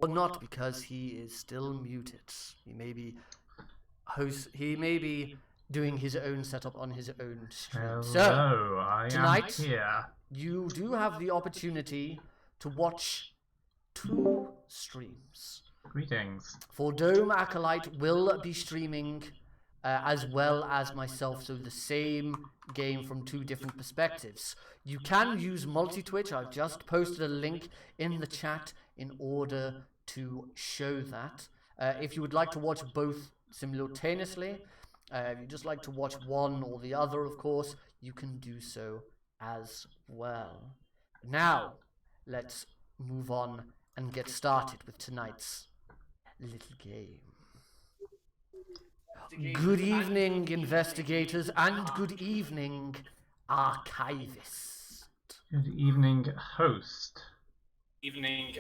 or not, because he is still muted. He may be doing his own setup on his own stream. Hello, So, I tonight, am here. you do have the opportunity to watch 2 streams. Greetings. For Dome Acolyte will be streaming as well as myself, so the same game from 2 different perspectives. You can use multi-Twitch. I've just posted a link in the chat in order to show that. If you would like to watch both simultaneously, if you just like to watch one or the other, of course, you can do so as well. Now, let's move on and get started with tonight's little game. Good evening, investigators, and good evening, archivist. Good evening, host. Evening.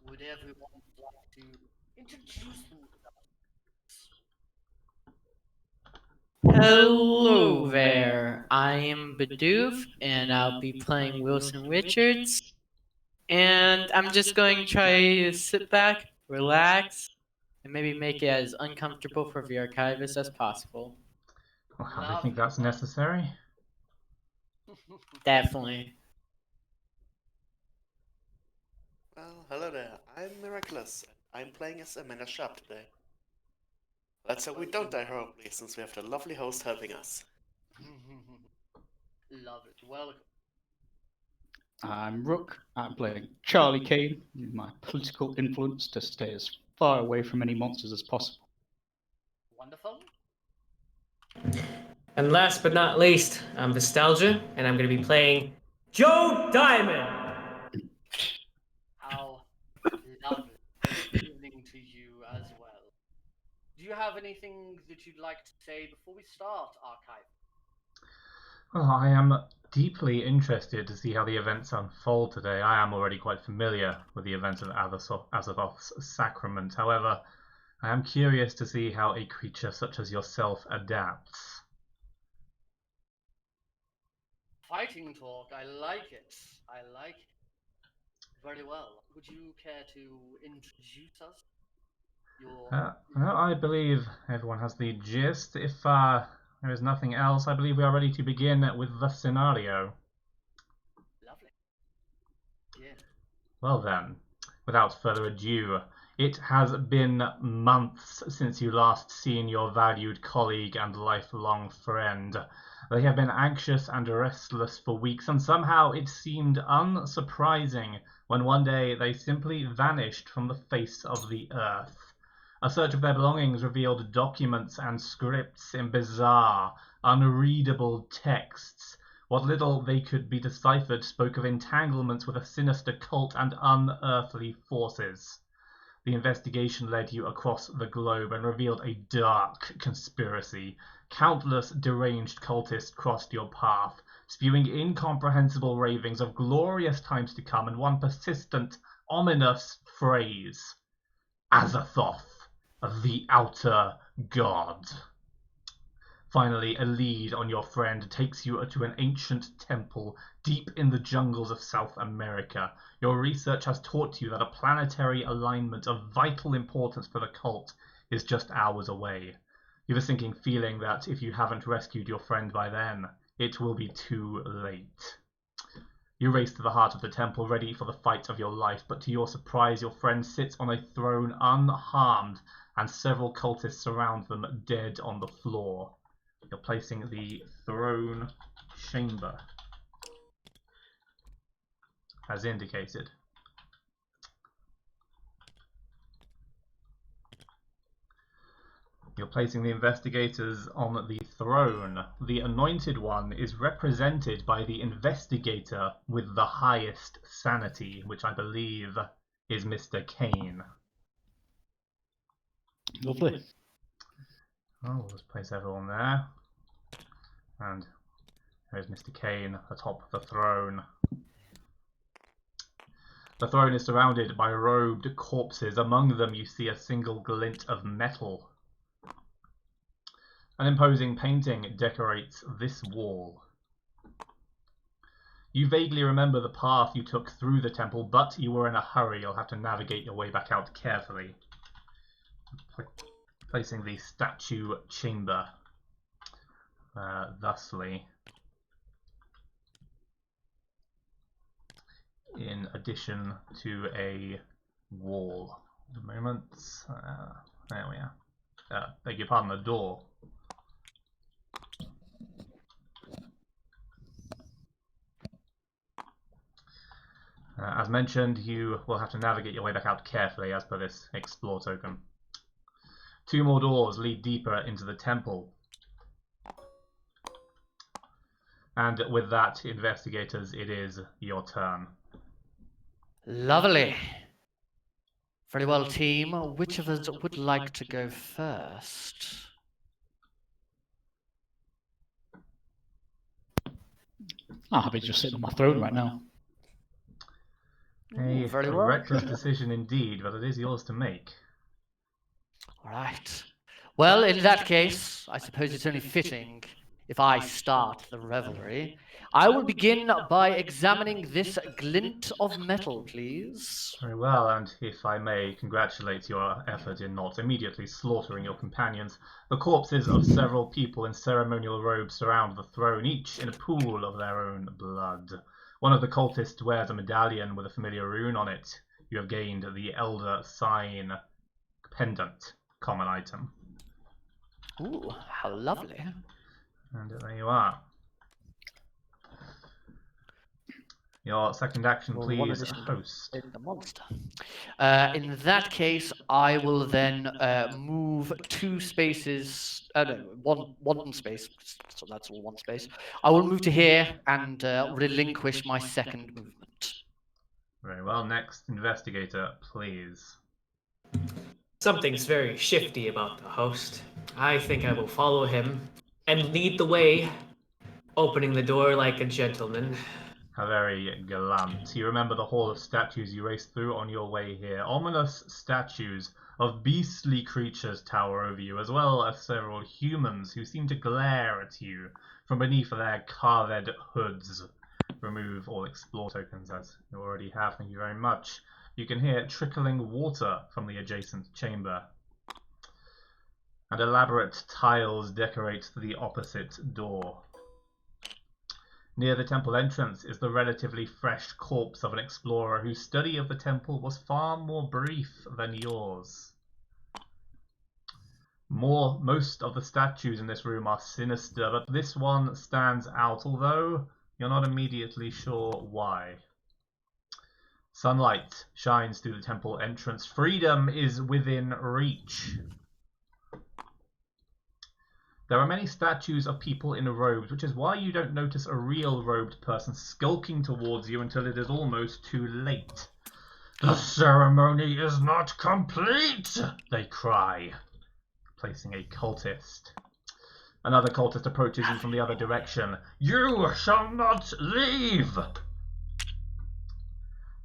Would everyone like to introduce themselves? Hello there, I am Bidoof, and I'll be playing Wilson Richards. And I'm just going to try to sit back, relax, and maybe make it as uncomfortable for the archivist as possible. Well, I think that's necessary. Definitely. Well, hello there. I'm Miraculous. I'm playing as Amanda Sharp today. Let's hope we don't die horribly, since we have the lovely host helping us. Love it. Welcome. I'm Rook. I'm playing Charlie Kane. My political influence to stay as far away from any monsters as possible. Wonderful. And last but not least, I'm Nostalgia, and I'm going to be playing Joe Diamond. How lovely. Good evening to you as well. Do you have anything that you'd like to say before we start, Archive? Well, I am deeply interested to see how the events unfold today. I am already quite familiar with the events of Azathoth's Sacrament. However, I am curious to see how a creature such as yourself adapts. Fighting talk, I like it. I like it. Very well. Would you care to introduce us? Well, I believe everyone has the gist. If there is nothing else, I believe we are ready to begin with the scenario. Lovely. Yeah. Well then, without further ado, it has been months since you last seen your valued colleague and lifelong friend. They have been anxious and restless for weeks, and somehow it seemed unsurprising when one day they simply vanished from the face of the earth. A search of their belongings revealed documents and scripts in bizarre, unreadable texts. What little they could be deciphered spoke of entanglements with a sinister cult and unearthly forces. The investigation led you across the globe and revealed a dark conspiracy. Countless deranged cultists crossed your path, spewing incomprehensible ravings of glorious times to come and one persistent, ominous phrase: Azathoth, the Outer God. Finally, a lead on your friend takes you to an ancient temple deep in the jungles of South America. Your research has taught you that a planetary alignment of vital importance for the cult is just hours away. You have a sinking feeling that if you haven't rescued your friend by then, it will be too late. You race to the heart of the temple, ready for the fight of your life, but to your surprise, your friend sits on a throne unharmed, and several cultists surround them dead on the floor. You're placing the throne chamber as indicated. You're placing the investigators on the throne. The anointed one is represented by the investigator with the highest sanity, which I believe is Mr. Kane. Lovely. Oh, we'll just place everyone there. And there's Mr. Kane atop the throne. The throne is surrounded by robed corpses. Among them you see a single glint of metal. An imposing painting decorates this wall. You vaguely remember the path you took through the temple, but you were in a hurry. You'll have to navigate your way back out carefully. Placing the statue chamber thusly. In addition to a wall. A moment. There we are. Beg your pardon, a door. As mentioned, you will have to navigate your way back out carefully as per this explore token. 2 more doors lead deeper into the temple. And with that, investigators, it is your turn. Lovely. Very well, team. Which of us would like to go first? I'm happy just sitting on my throne right now. A very well. reckless decision indeed, but it is yours to make. All right. Well, in that case, I suppose it's only fitting if I start the revelry. I will begin by examining this glint of metal, please. Very well, and if I may congratulate your effort in not immediately slaughtering your companions, the corpses of several people in ceremonial robes surround the throne, each in a pool of their own blood. One of the cultists wears a medallion with a familiar rune on it. You have gained the Elder Sign pendant, common item. Ooh, how lovely. And there you are. Your second action, Well, one please, addition host. in the monster. In that case, I will then move 2 spaces. No, one space. So that's all 1 space. I will move to here and relinquish my second movement. Very well. Next, investigator, please. Something's very shifty about the host. I think I will follow him and lead the way, opening the door like a gentleman. How very gallant. You remember the hall of statues you raced through on your way here. Ominous statues of beastly creatures tower over you, as well as several humans who seem to glare at you from beneath their carved hoods. Remove all explore tokens as you already have. Thank you very much. You can hear trickling water from the adjacent chamber. And elaborate tiles decorate the opposite door. Near the temple entrance is the relatively fresh corpse of an explorer whose study of the temple was far more brief than yours. Most of the statues in this room are sinister, but this one stands out, although you're not immediately sure why. Sunlight shines through the temple entrance. Freedom is within reach. There are many statues of people in robes, which is why you don't notice a real robed person skulking towards you until it is almost too late. The ceremony is not complete, they cry, placing a cultist. Another cultist approaches you from the other direction. You shall not leave!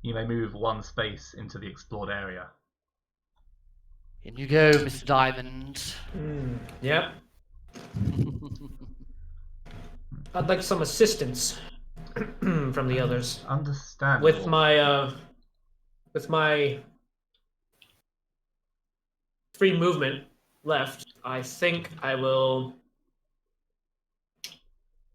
You may move 1 space into the explored area. In you go, Mr. Diamond. Yep. I'd like some assistance from the others. Understandable. With my free movement left, I think I will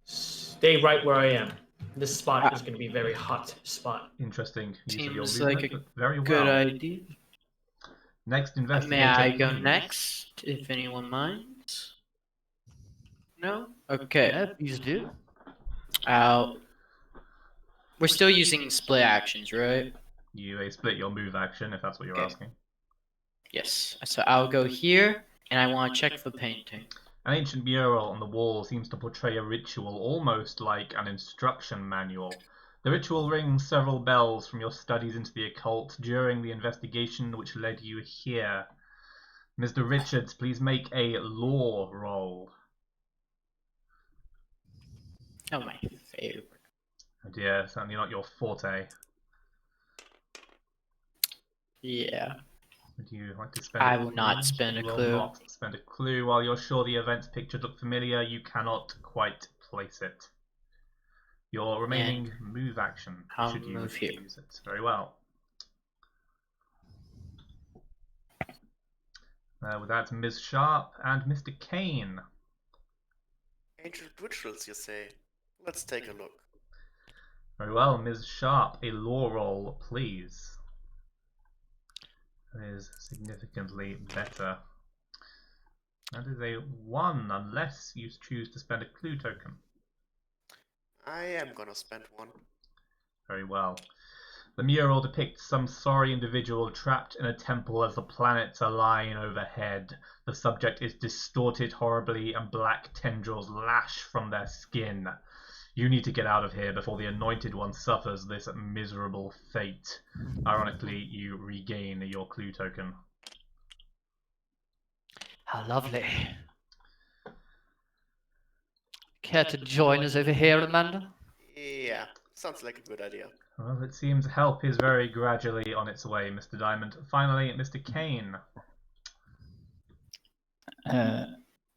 stay right where I am. This spot is going to be a very hot spot. Interesting use of your Seems movement, like a but very well. good idea. Next investigator. May I go please. next, if anyone minds? No? Okay. Yeah, please do. We're still using split actions, right? You may split your move action if that's what you're Okay. asking. Yes. So I'll go here, and I want to check for painting. An ancient mural on the wall seems to portray a ritual, almost like an instruction manual. The ritual rings several bells from your studies into the occult during the investigation which led you here. Mr. Richards, please make a law roll. Oh, my favorite. Oh dear, certainly not your forte. Yeah. Would you like to spend I a will clue? not spend a You will clue. not spend a clue. While you're sure the events pictured look familiar, you cannot quite place it. your remaining move action. I'll Should you move wish here. to use it. Very well. With that, Ms. Sharp and Mr. Kane. Ancient rituals, you say? Let's take a look. Very well, Ms. Sharp, a law roll, please. That is significantly better. That is a 1, unless you choose to spend a clue token. I am gonna spend one. Very well. The mural depicts some sorry individual trapped in a temple as the planets align overhead. The subject is distorted horribly and black tendrils lash from their skin. You need to get out of here before the Anointed One suffers this miserable fate. Ironically, you regain your clue token. How lovely. Care to join us over here, Amanda? Yeah, sounds like a good idea. Well, it seems help is very gradually on its way, Mr. Diamond. Finally, Mr. Kane.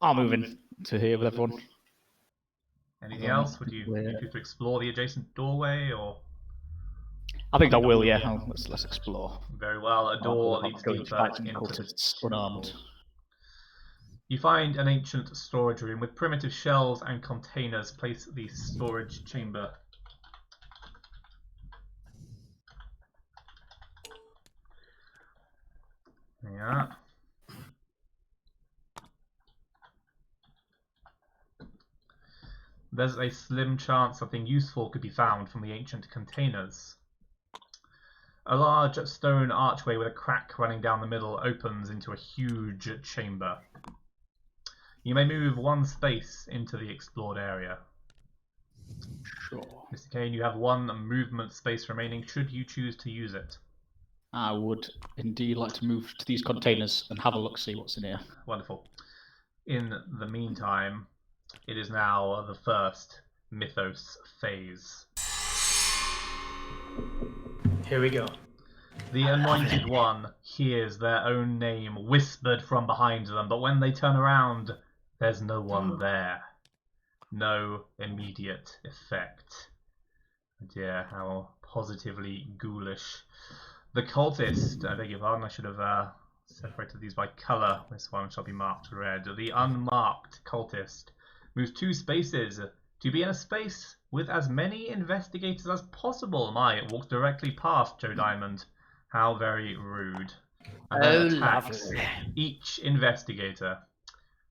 I'll move in to here with everyone. Anything else? Would you choose to explore the adjacent doorway, or? I think I will, yeah. Let's explore. Very well. A door leads Go deeper fight some into the cultists unarmed. You find an ancient storage room with primitive shelves and containers. Place the storage chamber. Yeah. There's a slim chance something useful could be found from the ancient containers. A large stone archway with a crack running down the middle opens into a huge chamber. You may move one space into the explored area. Sure. Mr. Kane, you have one movement space remaining should you choose to use it. I would indeed like to move to these containers and have a look, see what's in here. Wonderful. In the meantime, it is now the first Mythos phase. Here we go. The Anointed One hears their own name whispered from behind them, but when they turn around, there's no one there. No immediate effect. Dear, how positively ghoulish. The cultist, I beg your pardon, I should have separated these by colour. This one shall be marked red. The unmarked cultist moves 2 spaces to be in a space with as many investigators as possible. It walks directly past Joe Diamond. How very rude. And then attacks lovely. each investigator.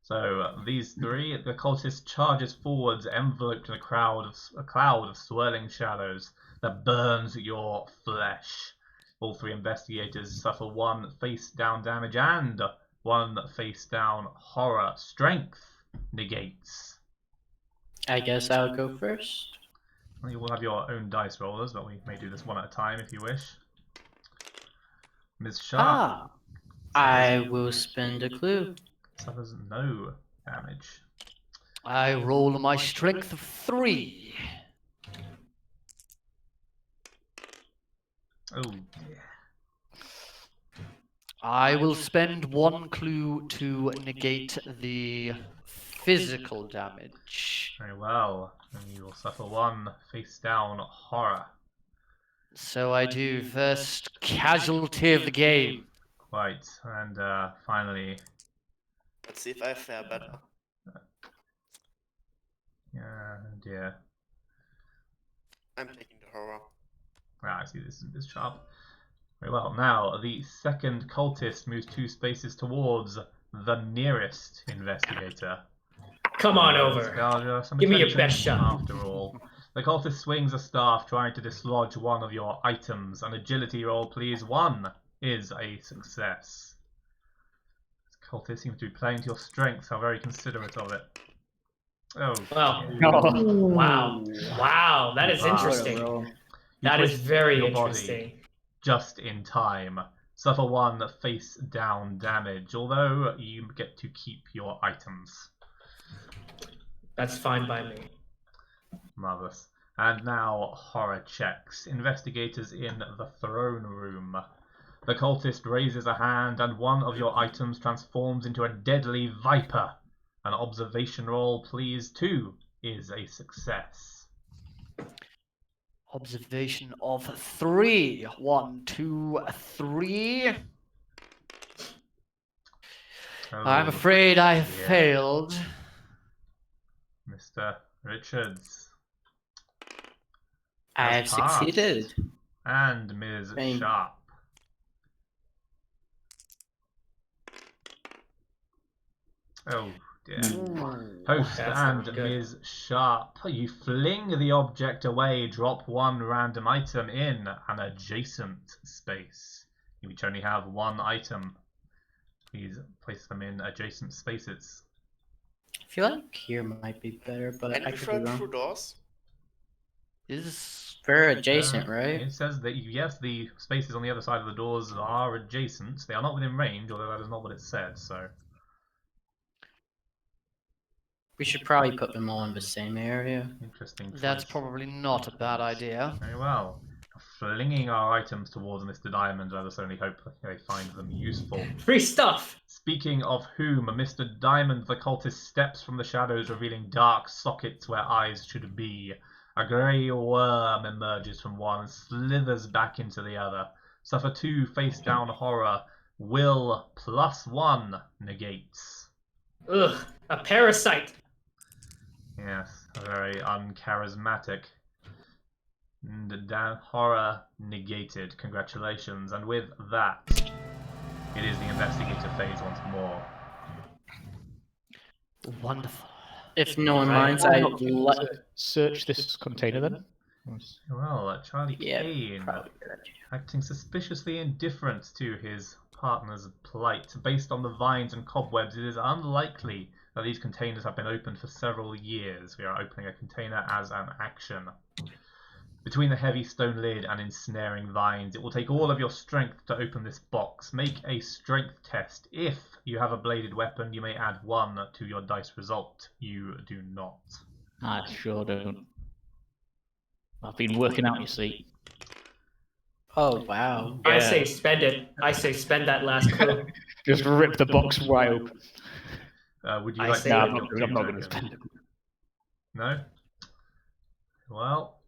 So these 3, the cultist charges forwards, enveloped in a cloud of swirling shadows that burns your flesh. All 3 investigators suffer 1 face-down damage and 1 face-down horror. Strength negates. I guess I'll go first. Well, you will have your own dice rollers, but we may do this one at a time if you wish. Ms. Sharp I will spend a clue. suffers no damage. I roll my strength of 3. Oh dear. I will spend 1 clue to negate the physical damage. Very well. And you will suffer 1 face-down horror. So I do first casualty of the game. Quite. And finally... Let's see if I fare better. Yeah, oh dear. I'm taking the horror. I see this is sharp. Very well. Now, the second cultist moves 2 spaces towards the nearest investigator. Come on over. Scourger, some Give me your attention, best shot. After all. The cultist swings a staff trying to dislodge one of your items. An agility roll, please. 1 is a success. This cultist seems to be playing to your strengths. How very considerate of it. Oh. Well, yeah. wow. Wow, that is interesting. You That is twist very your body interesting. just in time. Suffer 1 face down damage, although you get to keep your items. That's fine by me. Marvelous. And now horror checks. Investigators in the throne room. The cultist raises a hand and 1 of your items transforms into a deadly viper. An observation roll, please. 2 is a success. Observation of 3. 1, 2, 3. I'm Oh, afraid I have yeah. failed. Mr. Richards. I have has passed. succeeded. And Ms. Thank- Sharp. Oh dear. Ooh. Host That's and not good. Ms. Sharp, you fling the object away, drop one random item in an adjacent space. You each only have one item. Please place them in adjacent spaces. I feel like here might be better, but Can I you could throw be through wrong. doors? Is We're adjacent, right? It says that yes, the spaces on the other side of the doors are adjacent. They are not within range, although that is not what it said. So We should probably put them all in the same area. interesting. that's choice. probably not a bad idea. Very well. Flinging our items towards Mr. Diamond, let us only hope that they find them useful. Free stuff! Speaking of whom, Mr. Diamond the cultist steps from the shadows, revealing dark sockets where eyes should be. A grey worm emerges from one and slithers back into the other. Suffer 2 face down horror. Will +1 negates. Ugh, a parasite! Yes, very uncharismatic. And horror negated. Congratulations. And with that, it is the investigator phase once more. Wonderful. If no one Right. minds, Search this container then. Well, Charlie Yeah, Kane, probably a good idea. acting suspiciously indifferent to his partner's plight. Based on the vines and cobwebs, it is unlikely that these containers have been opened for several years. We are opening a container as an action. Between the heavy stone lid and ensnaring vines, it will take all of your strength to open this box. Make a strength test. If you have a bladed weapon, you may add 1 to your dice result. You do not. I sure don't. I've been working out, you see. Oh, wow. I say spend it. I say spend that last clue. Just rip the box wide open. Would you I like say to no, spend your I'm not 2 going to tokens? spend it. No? Well,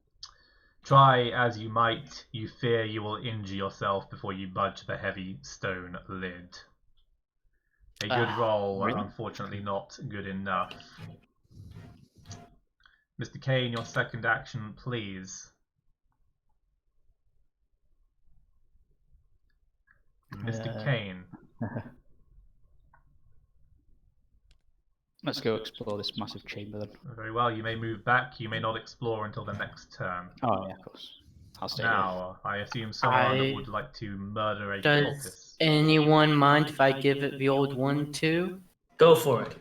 try as you might, you fear you will injure yourself before you budge the heavy stone lid. A good roll, really? unfortunately not good enough. Mr. Kane, your second action, please. Mr. Kane. Let's go explore this massive chamber then. Very well, you may move back, you may not explore until the next turn. Oh yeah, of course. I'll stay here. Now, I assume someone I- would like to murder a Does cultist. anyone mind if I give it the old 1-2? Go for it.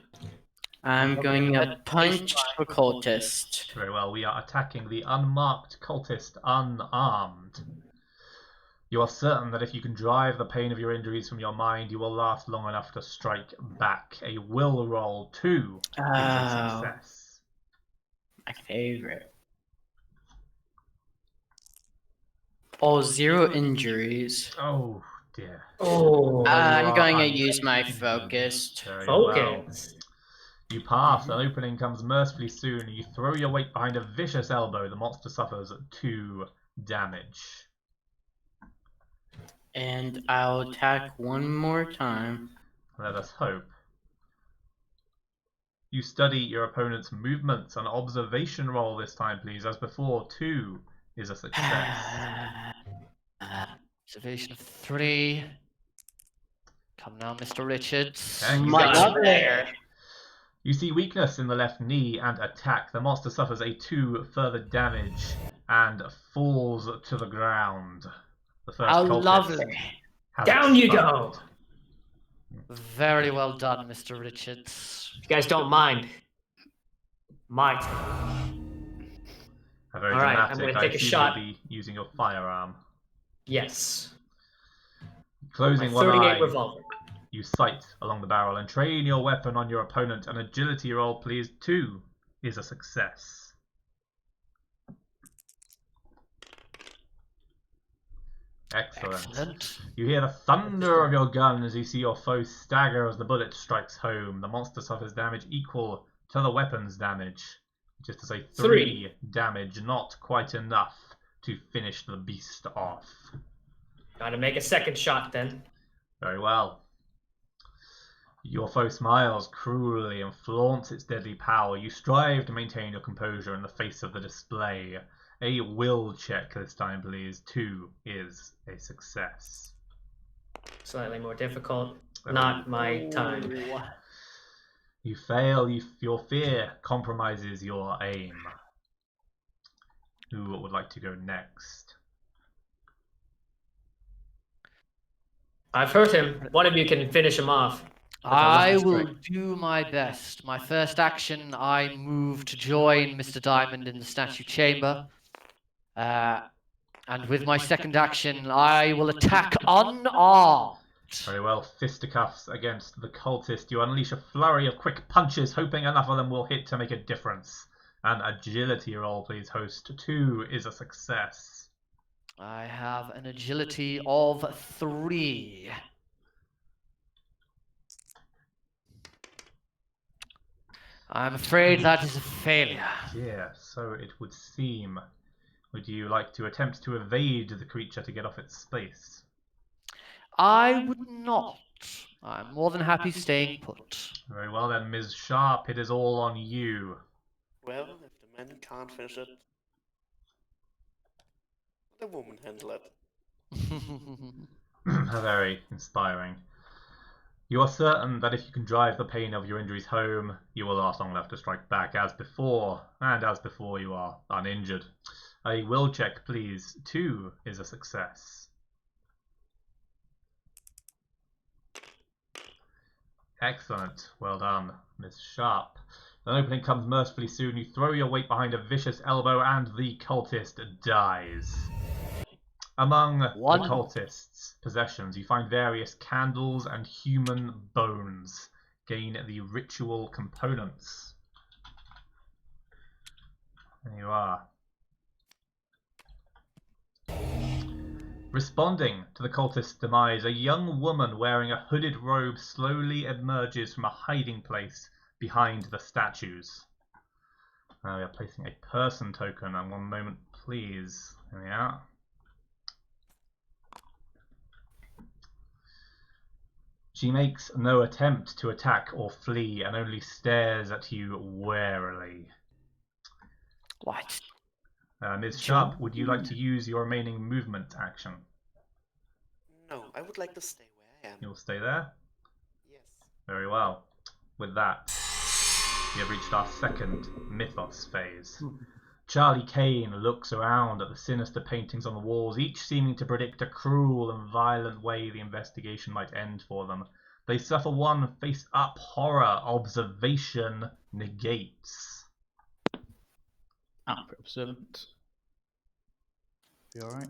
I'm going to punch the cultist. Very well, we are attacking the unmarked cultist unarmed. You are certain that if you can drive the pain of your injuries from your mind, you will last long enough to strike back. A will roll 2 is a Oh, success. my favorite. All 0 injuries. Oh dear. Oh, I'm going to right. use my focus. Very well. focus. You pass, an opening comes mercifully soon. You throw your weight behind a vicious elbow. The monster suffers 2 damage. And I'll attack one more time. Let us hope. You study your opponent's movements. An observation roll this time, please. As before, 2 is a success. Observation of 3. Come now, Mr. Richards. Okay, you Much got it. better. You see weakness in the left knee and attack. The monster suffers a 2 further damage and falls to the ground. The first How cultist lovely. has Down you expired. go. Very well done, Mr. Richards. If you guys don't mind, my turn. A very All right, I'm dramatic. gonna take a assume shot. You'll be using your firearm. Yes. My Closing one 38 eye, revolver. you sight along the barrel and train your weapon on your opponent. An agility roll, please. 2 is a success. Excellent. You hear the thunder of your gun as you see your foe stagger as the bullet strikes home. The monster suffers damage equal to the weapon's damage, which is to say 3 damage, not quite enough to finish the beast off. Gotta make a second shot then. Very well. Your foe smiles cruelly and flaunts its deadly power. You strive to maintain your composure in the face of the display. A will check this time, please. 2 is a success. Slightly more difficult. Not my time. You fail. Your fear compromises your aim. Who would like to go next? I've hurt him. One of you can finish him off. I will do my best. My first action, I move to join Mr. Diamond in the statue chamber. And with my second action, I will attack unarmed. Very well. Fisticuffs against the cultist. You unleash a flurry of quick punches, hoping enough of them will hit to make a difference. An agility roll, please, host. 2 is a success. I have an agility of 3. I'm afraid that is a failure. Yeah, so it would seem. Would you like to attempt to evade the creature to get off its space? I would not. I'm more than happy staying put. Very well then, Ms. Sharp, it is all on you. Well, if the men can't finish it, the woman handle it. Very inspiring. You are certain that if you can drive the pain of your injuries home, you will last long enough to strike back as before, and as before you are uninjured. A will check, please. 2 is a success. Excellent. Well done, Miss Sharp. An opening comes mercifully soon. You throw your weight behind a vicious elbow and the cultist dies. Among the cultist's possessions, you find various candles and human bones. Gain the ritual components. There you are. Responding to the cultist's demise, a young woman wearing a hooded robe slowly emerges from a hiding place behind the statues. We are placing a person token, and 1 moment please. There we are. She makes no attempt to attack or flee and only stares at you warily. What? Ms. Sharp, would you like to use your remaining movement action? No, I would like to stay where I am. You'll stay there? Yes. Very well. With that, we have reached our second mythos phase. Charlie Kane looks around at the sinister paintings on the walls, each seeming to predict a cruel and violent way the investigation might end for them. They suffer one face-up horror. Observation negates. Output observant. Be alright.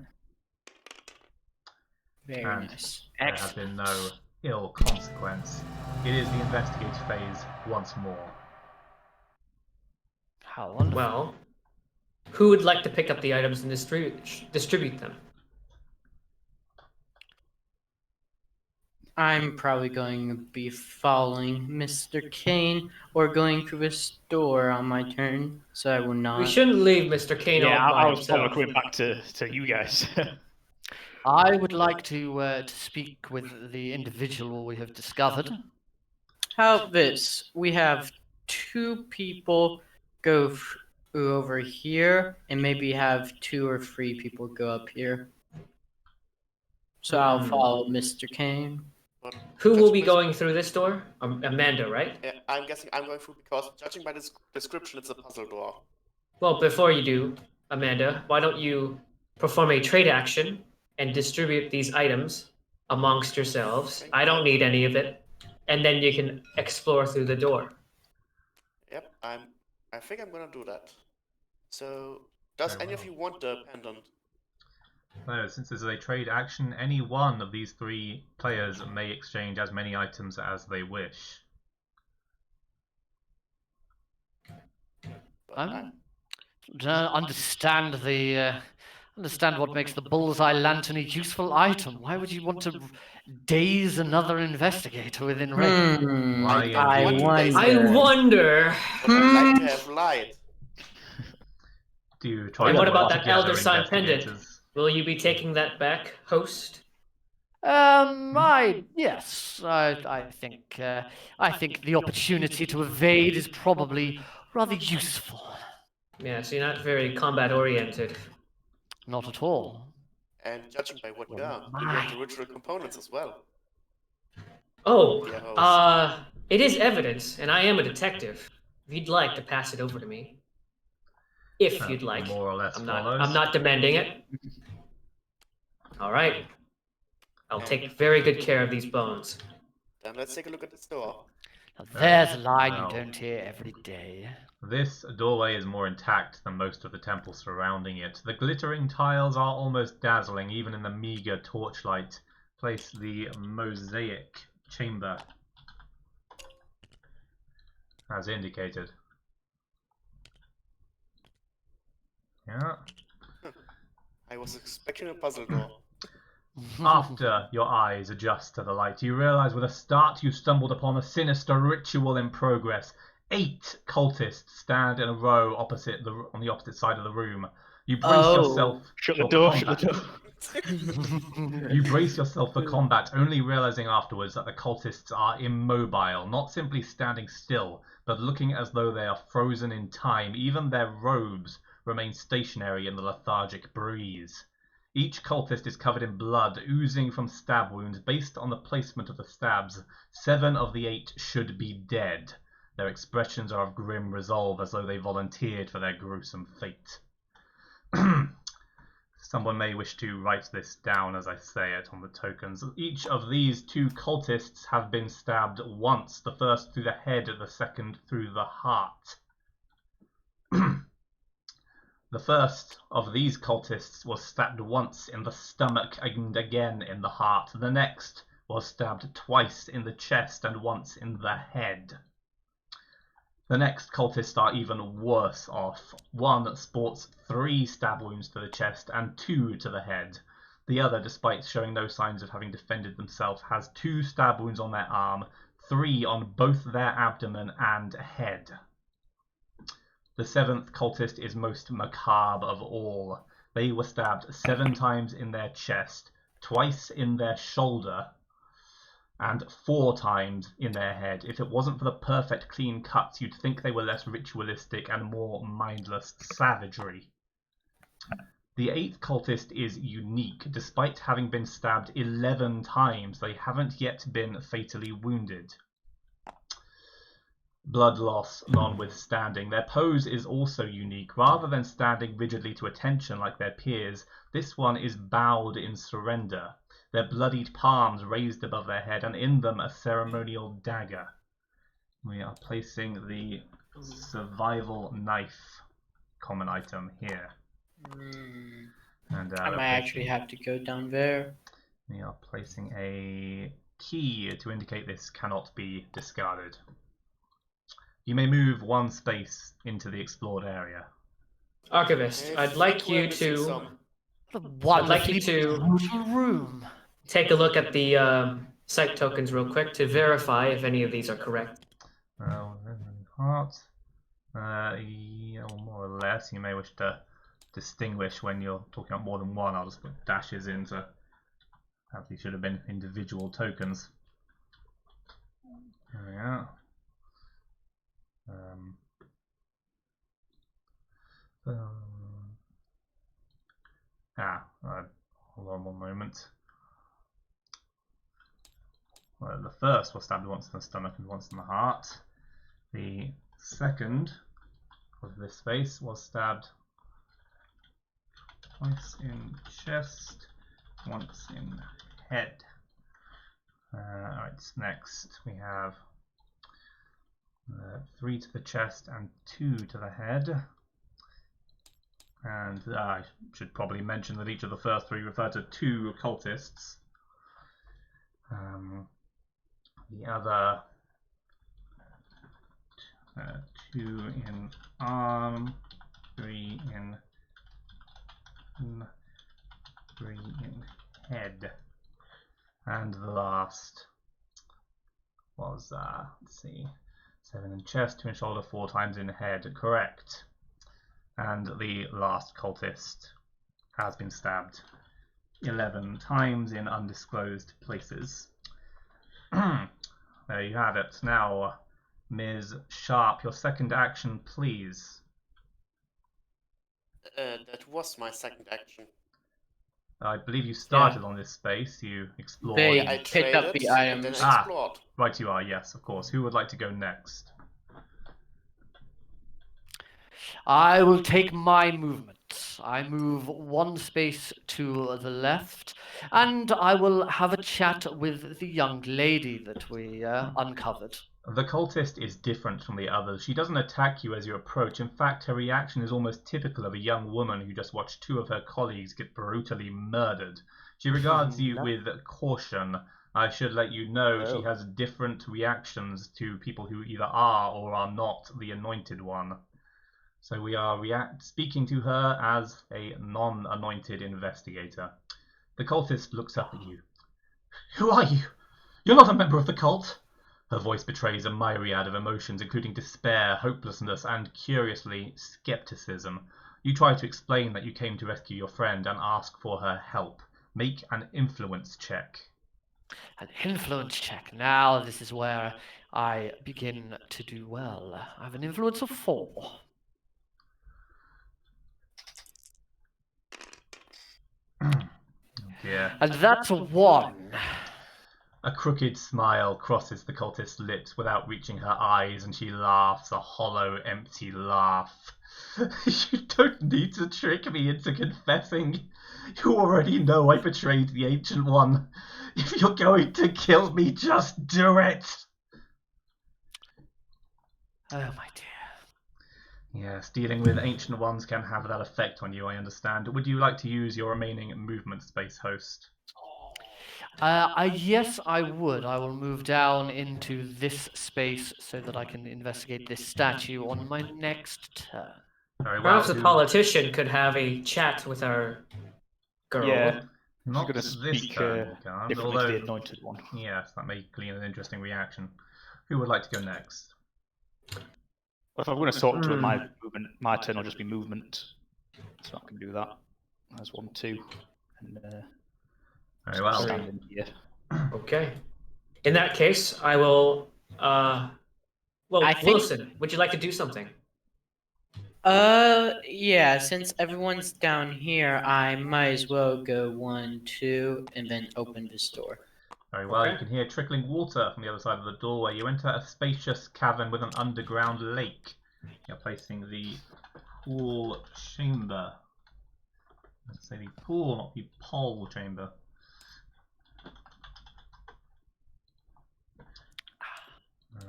Very And nice. there has been no ill consequence. It is the investigate phase once more. How wonderful. Well, who would like to pick up the items and distribute them? I'm probably going to be following Mr. Kane or going to the store on my turn, so I will not. We shouldn't leave Mr. Kane Yeah, all by I was probably himself. coming back to you guys. I would like to speak with the individual we have discovered. How about this? We have 2 people go over here, and maybe have 2 or 3 people go up here. So I'll follow Mr. Kane. But Who will be judging by- going through this door? Amanda, right? Yeah, I'm guessing I'm going through because, judging by this description, it's a puzzle door. Well, before you do, Amanda, why don't you perform a trade action and distribute these items amongst yourselves? I don't need any of it. And then you can explore through the door. Yep, I think I'm gonna do that. So, does Very any of well. you want the pendant? No, since this is a trade action, any one of these 3 players may exchange as many items as they wish. But I don't understand understand what makes the bullseye lantern a useful item. Why would you want to daze another investigator within range? I want to wonder. daze I wonder. But I'd like to have light. Do you try And to what work about that together elder sign pendant? investigators? Try And to what work about that elder together, sign pendant? investigators. Will you be taking that back, host? Yes, I think the opportunity to evade is probably rather useful. Yeah, so you're not very combat oriented. Not at all. And judging by what you are, Oh, you have my. the ritual components as well. Oh, Dear host. it is evidence, and I am a detective. If you'd like to pass it over to me. If you'd like. More or less I'm follows. not demanding it. All right. I'll And take very good care of these bones. then let's take a look at this door. Now, there's a line well. you don't hear every day. This doorway is more intact than most of the temples surrounding it. The glittering tiles are almost dazzling, even in the meager torchlight. Place the mosaic chamber as indicated. Yeah. I was expecting a puzzle door. After your eyes adjust to the light, you realize with a start you've stumbled upon a sinister ritual in progress. 8 cultists stand in a row on the opposite side of the room. You brace yourself Shut the for door, combat. shut the door. You brace yourself for combat, only realizing afterwards that the cultists are immobile, not simply standing still, but looking as though they are frozen in time. Even their robes remain stationary in the lethargic breeze. Each cultist is covered in blood, oozing from stab wounds. Based on the placement of the stabs, 7 of the 8 should be dead. Their expressions are of grim resolve, as though they volunteered for their gruesome fate. Someone may wish to write this down as I say it on the tokens. Each of these 2 cultists have been stabbed once, the first through the head, the second through the heart. The first of these cultists was stabbed once in the stomach and again in the heart. The next was stabbed twice in the chest and once in the head. The next cultists are even worse off. One sports 3 stab wounds to the chest and 2 to the head. The other, despite showing no signs of having defended themselves, has 2 stab wounds on their arm, 3 on both their abdomen and head. The 7th cultist is most macabre of all. They were stabbed 7 times in their chest, twice in their shoulder, and 4 times in their head. If it wasn't for the perfect clean cuts, you'd think they were less ritualistic and more mindless savagery. The 8th cultist is unique. Despite having been stabbed 11 times, they haven't yet been fatally wounded. Blood loss notwithstanding, their pose is also unique. Rather than standing rigidly to attention like their peers, this one is bowed in surrender, their bloodied palms raised above their head, and in them a ceremonial dagger. We are placing the survival knife, common item, here. And I might actually have to go down there. We are placing a key to indicate this cannot be discarded. You may move 1 space into the explored area. Archivist, I'd like you to room. take a look at the site tokens real quick to verify if any of these are correct. Heart. Yeah, well, more or less. You may wish to distinguish when you're talking about more than one. I'll just put dashes in, so perhaps these should have been individual tokens. There we are. Hold on one moment. Well, the first was stabbed once in the stomach and once in the heart. The second of this space was stabbed twice in chest, once in head. Alright, next we have 3 to the chest and 2 to the head. And I should probably mention that each of the first 3 refer to 2 cultists. The other 2 in arm, 3 in 3 in head. And the last was, let's see, 7 in chest, 2 in shoulder, 4 times in head. Correct. And the last cultist has been stabbed 11 times in undisclosed places. There you have it. Now, Ms. Sharp, your second action, please. That was my second action. I believe you started on this space. You explored. They I picked up traded the and then items. I explored. Right, you are. Yes, of course. Who would like to go next? I will take my movement. I move one space to the left, and I will have a chat with the young lady that we uncovered. The cultist is different from the others. She doesn't attack you as you approach. In fact, her reaction is almost typical of a young woman who just watched two of her colleagues get brutally murdered. She regards you with caution. I should let you know she has different reactions to people who either are or are not the Anointed One. So we are speaking to her as a non-anointed investigator. The cultist looks up at you. Who are you? You're not a member of the cult. Her voice betrays a myriad of emotions, including despair, hopelessness, and, curiously, skepticism. You try to explain that you came to rescue your friend and ask for her help. Make an influence check. An influence check. Now this is where I begin to do well. I have an influence of 4. Oh dear. And that's a 1. A crooked smile crosses the cultist's lips without reaching her eyes, and she laughs a hollow, empty laugh. You don't need to trick me into confessing. You already know I betrayed the Ancient One. If you're going to kill me, just do it. Oh my dear. Yes, dealing with Ancient Ones can have that effect on you, I understand. Would you like to use your remaining movement space, host? Yes, I would. I will move down into this space so that I can investigate this statue on my next turn. Very well. Perhaps the politician could have a chat with our girl. Yeah. Not She's this going to speak turn, Garth, differently although, to the Anointed One. yes, that may glean an interesting reaction. Who would like to go next? Well, if I'm going to talk to her, my turn will just be movement. So I can do that. That's 1, 2. And, Very well. standing here. Okay. In that case, I will. Well, Wilson, would you like to do something? Yeah, since everyone's down here, I might as well go 1, 2, and then open this door. Very well, Okay. You can hear trickling water from the other side of the doorway. You enter a spacious cavern with an underground lake. You're placing the pool chamber. Let's say the pool, not the pole chamber.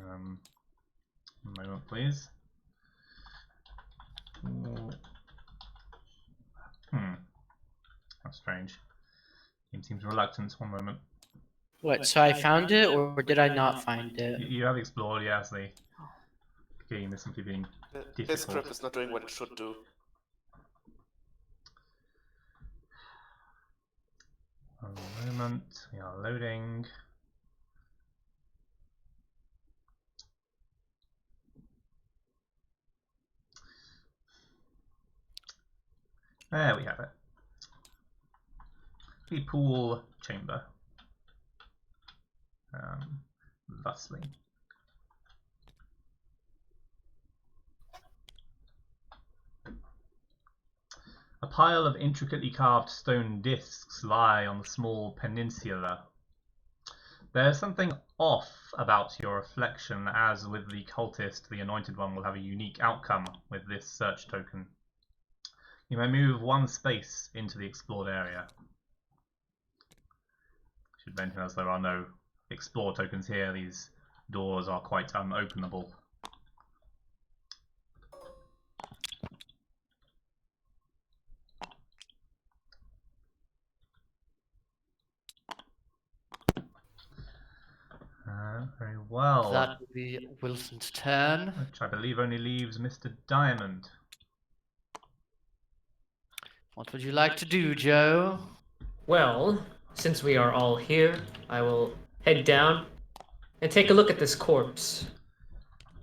A moment, please. That's strange. Game seems reluctant. One moment. What, so I found it, or did I not find it? You have explored, yes. The game is simply being This difficult. script is not doing what it should do. One moment. We are loading. There we have it. The pool chamber. Thusly. A pile of intricately carved stone discs lie on the small peninsula. There's something off about your reflection, as with the cultist, the Anointed One will have a unique outcome with this search token. You may move 1 space into the explored area. Should mention, as there are no explore tokens here, these doors are quite unopenable. Very well. That will be Wilson's turn. Which I believe only leaves Mr. Diamond. What would you like to do, Joe? Well, since we are all here, I will head down and take a look at this corpse.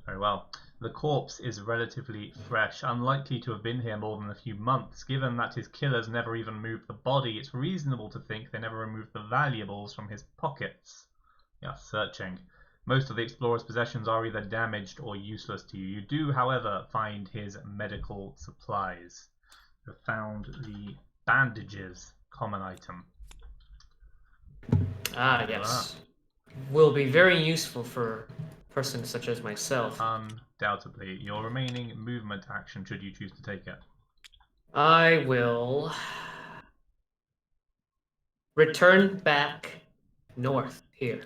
Very well. The corpse is relatively fresh, unlikely to have been here more than a few months. Given that his killers never even moved the body, it's reasonable to think they never removed the valuables from his pockets. Yeah, searching. Most of the explorer's possessions are either damaged or useless to you. You do, however, find his medical supplies. You have found the bandages, common item. Ah, yes. Will be very useful for persons such as myself. Undoubtedly. Your remaining movement action, should you choose to take it. I will return back north here.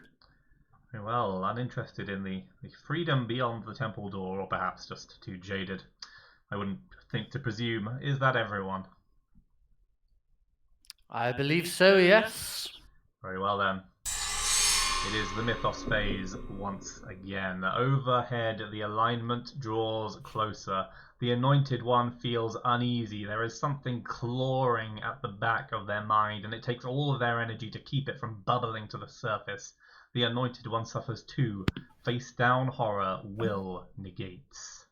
Very well, uninterested in the freedom beyond the temple door, or perhaps just too jaded. I wouldn't think to presume. Is that everyone? I believe so, yes. Very well then. It is the Mythos phase once again. Overhead, the alignment draws closer. The Anointed One feels uneasy. There is something clawing at the back of their mind, and it takes all of their energy to keep it from bubbling to the surface. The Anointed One suffers too. Face down horror, will negates.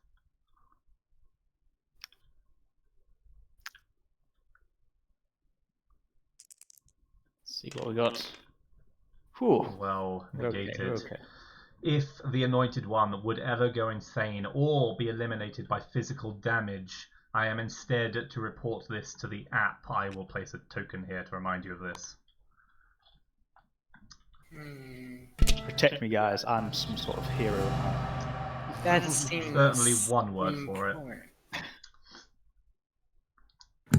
See what we got. Whew. Well negated. Okay. If the Anointed One would ever go insane or be eliminated by physical damage, I am instead to report this to the app. I will place a token here to remind you of this. Protect me, guys. I'm some sort of hero. That seems Certainly one word for it.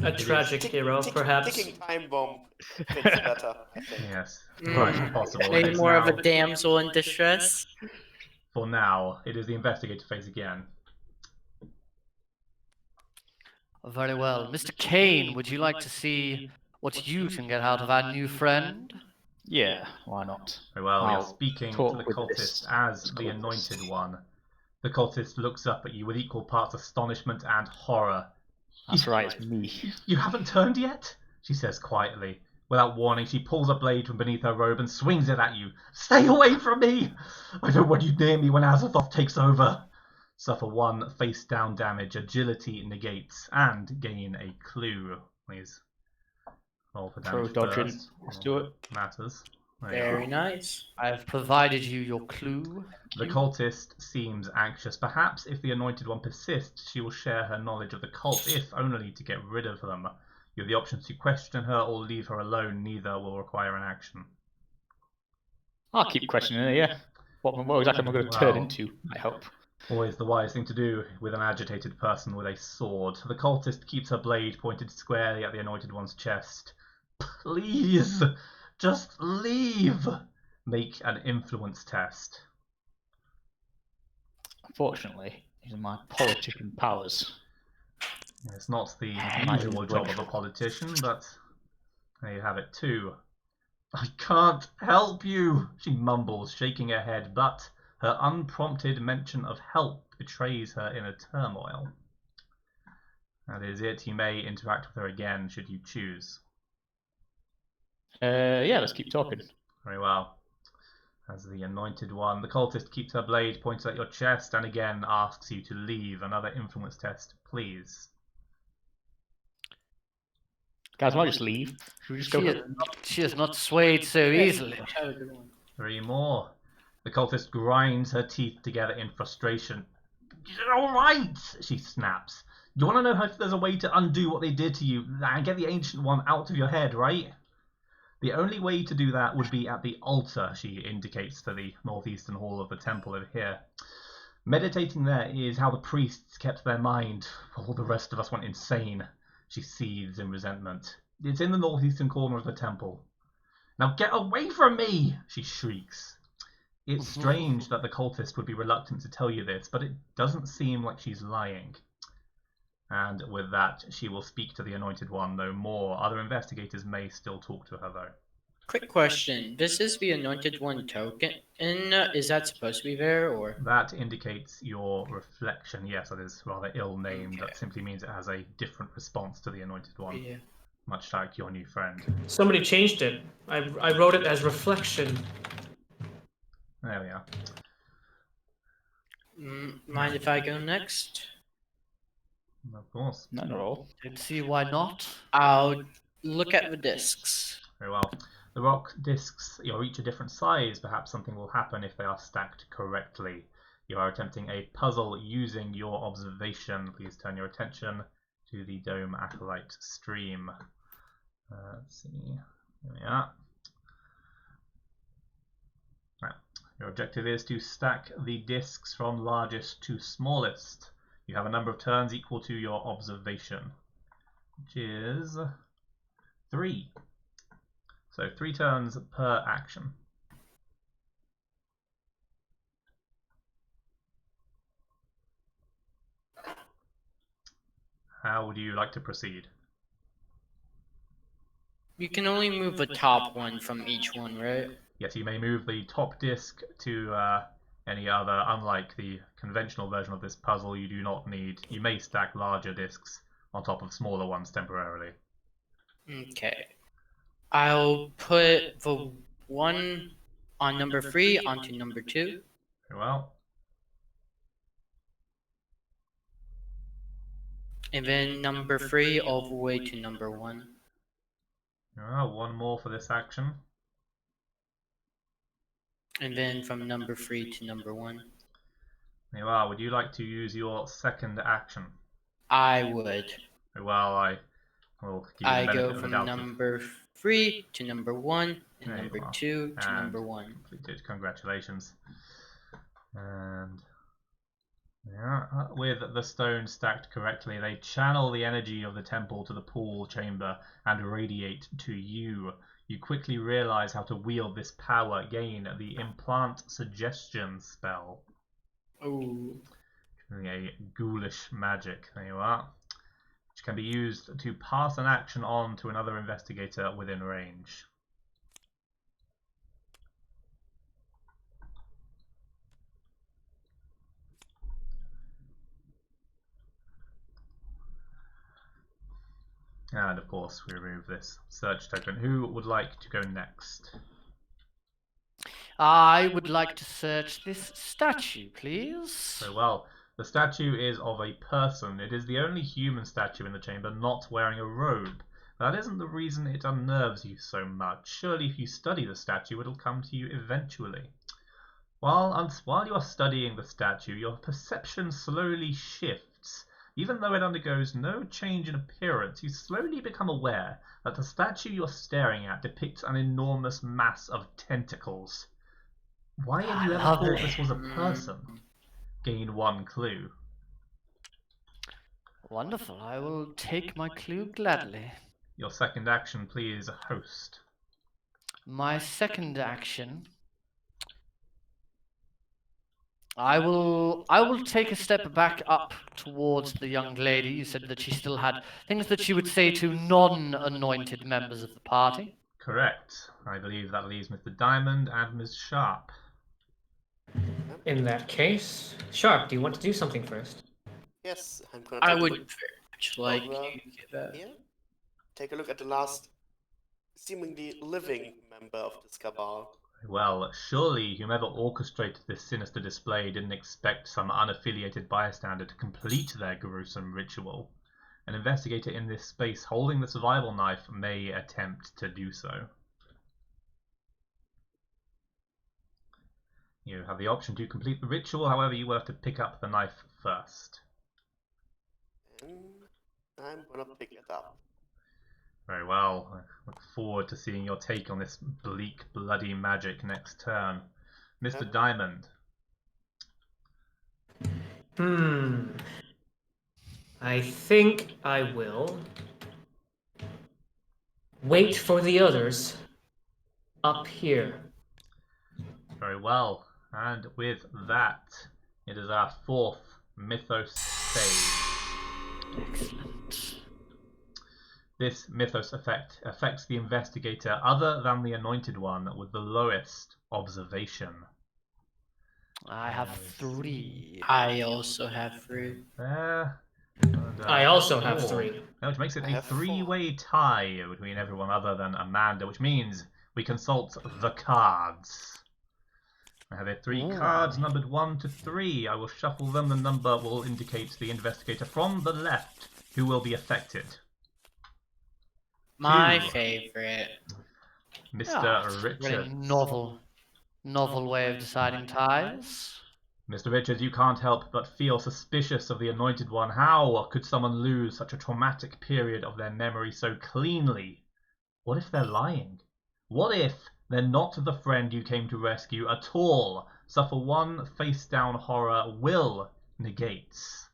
A tragic hero, perhaps. Ticking time bomb fits better, I think. Yes, quite possible. It Maybe is more of a now- damsel in distress. For now, it is the investigator phase again. Very well. Mr. Kane, would you like to see what you can get out of our new friend? Yeah, why not? Very well, you're I'll speaking to talk the with cultist this as the cultist. Anointed One. The cultist looks up at you with equal parts astonishment and horror. That's right, it's me. You haven't turned yet? She says quietly. Without warning, she pulls a blade from beneath her robe and swings it at you. Stay away from me! I don't want you near me when Azathoth takes over. Suffer 1 face down damage, agility negates, and gain a clue. Please roll for Throw damage dodging. first. Let's do it. Matters. There you Very go. nice. I've provided you your clue. The cultist seems anxious. Perhaps if the Anointed One persists, she will share her knowledge of the cult, if only to get rid of them. You have the options to question her or leave her alone. Neither will require an action. I'll keep questioning her, yeah. What exactly am I going to turn Wow. into? I hope. Always the wise thing to do with an agitated person with a sword. The cultist keeps her blade pointed squarely at the Anointed One's chest. Please, just leave. Make an influence test. Unfortunately, using my politician powers. It's not the My usual job of a influential. politician, but there you have it too. I can't help you, she mumbles, shaking her head, but her unprompted mention of help betrays her inner turmoil. That is it. You may interact with her again, should you choose. Yeah, let's keep talking. Very well. As the Anointed One, the cultist keeps her blade pointed at your chest and again asks you to leave. Another influence test, please. Guys, might just leave. Should we just go? She is not swayed so easily. 3 more. The cultist grinds her teeth together in frustration. All right, she snaps. You want to know if there's a way to undo what they did to you and get the Ancient One out of your head, right? The only way to do that would be at the altar, she indicates to the northeastern hall of the temple over here. Meditating there is how the priests kept their mind while all the rest of us went insane. She seethes in resentment. It's in the northeastern corner of the temple. Now get away from me, she shrieks. It's strange that the cultist would be reluctant to tell you this, but it doesn't seem like she's lying. And with that, she will speak to the Anointed One no more. Other investigators may still talk to her, though. Quick question. This is the Anointed One token. And is that supposed to be there, or? That indicates your reflection. Yes, it is rather ill-named. Okay. That simply means it has a different response to the Anointed One. Yeah. Much like your new friend. Somebody changed it. I wrote it as reflection. There we are. Mind if I go next? Of course. Not at all. Don't see why not. I'll look at the discs. Very well. The rock discs are each a different size. Perhaps something will happen if they are stacked correctly. You are attempting a puzzle using your observation. Please turn your attention to the Dome Acolyte stream. Let's see. Here we are. Right. Your objective is to stack the discs from largest to smallest. You have a number of turns equal to your observation, which is 3. So 3 turns per action. How would you like to proceed? You can only move the top one from each one, right? Yes, you may move the top disc to any other. Unlike the conventional version of this puzzle, you do not need. You may stack larger discs on top of smaller ones temporarily. Okay. I'll put the one on number 3 onto number 2. Very well. And then number 3 all the way to number 1. Very well. One more for this action. And then from number 3 to number 1. Very well. Would you like to use your second action? I would. Very well. I will give you the I benefit go of the from doubt. number 3 to number 1 and There you number are. 2 to And number 1. completed. Congratulations. And yeah, with the stones stacked correctly, they channel the energy of the temple to the pool chamber and radiate to you. You quickly realize how to wield this power, gain the implant suggestion spell. Oh. A ghoulish magic, there you are, which can be used to pass an action on to another investigator within range. And of course, we remove this search token. Who would like to go next? I would like to search this statue, please. Very well. The statue is of a person. It is the only human statue in the chamber not wearing a robe. That isn't the reason it unnerves you so much. Surely if you study the statue, it'll come to you eventually. While you are studying the statue, your perception slowly shifts. Even though it undergoes no change in appearance, you slowly become aware that the statue you're staring at depicts an enormous mass of tentacles. Why have you ever thought this was a person? Gain 1 clue. Wonderful. I will take my clue gladly. Your second action, please, host. My second action. I will take a step back up towards the young lady. You said that she still had things that she would say to non-anointed members of the party. Correct. I believe that leaves Mr. Diamond and Ms. Sharp. In that case, Sharp, do you want to do something first? Yes, I'm gonna I take a would look very much like over you to get that. here. Take a look at the last seemingly living member of this cabal. Well, surely whomever orchestrated this sinister display didn't expect some unaffiliated bystander to complete their gruesome ritual. An investigator in this space holding the survival knife may attempt to do so. You have the option to complete the ritual, however you will have to pick up the knife first. And I'm gonna pick it up. Very well. I look forward to seeing your take on this bleak, bloody magic next turn. Mr. Diamond. I think I will wait for the others up here. Very well. And with that, it is our 4th Mythos save. Excellent. This Mythos effect affects the investigator other than the anointed one with the lowest observation. I have 3. I also have 3. There. And, I also have 4. 3. Which makes it I a have 4. 3-way tie between everyone other than Amanda, which means we consult the cards. I have 3 Ooh. cards numbered 1 to 3. I will shuffle them. The number will indicate the investigator from the left who will be affected. My 2. favorite. Mr. Very Richards. novel way of deciding ties. Mr. Richards, you can't help but feel suspicious of the Anointed One. How could someone lose such a traumatic period of their memory so cleanly? What if they're lying? What if they're not the friend you came to rescue at all? Suffer 1 face-down horror will negates.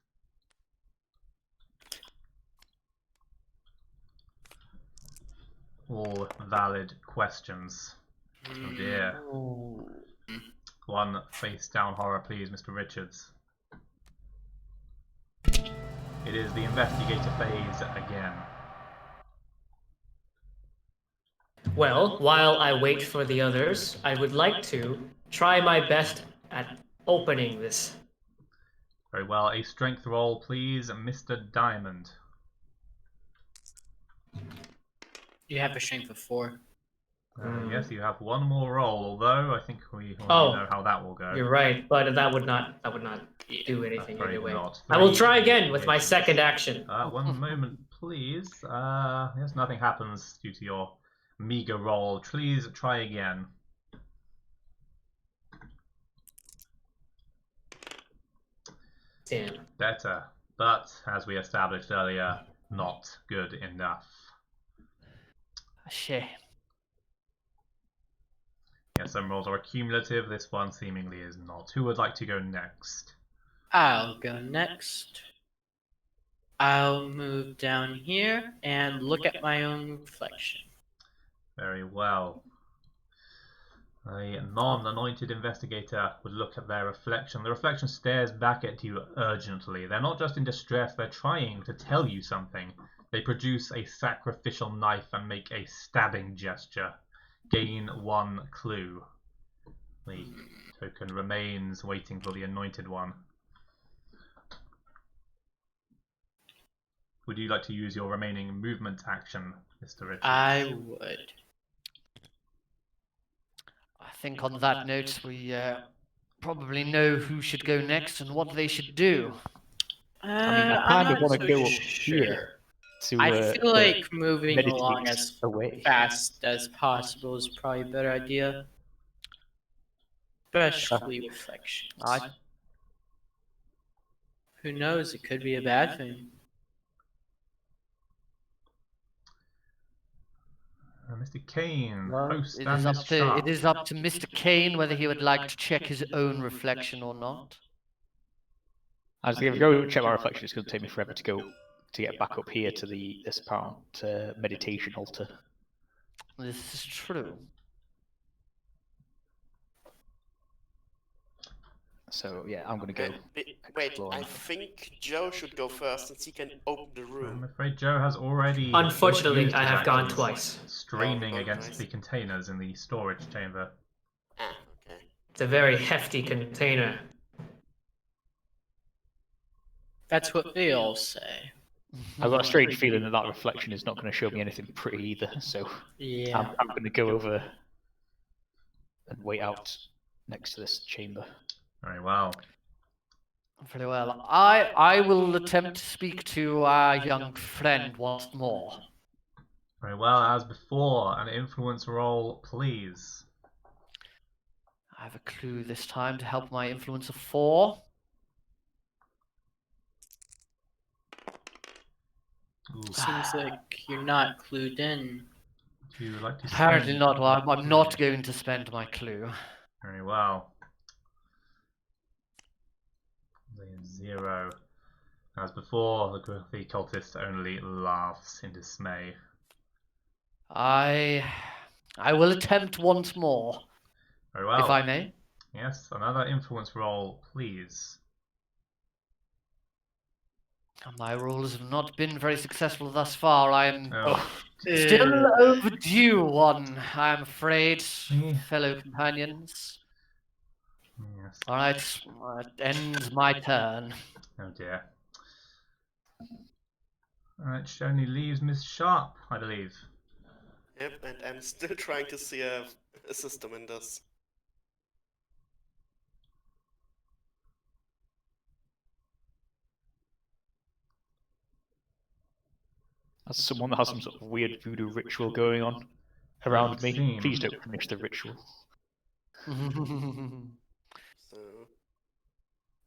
All valid questions. Oh dear. Ooh. 1 face-down horror, please, Mr. Richards. It is the investigator phase again. Well, while I wait for the others, I would like to try my best at opening this. Very well. A strength roll, please, Mr. Diamond. You have a strength of 4. Yes, you have 1 more roll, although I think we already Oh, know how that will go. You're right, but that would not do anything Afraid anyway. not. I will 3 try again with my investigations. second action. 1 moment, please. Yes, nothing happens due to your meager roll. Please try again. Damn. Better, but as we established earlier, not good enough. A shame. Yes, some rolls are cumulative. This one seemingly is not. Who would like to go next? I'll go next. I'll move down here and look at my own reflection. Very well. A non-anointed investigator would look at their reflection. The reflection stares back at you urgently. They're not just in distress, they're trying to tell you something. They produce a sacrificial knife and make a stabbing gesture. Gain 1 clue. The token remains waiting for the Anointed One. Would you like to use your remaining movement action, Mr. Richards? I would. I think on that note, we probably know who should go next and what they should do. I I'm kind of not want so to go up sure. here to. I feel like moving meditate along as away. fast as possible is probably a better idea. Especially reflections. Who knows? It could be a bad thing. Mr. Kane, Well, host it and is Miss Sharp. it is up to Mr. Kane whether he would like to check his own reflection or not. I was thinking, if I go check my reflection, it's going to take me forever to get back up here to this apparent meditation altar. This is true. So yeah, I'm going to go. Wait, explore. I think Joe should go first since he can open the I'm room. afraid Joe has already. Unfortunately, used I his have gone actions, twice. Straining Oh, against nice. the containers in the storage chamber. Ah, okay. It's a very hefty container. That's what they all say. I've got a strange feeling that reflection is not going to show me anything pretty either. So Yeah. I'm going to go over and wait out next to this chamber. Very well. Very well. I will attempt to speak to our young friend once more. Very well, as before, an influence roll, please. I have a clue this time to help my influence of 4. Ooh. Seems like you're not clued in. Would you like to Apparently spend- not. Well, I'm not going to spend my clue. Very well. 0. As before, the cultist only laughs in dismay. I will attempt once more, Very well. if I may. Yes, another influence roll, please. My rolls have not been very successful thus far. I am Oh, still overdue one, I am afraid, Yeah. fellow companions. yes. Alright, that ends my turn. Oh dear. It only leaves Miss Sharp, I believe. Yep, and I'm still trying to see a system in this. As someone that has some sort of weird voodoo ritual going on around me, seem. please don't finish the ritual. So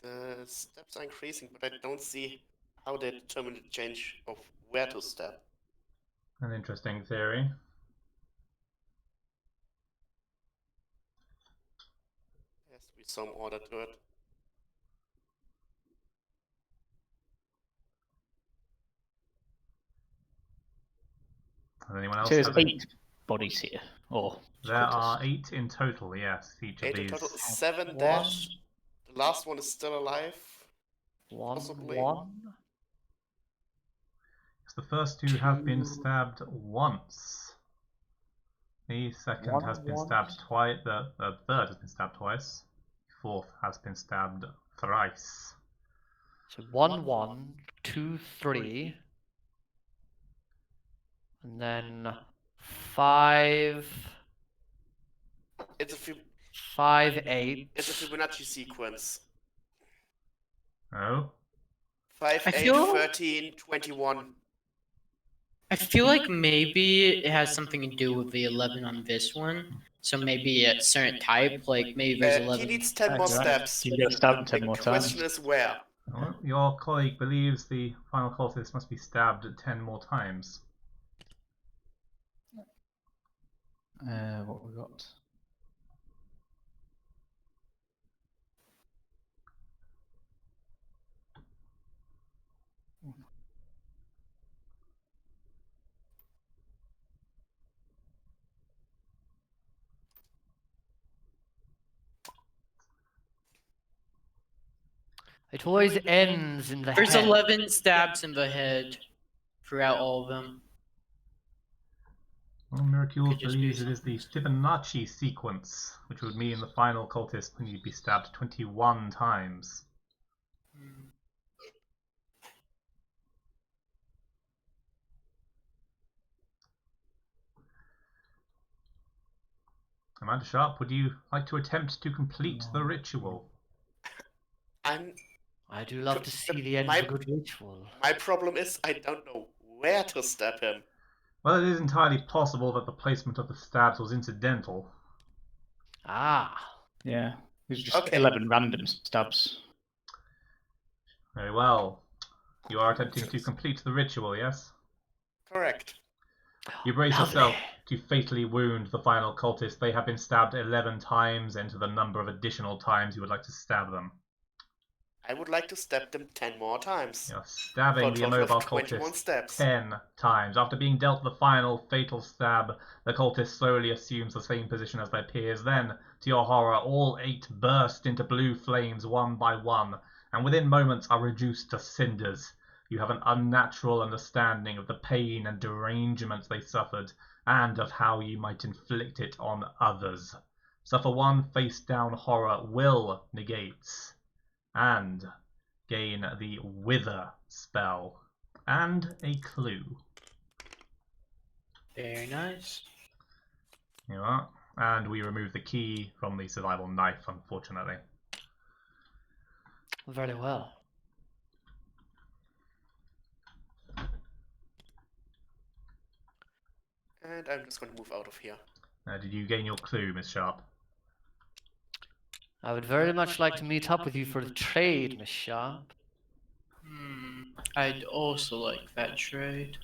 the steps are increasing, but I don't see how they determine the change of where to step. An interesting theory. There has to be some order to it. Does anyone else So there's have any? 8 bodies here, or There are 8 in total, yes, each of 8 in these. total, 7 dead. The last one is still alive. Possibly. One. The first 2 have been stabbed once. The second has been stabbed twice. The third has been stabbed twice. The fourth has been stabbed thrice. So 1, 2, 3. And then 5, It's a 8. It's a Fibonacci sequence. Oh? 5, I 8, feel- 13, 21. I feel like maybe it has something to do with the 11 on this one. So maybe a certain type, like maybe there's He 11. needs 10 more steps. you get stabbed 10 The more question times. is where. Well, your colleague believes the final cultist must be stabbed 10 more times. What we got? It always ends in the There's head. 11 stabs in the head throughout all of them. Well, Miraculous Could just be believes it is the Fibonacci sequence, which would mean the final cultist would need to be stabbed 21 times. Commander Sharp, would you like to attempt to complete the ritual? I do love to see the end my- of a good ritual. My problem is I don't know where to stab him. Well, it is entirely possible that the placement of the stabs was incidental. Ah. Yeah, there's just Okay. 11 random stabs. Very well. You are attempting to complete the ritual, yes? Correct. You brace Lovely. yourself to fatally wound the final cultist. They have been stabbed 11 times, into the number of additional times you would like to stab them. I would like to stab them 10 more times. You're For stabbing a the total of immobile 21 cultist steps. 10 times. After being dealt the final fatal stab, the cultist slowly assumes the same position as their peers. Then, to your horror, all 8 burst into blue flames one by one, and within moments are reduced to cinders. You have an unnatural understanding of the pain and derangement they suffered, and of how you might inflict it on others. Suffer 1 face-down horror will negates, and gain the Wither spell, and a clue. Very nice. Here you are. And we remove the key from the survival knife, unfortunately. Very well. And I'm just going to move out of here. Did you gain your clue, Miss Sharp? I would very much like to meet up with you for the trade, Miss Sharp. I'd also like that trade.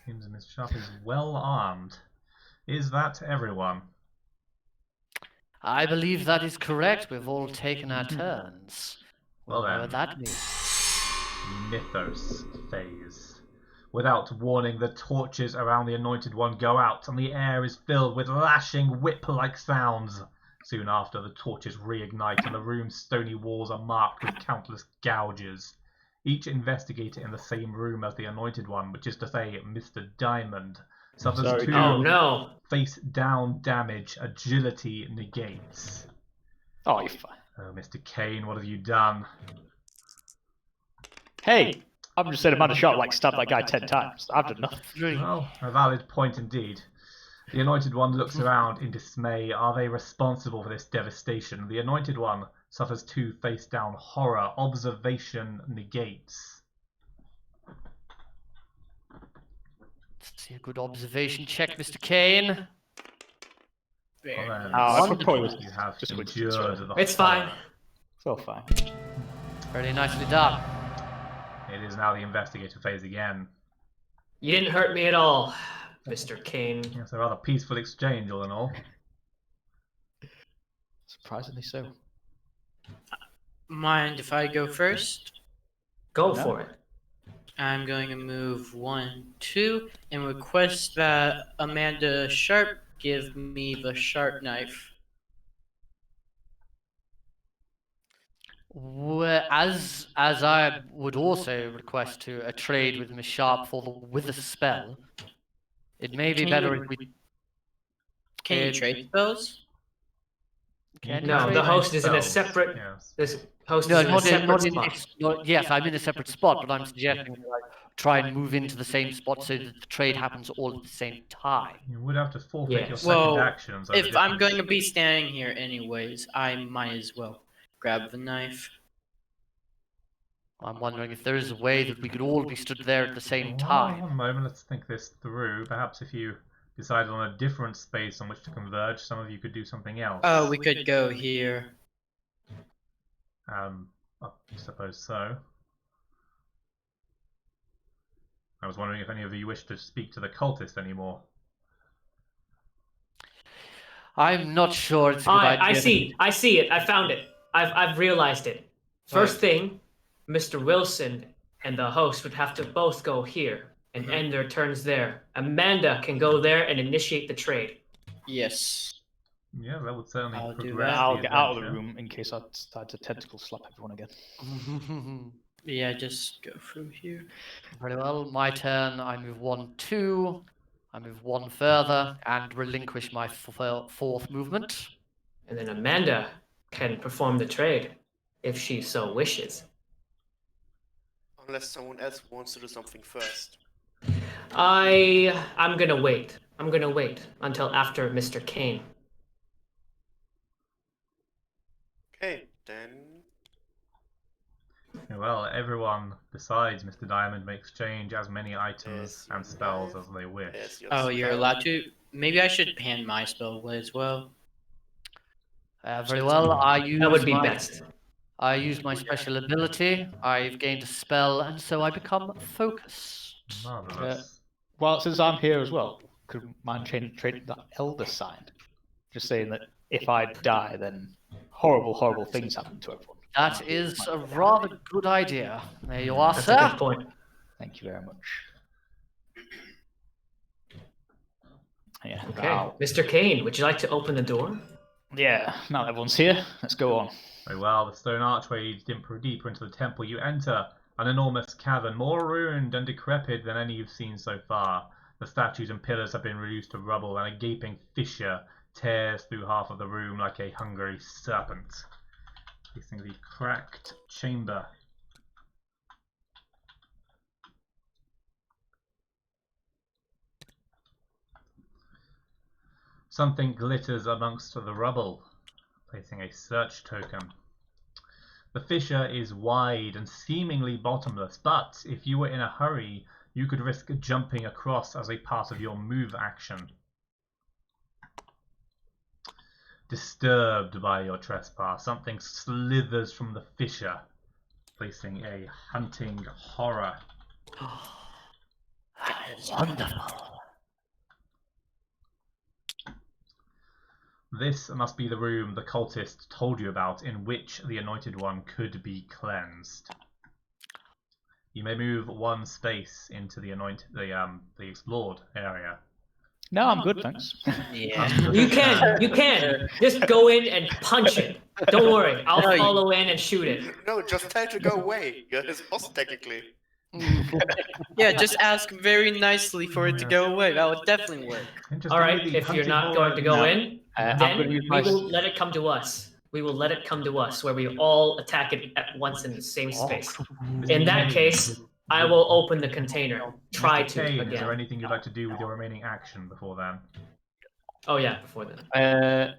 Seems Miss Sharp is well armed. Is that everyone? I believe that is correct. We've all taken our turns. Well We'll know then. what that means. Mythos phase. Without warning, the torches around the Anointed One go out, and the air is filled with lashing whip-like sounds. Soon after, the torches reignite, and the room's stony walls are marked with countless gouges. Each investigator in the same room as the Anointed One, which is to say, Mr. Diamond, suffers Sorry, 2 Oh no! face-down damage. Agility negates. Oh, you're fine. Oh, Mr. Kane, what have you done? Hey, I'm just saying Amanda Sharp like stabbed that guy 10 times. I've done nothing. Well, a valid point indeed. The Anointed One looks around in dismay. Are they responsible for this devastation? The Anointed One suffers 2 face-down horror. Observation negates. Let's see a good observation check, Mr. Kane. Well, then, I Wonderful. probably was you have just endured the It's fine. horror. It's all fine. Very nicely done. It is now the investigator phase again. You didn't hurt me at all, Mr. Kane. It's a rather peaceful exchange, all in all. Surprisingly so. Mind if I go first? Go No. for it. I'm going to move 1, 2, and request that Amanda Sharp give me the sharp knife. As I would also request to a trade with Miss Sharp for the Wither spell, it may be Can better you- if we Can you trade spells? can No, trade the host is in a Spells, separate. yes. This host No, is in a not in, separate not in spot. this, not, yes, I'm in a separate spot, but I'm suggesting that I try and move into the same spot so that the trade happens all at the same time. You would have to forfeit your Yes. second Well, actions. over If I'm difference. going to be standing here anyways, I might as well grab the knife. I'm wondering if there is a way that we could all be stood there at the same Well, time. one moment, let's think this through. Perhaps if you decided on a different space on which to converge, some of you could do something else. Oh, we could go here. I suppose so. I was wondering if any of you wish to speak to the cultist anymore. I'm not sure it's a good idea. I see it. I found it. I've realized it. First thing, Mr. Wilson and the host would have to both go here and end their turns there. Amanda can go there and initiate the trade. Yes. Yeah, that would certainly I'll do progress that. the I'll get out of the adventure. room in case I decide to tentacle slap everyone again. Yeah, just go through here. Very well, my turn. I move 1, 2. I move 1 further and relinquish my fourth movement. And then Amanda can perform the trade if she so wishes. Unless someone else wants to do something first. I'm gonna wait. I'm gonna wait until after Mr. Kane. Okay, then. Yeah, well, everyone besides Mr. Diamond may exchange as many items Yes, and you spells may. as they wish. Yes, Oh, yes, you're allowed to? Maybe I should hand my spell away as well. Very well, I use That would be my, best. I use my special ability. I've gained a spell, and so I become focused. Marvelous. Well, since I'm here as well, could mind trading that elder sign? Just saying that if I die, then horrible, horrible things happen to everyone. That is a rather good idea. There you are, That's a sir. good point. Thank you very much. Yeah. Okay, I'll- Mr. Kane, would you like to open the door? Yeah. Now that everyone's here, let's go on. Very well, the stone archway leads deeper into the temple. You enter an enormous cavern, more ruined and decrepit than any you've seen so far. The statues and pillars have been reduced to rubble, and a gaping fissure tears through half of the room like a hungry serpent. Facing the cracked chamber. Something glitters amongst the rubble, placing a search token. The fissure is wide and seemingly bottomless, but if you were in a hurry, you could risk jumping across as a part of your move action. Disturbed by your trespass, something slithers from the fissure, placing a hunting horror. Wonderful. This must be the room the cultist told you about, in which the Anointed One could be cleansed. You may move 1 space into the the explored area. No, I'm good, thanks. Yeah. You can. Just go in and punch it. Don't worry, I'll No, you- follow in and shoot it. No, just tell it to go away. You're his boss, technically. Yeah, just ask very nicely for it to go away. That would definitely work. Interesting All right, the if you're hunting not horror going to go is- in, I'm then gonna we use my- will let it come to us. We will let it come to us, where we all attack it at once in the same space. In that case, I will open the container. Try Mr. to Kane, is there again. anything you'd like to do with your remaining action before then? Oh yeah, before then.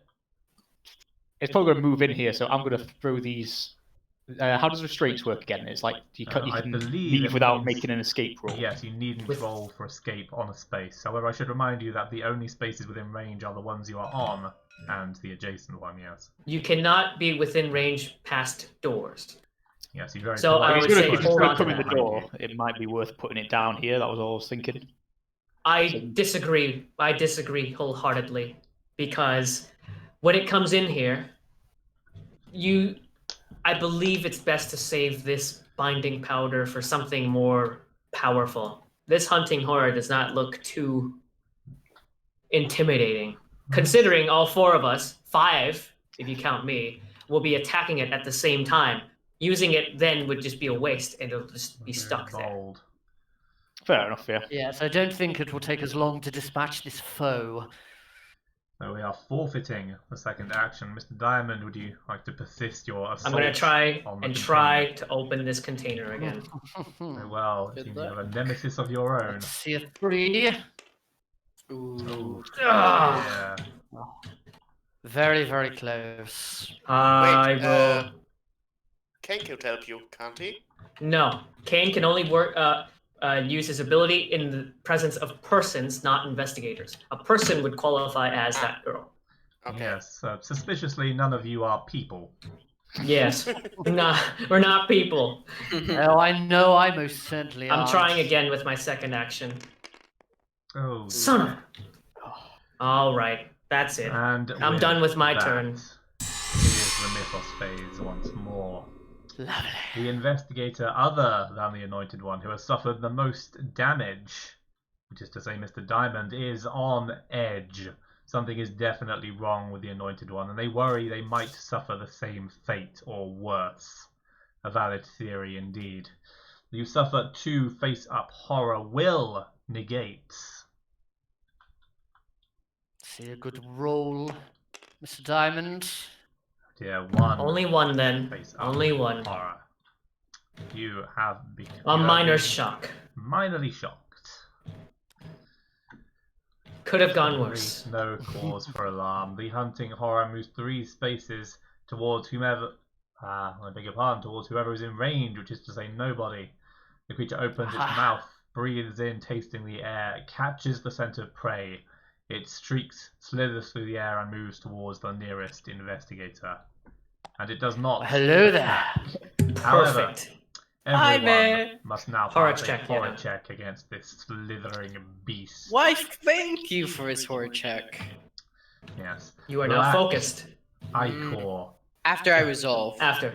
It's probably going to move in here, so I'm going to throw these How does restraints work again? It's like you I can believe leave it without means- making an escape roll. Yes, you needn't With- roll for escape on a space. However, I should remind you that the only spaces within range are the ones you are on and the adjacent one, yes. You cannot be within range past doors. Yes, you very So I politely would say If he's hold going on to to come in the that. door, it might be worth putting it down here. That was all I was thinking. I disagree. I disagree wholeheartedly because when it comes in here, I believe it's best to save this binding powder for something more powerful. This hunting horror does not look too intimidating, considering all 4 of us, 5 if you count me, will be attacking it at the same time. Using it then would just be a waste, and it'll just be Very stuck there. bold. Fair enough, yeah. Yes, I don't think it will take us long to dispatch this foe. So we are forfeiting the second action. Mr. Diamond, would you like to persist your assault? I'm gonna try on the and container? try to open this container again. Very well. It Good seems you have a luck. nemesis of your own. Let's see a 3. Ooh. Ah, Yeah. Very, very close. I Wait, will. Kane could help you, can't he? No, Kane can only use his ability in the presence of persons, not investigators. A person would qualify as that girl. Okay. Yes. Suspiciously, none of you are people. Yes, we're not people. Oh, I know I most certainly I'm aren't. trying again with my second action. Oh. Son of. All right, that's it. And I'm done with my that, turn. It is the mythos phase once more. Lovely. The investigator other than the anointed one who has suffered the most damage, which is to say Mr. Diamond, is on edge. Something is definitely wrong with the anointed one, and they worry they might suffer the same fate or worse. A valid theory indeed. You suffer 2 face-up horror will negates. See a good roll, Mr. Diamond. Dear 1 Only one then. face-up Only one. horror. You have become A minor shock. minorly shocked. Could have gone worse. No cause for alarm. The hunting horror moves 3 spaces towards whomever. I beg your pardon, towards whoever is in range, which is to say nobody. The creature opens its mouth, breathes in, tasting the air, catches the scent of prey. It streaks, slithers through the air, and moves towards the nearest investigator. And it does not. Hello there. However, Perfect. Hi everyone there. must now Horror pass a check, horror yeah. check against this slithering beast. Why, thank you for his horror check. Yes. You are now Black focused. Ichor. After I resolve. After.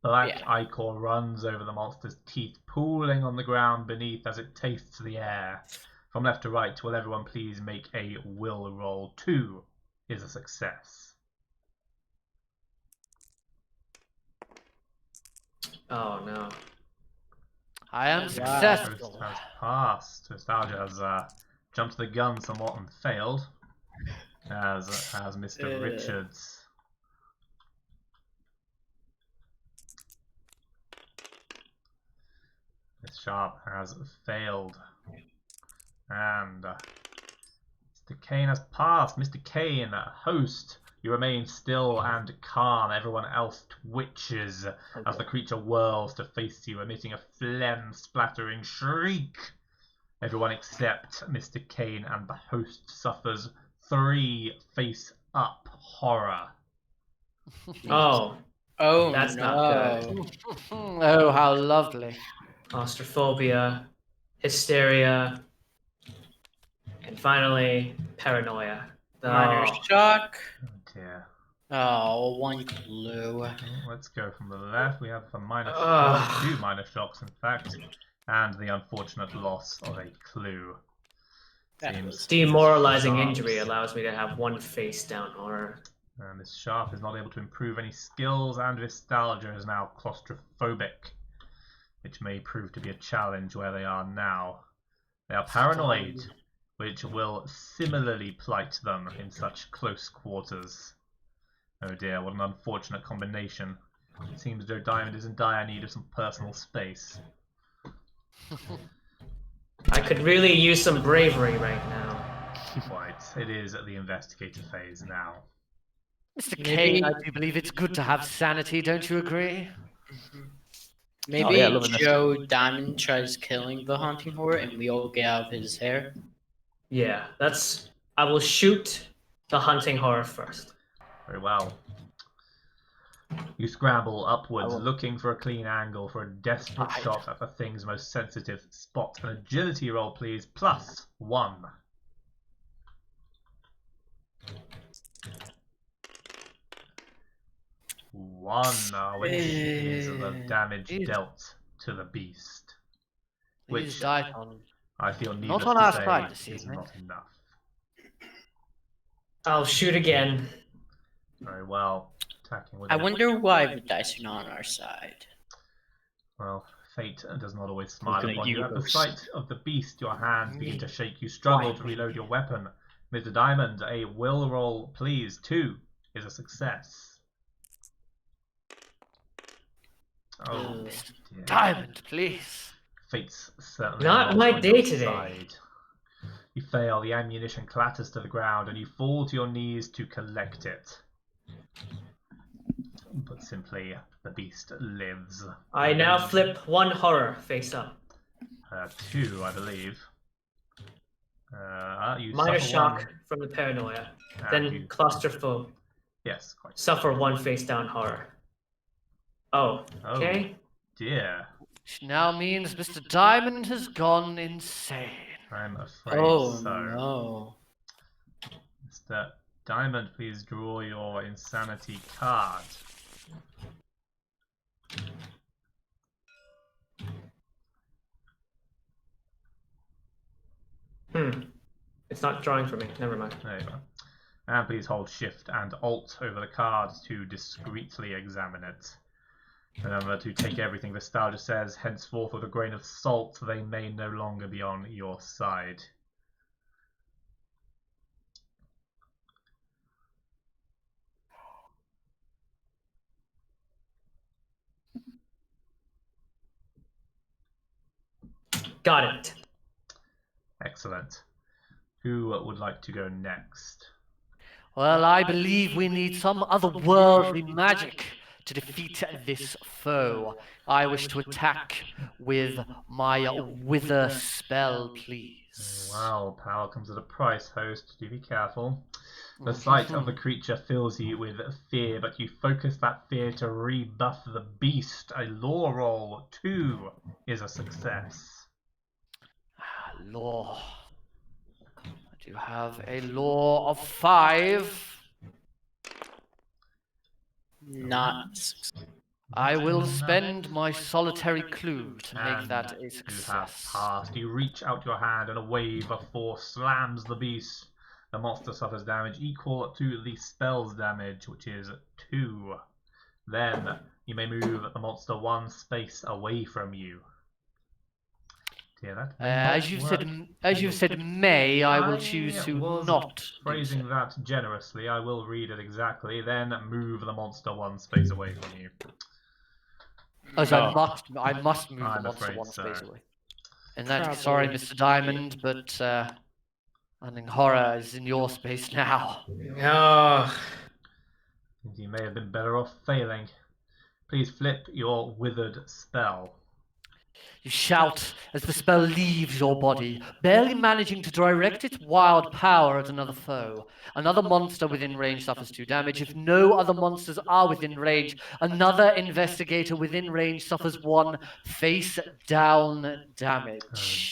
Black Yeah. ichor runs over the monster's teeth, pooling on the ground beneath as it tastes the air. From left to right, will everyone please make a will roll? 2 is a success. Oh no. I am Toast successful. has passed. Nostalgia has jumped the gun somewhat and failed, as has Mr. Richards. Miss Sharp has failed. And Mr. Kane has passed. Mr. Kane, host, you remain still and calm. Everyone else twitches as the creature whirls to face you, emitting a phlegm-splattering shriek. Everyone except Mr. Kane and the host suffers 3 face-up horror. Oh, Oh, That's no. not good. Oh, how lovely. claustrophobia, hysteria, and finally paranoia. Minor Oh, shock. Oh dear. Oh, 1 clue. Let's go from the left. We have a minor Ugh. 2 minor shocks, in fact, and the unfortunate loss of a clue. That Seems was- demoralizing Sharp. injury allows me to have 1 face down horror. Miss Sharp is not able to improve any skills, and Vistalgia is now claustrophobic, which may prove to be a challenge where they are now. They are paranoid, which will similarly plight them in such close quarters. Oh dear, what an unfortunate combination. It seems Joe Diamond is in dire need of some personal space. I could really use some bravery right now. Quite. It is at the investigator phase now. Mr. Maybe- Kane, I do believe it's good to have sanity, don't you agree? Maybe yeah, loving this. Joe Diamond tries killing the hunting horror and we all get out of his hair. Yeah, that's. I will shoot the hunting horror first. Very well. You scramble upwards, will- looking for a clean angle for a desperate Hide. shot at the thing's most sensitive spot. An agility roll, please, +1. Which is the damage Jeez. dealt to the beast. These Which dice on. I feel Not needless on to our say side this is evening. not enough. I'll shoot again. Very well. Attacking with I a- wonder why the dice are not on our side. Well, fate does not always smile gonna upon you. At the Euros. sight of the beast, your hands begin to shake. You struggle to reload your weapon. Mr. Diamond, a will roll, please. 2 is a success. Oh, dear. Diamond, please. Fate's certainly Not not my on day your today. side. You fail. The ammunition clatters to the ground, and you fall to your knees to collect it. Put simply, the beast lives. I now flip one horror face up. 2, I believe. You Minor suffer shock one, from the paranoia. and Then you- claustrophobe. Yes, quite. Suffer one face down horror. Oh, Oh. okay. Dear, Which now means Mr. Diamond has gone insane. I'm afraid Oh so. no. Mr. Diamond, please draw your insanity card. It's not drawing for me. Never mind. There you go. And please hold Shift and Alt over the card to discreetly examine it. Remember to take everything the nostalgia says, henceforth with a grain of salt, they may no longer be on your side. Got it. Excellent. Who would like to go next? Well, I believe we need some otherworldly magic to defeat this foe. I wish to attack with my wither spell, please. Wow, power comes at a price, host. Do be careful. The sight of the creature fills you with fear, but you focus that fear to rebuff the beast. A law roll 2 is a success. Law. I do have a law of 5. Not. I will spend my solitary clue to make And that a you have success. passed. You reach out your hand and a wave of force slams the beast. The monster suffers damage equal to the spell's damage, which is 2. Then you may move the monster 1 space away from you. Dear, that may not work. As you've said, may I will choose to was not do Phrasing so. that generously, I will read it exactly. Then move the monster 1 space away from you. Oh, so Oh. I must move the I'm monster afraid 1 so. space away. In that case, sorry, Mr. Diamond, but I think horror is in your space now. Oh, You may have been better off failing. Please flip your withered spell. You shout as the spell leaves your body, barely managing to direct its wild power at another foe. Another monster within range suffers 2 damage. If no other monsters are within range, another investigator within range suffers 1 face-down damage.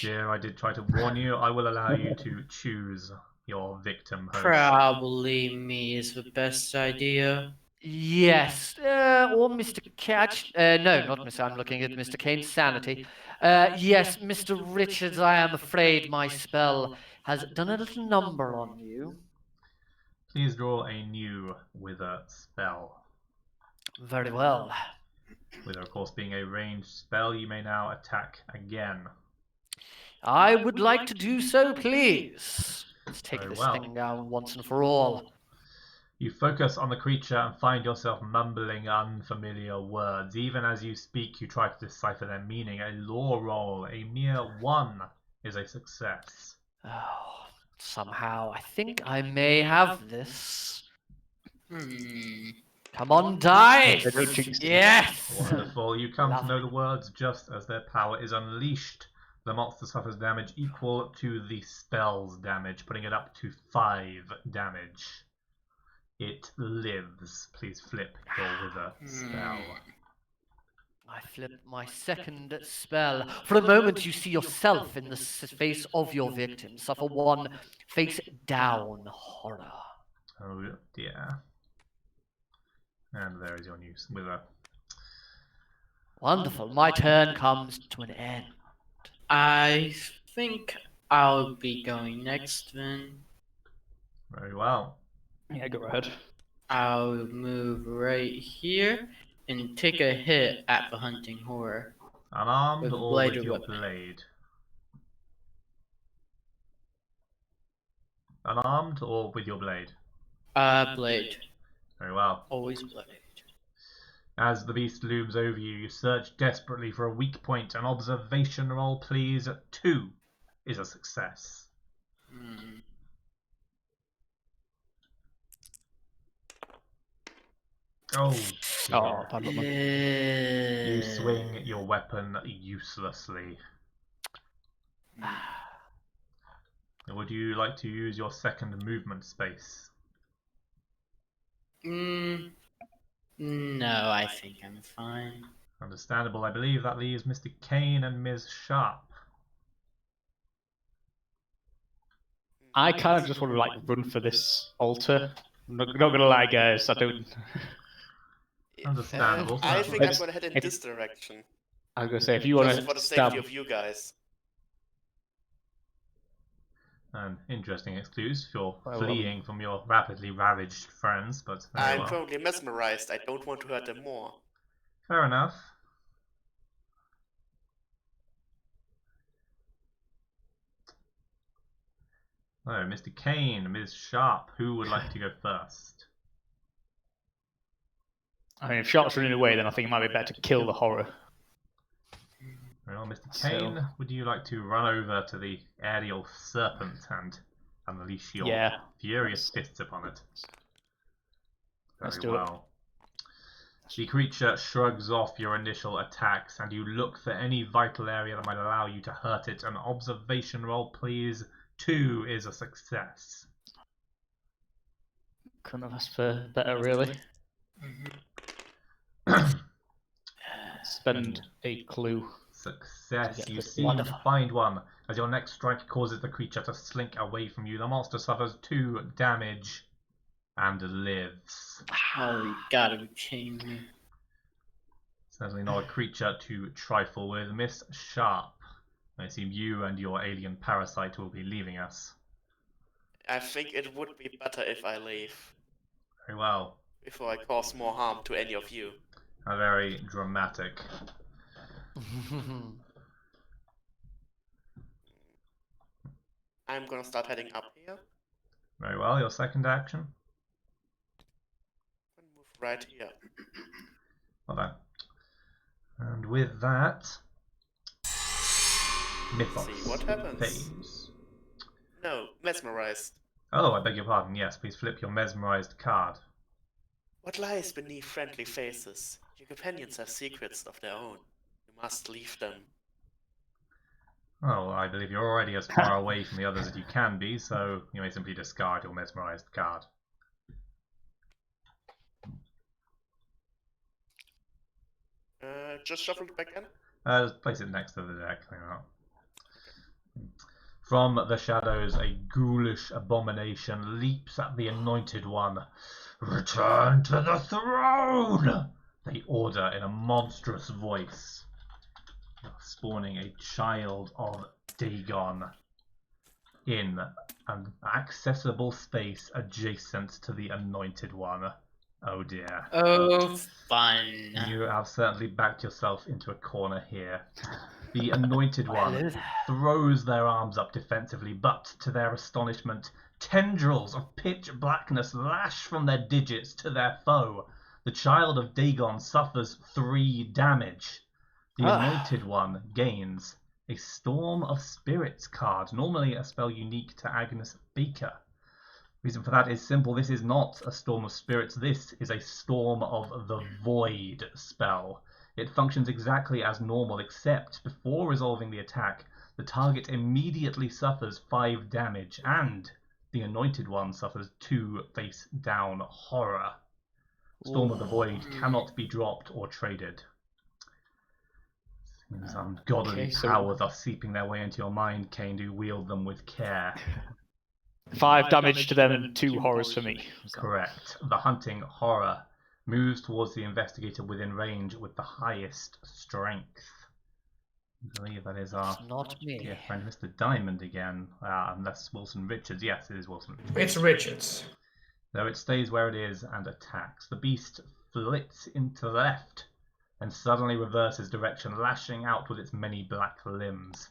Oh dear, I did try to warn you. I will allow you to choose your victim host. Probably me is the best idea. Yes, or Mr. Catch. No, not Mr. I'm looking at Mr. Kane's sanity. Yes, Mr. Richards, I am afraid my spell has done a little number on you. Please draw a new wither spell. Very well. Wither, of course, being a ranged spell, you may now attack again. I would like to do so, please. Let's take Very this well. thing down once and for all. You focus on the creature and find yourself mumbling unfamiliar words. Even as you speak, you try to decipher their meaning. A law roll, a mere 1, is a success. Oh, somehow, I think I may have this. Come on, dice! Don't jinx it. Yes! Wonderful. You come to Lovely. know the words just as their power is unleashed. The monster suffers damage equal to the spell's damage, putting it up to 5 damage. It lives. Please flip your wither spell. I flip my second spell. For a moment, you see yourself in the face of your victim. Suffer 1 face down horror. Oh dear. And there is your new wither. Wonderful. My turn comes to an end. I think I'll be going next then. Very well. Yeah, go ahead. I'll move right here and take a hit at the hunting horror. Unarmed With or blade with or your weapon? blade? Unarmed or with your blade? Blade. Very well. Always blade. As the beast looms over you, you search desperately for a weak point. An observation roll, please. 2 is a success. Oh, Oh, dear. bad luck, man. You swing your weapon uselessly. Would you like to use your second movement space? No, I think I'm fine. Understandable. I believe that leaves Mr. Kane and Ms. Sharp. I kind of just want to like run for this altar. I'm not gonna lie, guys. I don't. Understandable. I think I'm It's- gonna head in this direction. I was gonna say if you want Just for to the stab. safety of you guys. An interesting excuse for Well, fleeing from your rapidly ravaged friends, but very I'm well. currently mesmerized. I don't want to hurt them more. Fair enough. So, Mr. Kane, Ms. Sharp, who would like to go first? I mean, if Sharp's running away, then I think it might be better to kill the horror. Well, Mr. So- Kane, would you like to run over to the aerial serpent and unleash your Yeah. furious fists upon it? Let's Very do it. well. The creature shrugs off your initial attacks, and you look for any vital area that might allow you to hurt it. An observation roll, please. 2 is a success. Couldn't have asked for better, really. Spend a clue. Success. Get You this seem to wonderful. find one. As your next strike causes the creature to slink away from you, the monster suffers 2 damage and lives. Oh, you gotta be kidding me. Certainly not a creature to trifle with. Miss Sharp, I assume you and your alien parasite will be leaving us. I think it would be better if I leave Very well. before I cause more harm to any of you. How very dramatic. I'm gonna start heading up here Very well. Your second action. and move right here. Well done. And with that, Mythos See what happens. phase. No, mesmerized. Oh, I beg your pardon. Yes, please flip your mesmerized card. What lies beneath friendly faces? Your companions have secrets of their own. You must leave them. Oh, well, I believe you're already as far away from the others as you can be, so you may simply discard your mesmerized card. Just shuffle it back in. Place it next to the deck. Hang on. From the shadows, a ghoulish abomination leaps at the anointed one. Return to the throne! They order in a monstrous voice, spawning a child of Dagon in an accessible space adjacent to the anointed one. Oh dear. Oh, fun. You have certainly backed yourself into a corner here. The anointed one throws their arms up defensively, but to their astonishment, tendrils of pitch blackness lash from their digits to their foe. The child of Dagon suffers 3 damage. The anointed one gains a Storm of Spirits card, normally a spell unique to Agnes Baker. Reason for that is simple. This is not a Storm of Spirits. This is a Storm of the Void spell. It functions exactly as normal, except before resolving the attack, the target immediately suffers 5 damage, and the Anointed One suffers 2 face-down horror. Storm of the Void cannot be dropped or traded. Seems ungodly powers are seeping their way into your mind, Kane. Do wield them with care. 5 damage to them and 2 horrors for me. Correct. The hunting horror moves towards the investigator within range with the highest strength. I believe that is our Not me. dear friend Mr. Diamond again. Unless Wilson Richards. Yes, it is Wilson Richards. It's Richards. Though it stays where it is and attacks. The beast flits into the left and suddenly reverses direction, lashing out with its many black limbs.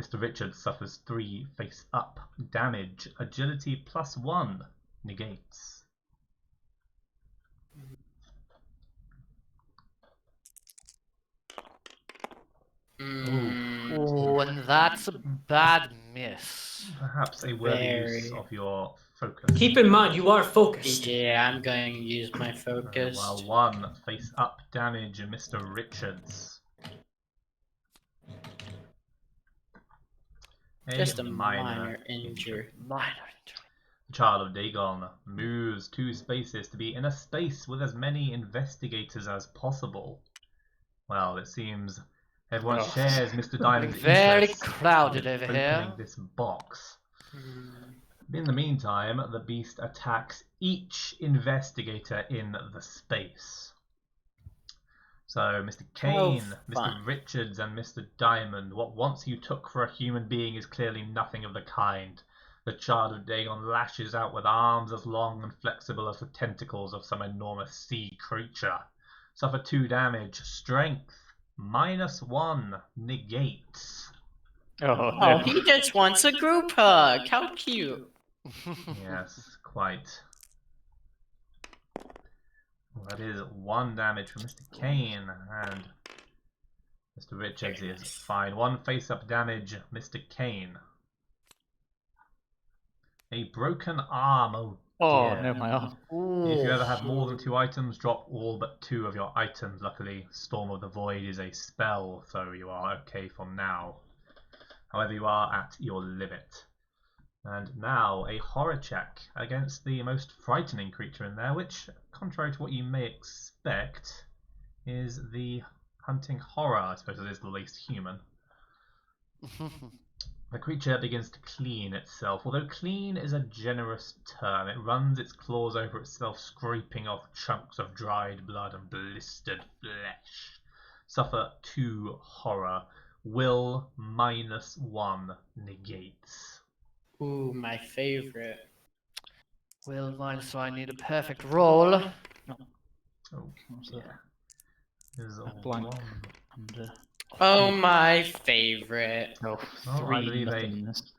Mr. Richards suffers 3 face-up damage. Agility +1 negates. Oh, and that's a bad miss. Perhaps a worthy use of your focus. Keep in mind, you are focused. Yeah, I'm going to use my focus. Well, 1 face-up damage, Mr. Richards. Just a minor injury. Minor injury. The Child of Dagon moves 2 spaces to be in a space with as many investigators as possible. Well, it seems everyone shares Mr. Diamond's Very interest crowded in over opening here. this box. In the meantime, the beast attacks each investigator in the space. So, Mr. Kane, Mr. Richards, and Mr. Diamond, what once you took for a human being is clearly nothing of the kind. The Child of Dagon lashes out with arms as long and flexible as the tentacles of some enormous sea creature. Suffer 2 damage. Strength -1 negates. Oh, he just wants a group hug. How cute. Yes, quite. Well, that is 1 damage from Mr. Kane, and Mr. Richards is fine. 1 face-up damage, Mr. Kane. A broken arm. Oh dear. No, my arm. If you ever have more than 2 items, drop all but 2 of your items. Luckily, Storm of the Void is a spell, so you are okay for now. However, you are at your limit. And now a horror check against the most frightening creature in there, which, contrary to what you may expect, is the hunting horror. I suppose it is the least human. The creature begins to clean itself, although clean is a generous term. It runs its claws over itself, scraping off chunks of dried blood and blistered flesh. Suffer 2 horror. Will -1 negates. Ooh, my favorite. Will mine, so I need a perfect roll. Oh, yeah. There's a blank. 1. And, Oh, my favorite. I 3 believe nothingness.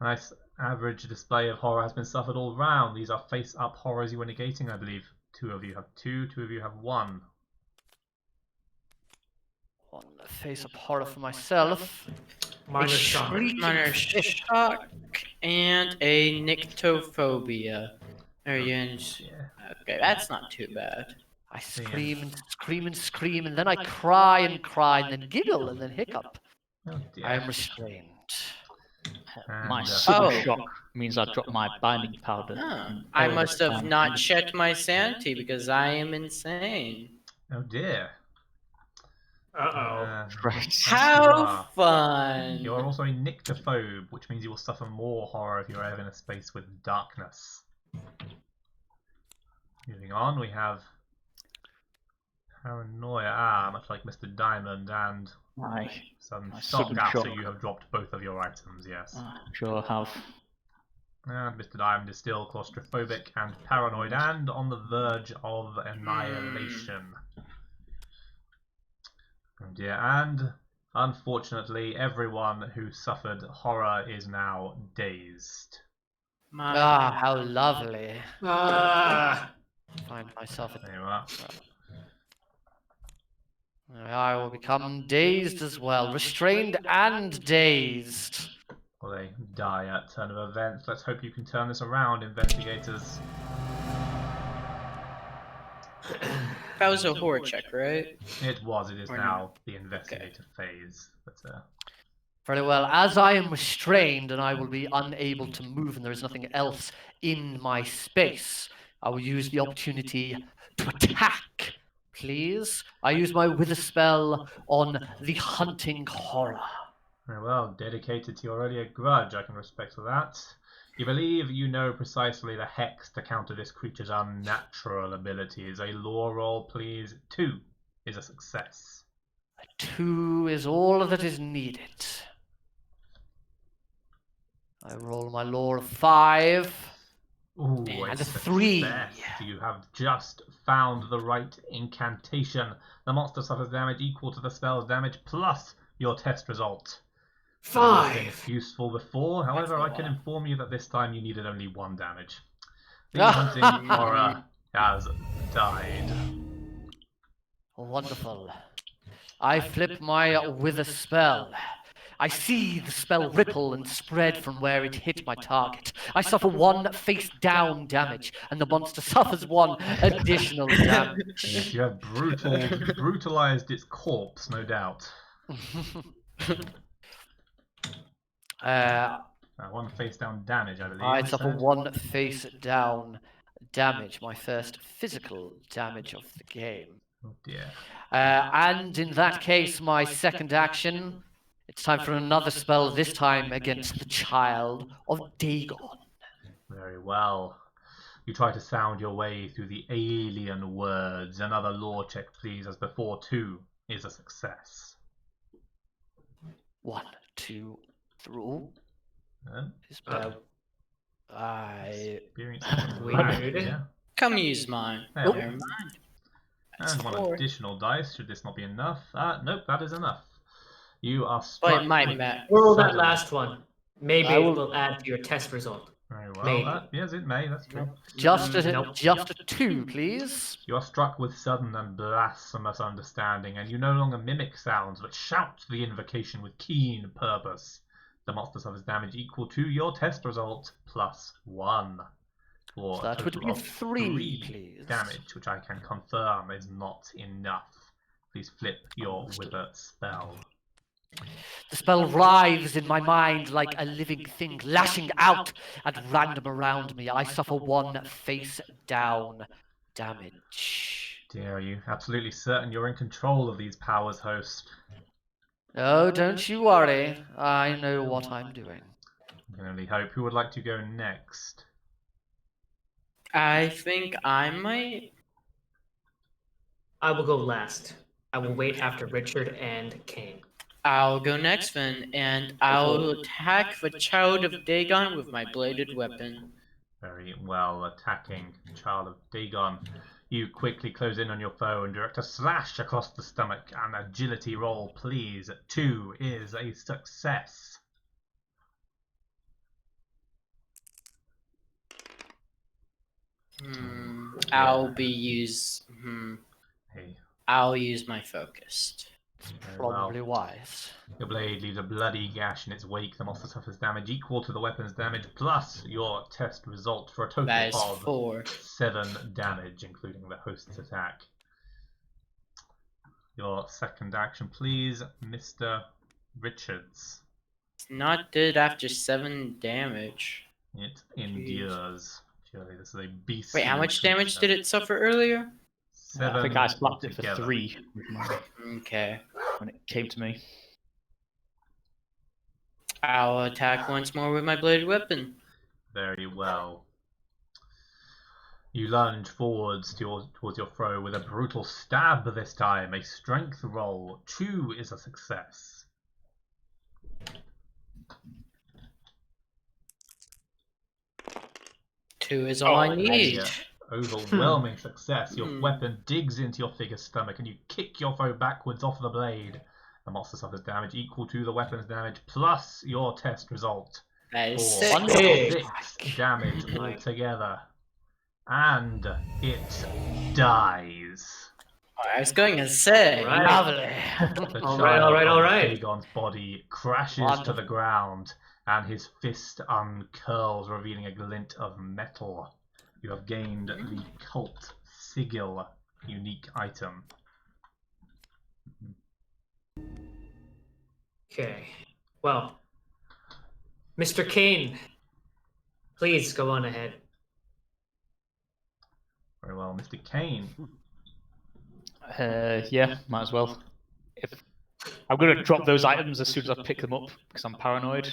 a nice average display of horror has been suffered all round. These are face-up horrors you were negating, I believe. 2 of you have 2, 2 of you have 1. 1 face-up horror for myself. Minor shock. Minor shock and a nyctophobia. Yeah. Okay, that's not too bad. I scream and scream and scream, and then I cry and cry, and then giggle, and then hiccup. Oh dear. I am restrained. My And, super shock means I drop my binding powder. I must have not checked my sanity because I am insane. oh dear. Uh-oh. Right. How fun! You are also a nyctophobe, which means you will suffer more horror if you're ever in a space with darkness. Moving on, we have paranoia, much like Mr. Diamond, and some shock sudden after shock. you have dropped both of your items, yes. Sure have. And Mr. Diamond is still claustrophobic and paranoid and on the verge of annihilation. Oh dear, and unfortunately everyone who suffered horror is now dazed. Ah, how lovely. Ah. Find myself at There you are. I will become dazed as well, restrained and dazed. Well, they die at turn of events. Let's hope you can turn this around, investigators. That was a horror check, right? It was. It is Or now the investigator phase. But, Very well. As I am restrained and I will be unable to move and there is nothing else in my space, I will use the opportunity to attack. Please. I use my wither spell on the hunting horror. very well. Dedicated to your earlier grudge. I can respect that. You believe you know precisely the hex to counter this creature's unnatural abilities. A lore roll, please. 2 is a success. A 2 is all that is needed. I roll my lore of 5. Ooh, And a a 3. success. You have just found the right incantation. The monster suffers damage equal to the spell's damage plus your test result. 5. Useful before, however, I can inform you that this time you needed only 1 damage. The hunting horror has died. Wonderful. I flip my wither spell. I see the spell ripple and spread from where it hit my target. I suffer 1 face-down damage, and the monster suffers 1 additional damage. Yes, you have brutalized its corpse, no doubt. 1 face-down damage, I believe. I suffer 1 face-down damage, my first physical damage of the game. Oh dear. And in that case, my second action, it's time for another spell, this time against the child of Dagon. Very well. You try to sound your way through the alien words. Another lore check, please, as before. 2 is a success. 1, 2, 3. Yeah. I... Weird. Yeah. Come use mine. Oh. Never mind. That's And 1 4. additional dice, should this not be enough? Nope, that is enough. You are But struck it might with matter. Roll that sudden- last one. Maybe I it will- will add to your test result. Very well. Maybe. Yes, it may, that's true. Just a, Nope. just a 2, please. You are struck with sudden and blasphemous understanding, and you no longer mimic sounds, but shout the invocation with keen purpose. The monster suffers damage equal to your test result plus 1. For So a that would total be of 3, please. damage, which I can confirm is not enough. Please flip your wither spell. The spell writhes in my mind like a living thing, lashing out at random around me. I suffer 1 face-down damage. Dear, are you absolutely certain you're in control of these powers, host? Oh, don't you worry. I know what I'm doing. I can only hope. Who would like to go next? I think I might. I will go last. I will wait after Richard and Kane. I'll go next then, and I'll attack the child of Dagon with my bladed weapon. Very well, attacking Child of Dagon. You quickly close in on your foe and direct a slash across the stomach. An agility roll, please. 2 is a success. I'll use my focused. Very Probably well. wise. Your blade leaves a bloody gash in its wake. The monster suffers damage equal to the weapon's damage plus your test result for a total That is of 4. 7 damage, including the host's attack. Your second action, please, Mr. Richards. It's not dead after 7 damage. It endures. Surely this is a beast. Wait, how much damage did it suffer earlier? 7 I think I slapped it for together. 3 Okay. when it came to me. I'll attack once more with my bladed weapon. Very well. You lunge forwards towards your foe with a brutal stab this time. A strength roll. 2 is a success. 2 is all I need. Overwhelming success. Your weapon digs into your figure's stomach and you kick your foe backwards off the blade. The monster suffers damage equal to the weapon's damage plus your test result. That is For 6. 6 damage altogether. And it dies. I was going to say. Right. Lovely. The All child right. on Dagon's body crashes to Wonderful. the ground, and his fist uncurls, revealing a glint of metal. You have gained the Cult Sigil unique item. Okay. Well, Mr. Kane, please go on ahead. Very well, Mr. Kane. Yeah, might as well. If I'm going to drop those items as soon as I pick them up because I'm paranoid.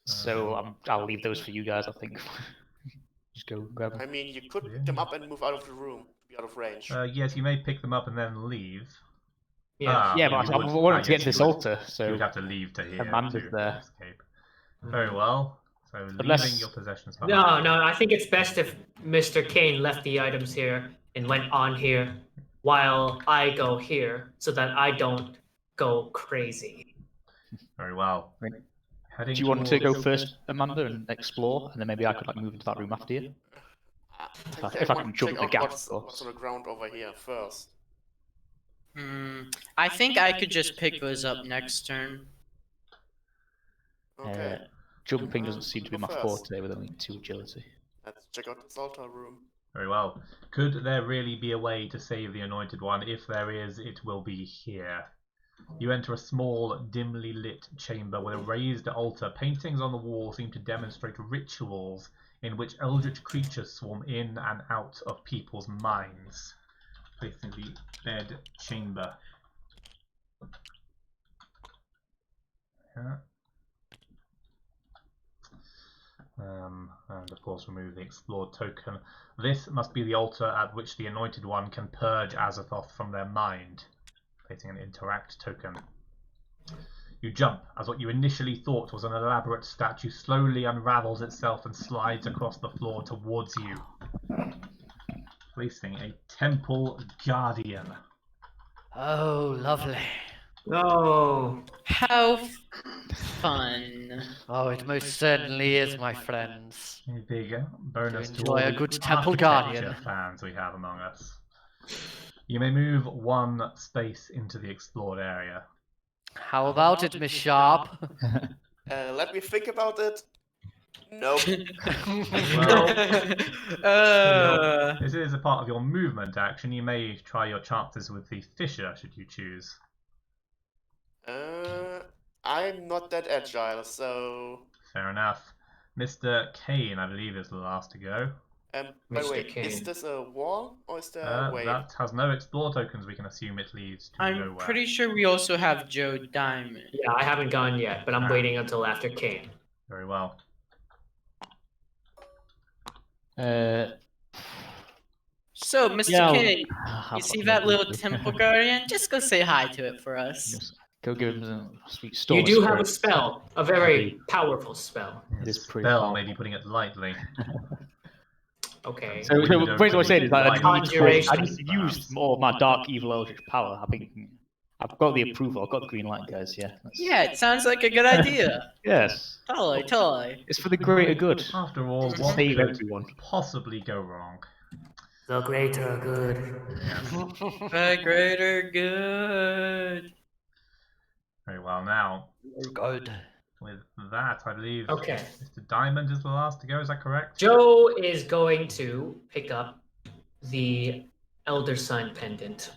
So I'll leave those for you guys, I think. Just go grab them. I mean, you could pick them up and move out of the room to be out of range. Yes, you may pick them up and then leave. Yeah. Yeah, but I wanted to get to this altar, You so would have to leave to here Amanda's to there. escape. Very well. So Unless- leaving your possessions No, behind. no, I think it's best if Mr. Kane left the items here and went on here while I go here so that I don't go crazy. Very well. Right. Heading do you want to go towards- first, Amanda, and explore, and then maybe I could like move into that room after you? I If think I want can to jump check the out gap, what's of course. on the ground over here first. I think I could just pick those up next turn. Okay, Jumping doesn't seem to be Go my first. forte with only 2 agility. let's check out this altar room. Very well. Could there really be a way to save the Anointed One? If there is, it will be here. You enter a small, dimly lit chamber with a raised altar. Paintings on the wall seem to demonstrate rituals in which eldritch creatures swarm in and out of people's minds. Facing the bed chamber. Yeah. And of course remove the explored token. This must be the altar at which the Anointed One can purge Azathoth from their mind. Placing an interact token. You jump as what you initially thought was an elaborate statue slowly unravels itself and slides across the floor towards you. Placing a Temple Guardian. Oh, lovely. Oh, How fun. Oh, it most certainly is, my friends. A big bonus to enjoy all a the good Temple architecture Guardian. fans we have among us. You may move one space into the explored area. How about it, Miss Sharp? Let me think about it. Nope. This is a part of your movement action. You may try your chances with the Fisher should you choose. I'm not that agile, so. Fair enough. Mr. Kane, I believe, is the last to go. By the Mr. way, Kane. is this a wall or is there a way? That has no explore tokens. We can assume it leads to I'm nowhere. pretty sure we also have Joe Diamond. yeah, I haven't gone yet, but I'm waiting until after Kane. Very well. So, Mr. Yeah, Kane, I'll you see fucking that do little it. temple guardian? Just go say hi to it for us. Just go give him some sweet storm. You of do have a spirits. spell, a very powerful spell. It is pretty Spell, powerful. maybe putting it lightly. Okay. So We don't basically what I'm saying is that really I Conjuration, need to use more of my dark evil eldritch power. I think I've got the approval. I've got the green light, guys. Yeah. Yeah, it sounds like a good idea. Yes. Totally, totally. It's for the greater good. After all, To what save could everyone. possibly go wrong? The greater good. The greater good. Very well. Now, Good. with that, I believe Okay. Mr. Diamond is the last to go. Is that correct? Joe is going to pick up the Elder Sign pendant.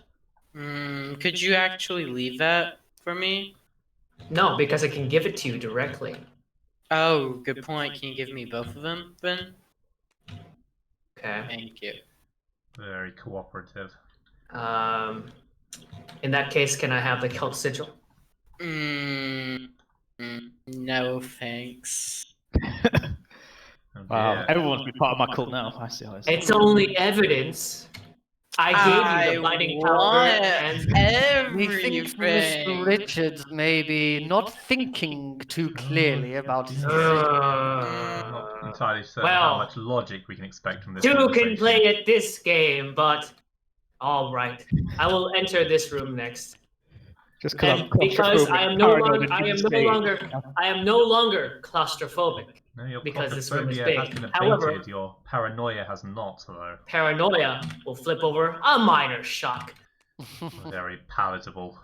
Could you actually leave that for me? No, because I can give it to you directly. Oh, good point. Can you give me both of them then? Okay. Thank you. Very cooperative. In that case, can I have the cult sigil? No thanks. Oh Wow. dear. Everyone wants to be part of my cult now. I see how it is. It's only evidence. I gave you the binding powder want and We think Mr. everything. Richards may be not thinking too clearly about his decision. I'm not entirely certain how Well, much logic we can expect from this. two can conversation. play at this game, but all right. I will enter this room next. Just And I'm because claustrophobic, I am no paranoid, longer, and I am no insane. longer, I am no longer claustrophobic. No, your because this room is claustrophobia has big. been However, abated. Your paranoia has not, though. paranoia will flip over a minor shock. Very palatable.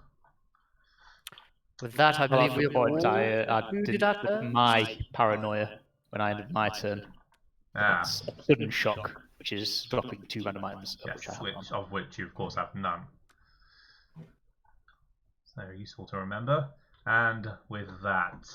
With that, I Well, believe at we the have point all I concluded did our turns. my paranoia when I ended my turn. Ah, That's a sudden shock, which is dropping 2 random items, of which I yes, have none. of which you, of course, have none. So useful to remember. And with that,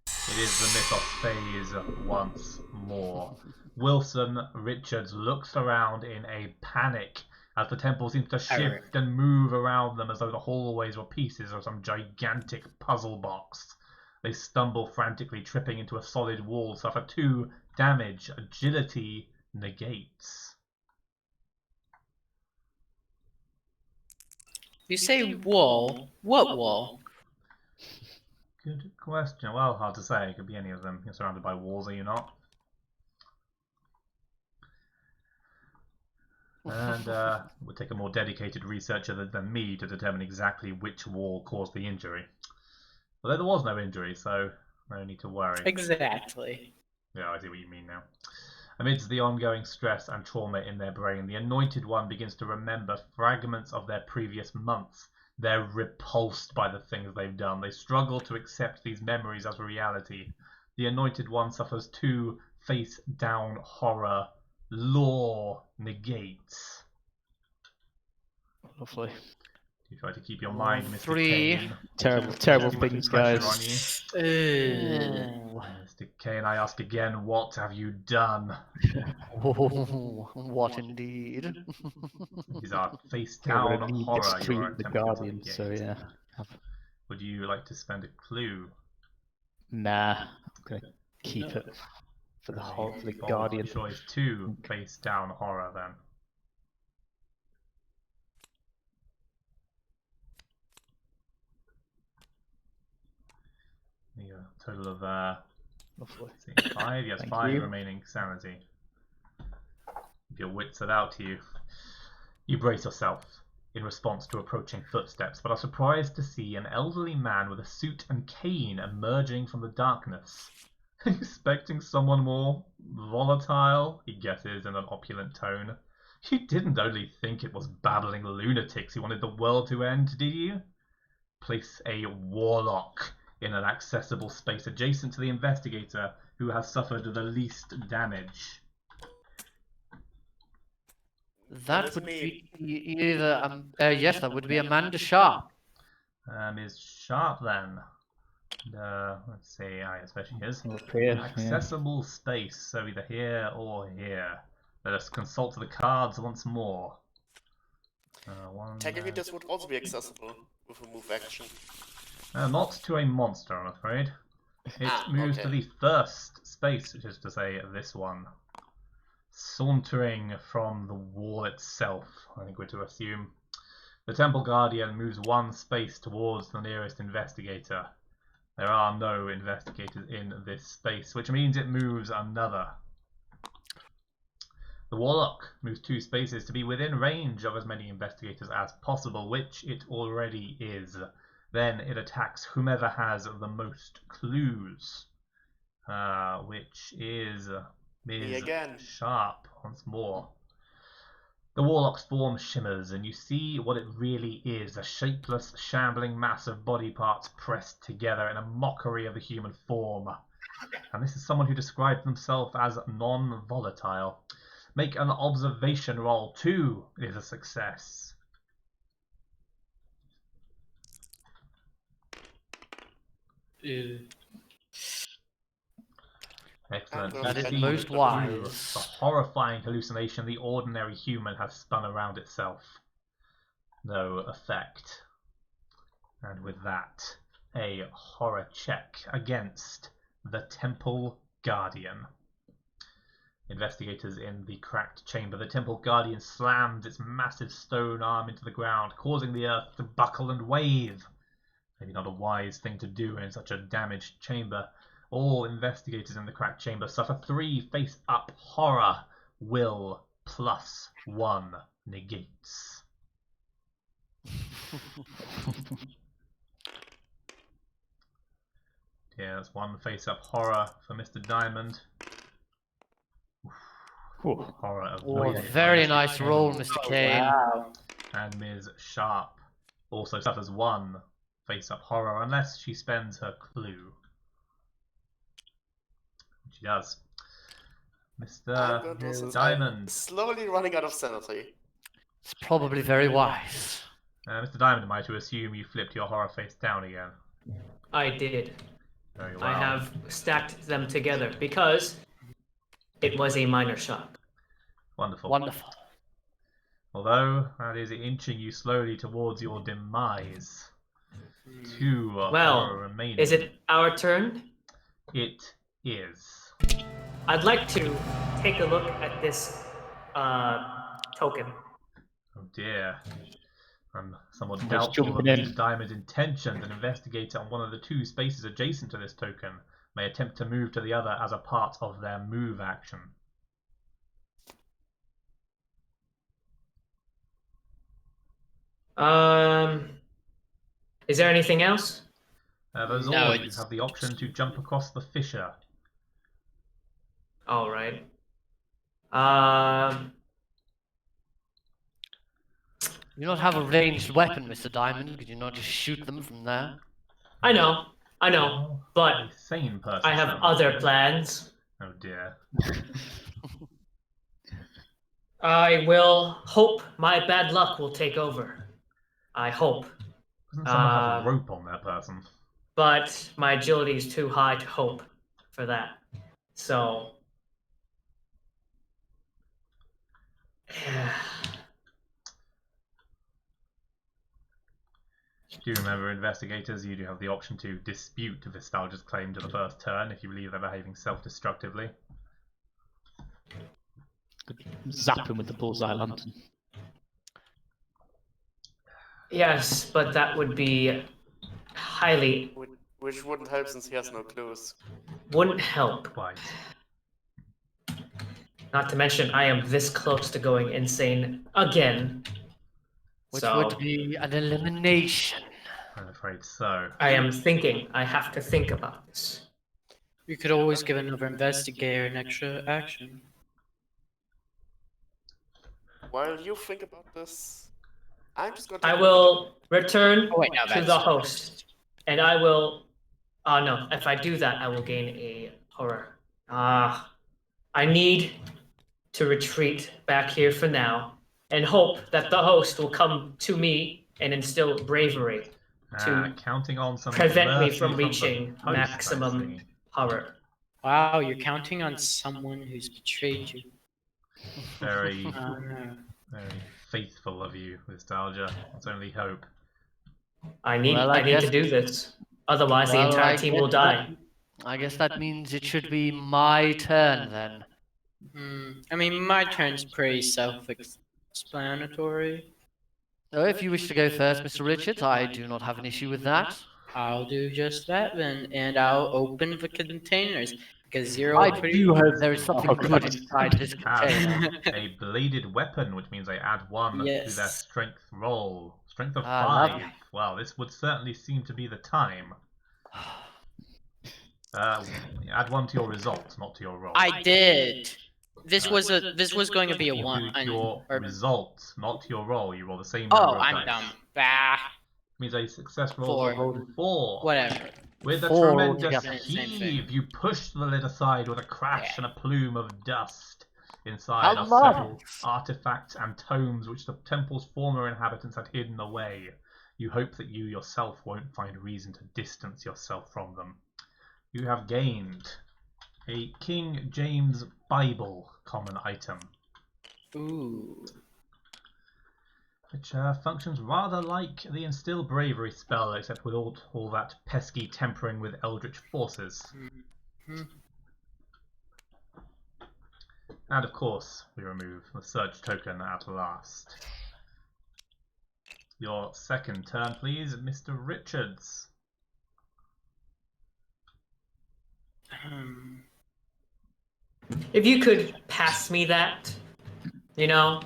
it is the mythos phase once more. Wilson Richards looks around in a panic as the temple seems to shift and move around them as though the hallways were pieces of some gigantic puzzle box. They stumble frantically, tripping into a solid wall, suffer 2 damage. Agility negates. You say wall. What wall? Good question. Well, hard to say. It could be any of them. You're surrounded by walls, are you not? And it would take a more dedicated researcher than me to determine exactly which wall caused the injury. Although there was no injury, so no need to worry. Exactly. Yeah, I see what you mean now. Amidst the ongoing stress and trauma in their brain, the Anointed One begins to remember fragments of their previous months. They're repulsed by the things they've done. They struggle to accept these memories as reality. The Anointed One suffers 2 face-down horror. Law negates. Lovely. You try to keep your mind, Mr. 3. Kane. Terrible Too much things, pressure guys. on you. Mr. Kane, I ask again, what have you done? Oh, what indeed? These are We're face-down gonna need horror this you are treat the attempting Guardian, to so negate. yeah. Would you like to spend a clue? Nah, I'm gonna keep it for the Bold Guardian. choice. 2 face-down horror then. Yeah, total of Lovely. 5. Yes, Thank 5 you. remaining sanity. If your wits are out to you, you brace yourself in response to approaching footsteps, but are surprised to see an elderly man with a suit and cane emerging from the darkness. Expecting someone more volatile, he guesses in an opulent tone. You didn't only think it was babbling lunatics who wanted the world to end, did you? Place a warlock in an accessible space adjacent to the investigator who has suffered the least damage. That would be either yes, that would be Amanda Sharp. Is Sharp then? Let's see. Especially his Up here, accessible space. So either here or here. Let us consult the cards once more. Technically, this would also be accessible with a move action. Not to a monster, I'm afraid. It moves to the first space, which is to say this one. Sauntering from the wall itself, I think we're to assume. The Temple Guardian moves 1 space towards the nearest investigator. There are no investigators in this space, which means it moves another. The Warlock moves 2 spaces to be within range of as many investigators as possible, which it already is. Then it attacks whomever has the most clues, which is Ms. Sharp once more. The Warlock's form shimmers, and you see what it really is, a shapeless, shambling mass of body parts pressed together in a mockery of the human form. And this is someone who describes themselves as non-volatile. Make an observation roll. 2 is a success. Excellent. That is You see most through wise. the horrifying hallucination the ordinary human has spun around itself. No effect. And with that, a horror check against the Temple Guardian. Investigators in the cracked chamber. The Temple Guardian slams its massive stone arm into the ground, causing the earth to buckle and wave. Maybe not a wise thing to do in such a damaged chamber. All investigators in the cracked chamber suffer 3 face-up horror. Will +1 negates. Yeah, that's one face-up horror for Mr. Diamond. Whew. Horror Oh, avoided. very nice roll, Mr. Kane. Wow. And Ms. Sharp also suffers one face-up horror unless she spends her clue. She does. I'm Mr. going to, since Diamond. I'm slowly running out of sanity. It's probably very wise. Mr. Diamond, am I to assume you flipped your horror face down again? I did. Very well. I have stacked them together because it was a minor shock. Wonderful. Wonderful. Although that is inching you slowly towards your demise. Two horror Well, remaining. is it our turn? It is. I'd like to take a look at this token. Oh dear. I'm somewhat Just doubtful of jumping in. Mr. Diamond's intentions. An investigator on one of the two spaces adjacent to this token may attempt to move to the other as a part of their move action. Is there anything else? Those No, all you it's- have the option to jump across the fissure. All right. You not have a ranged weapon, Mr. Diamond. Could you not just shoot them from there? I know, Well, but a sane person. I have sounds other like. plans. Oh dear. I will hope my bad luck will take over. I hope. Doesn't someone have a rope on their person? But my agility is too high to hope for that. So. Do you remember, investigators, you do have the option to dispute Vistalger's claim to the first turn if you believe they're behaving self-destructively. Zap him with the bullseye lantern. Yes, but that would be highly. Which wouldn't help since he has no clues. Wouldn't help. Quite. Not to mention, I am this close to going insane again. Which So, would be an elimination. I'm afraid so. I am thinking. I have to think about this. You could always give another investigator an extra action. While you think about this, I'm just going to. I will return Oh, wait, no, to that's the host, and I will. No, if I do that, I will gain a horror. I need to retreat back here for now, and hope that the host will come to me and instill bravery to counting on some prevent me mercy from the reaching host, I maximum see. horror. Wow, you're counting on someone who's betrayed you. Very, Oh no. very faithful of you, Vistalger. Let's only hope. I need Well, I to guess- do this. Otherwise, the Well, entire I team guess will die. I guess that means it should be my turn then. I mean, my turn's pretty self-explanatory. So if you wish to go first, Mr. Richards, I do not have an issue with that. I'll do just that then, and I'll open the containers because you're I all pretty. do hope there is something Oh, good God. inside this container. A bladed weapon, which means they add one to their Yes. strength roll. Strength of Ah, 5. lovely. Well, this would certainly seem to be the time. Add one to your result, not to your roll. I did. This was going to be a You one. do your or- result, not to your roll. You roll the same Oh, number of I'm dice. dumb. Bah, Means a success roll Four. of rolled 4. whatever. With a Four tremendous altogether. Same thing. heave, you push the lid aside with a crash Yeah. and a plume of dust. Inside How are several marvelous. artifacts and tomes which the temple's former inhabitants had hidden away. You hope that you yourself won't find reason to distance yourself from them. You have gained a King James Bible common item, Ooh. which functions rather like the Instill Bravery spell, except with all that pesky tempering with eldritch forces. Mhm. And of course, we remove the search token at last. Your second turn, please, Mr. Richards. If you could pass me that, you know,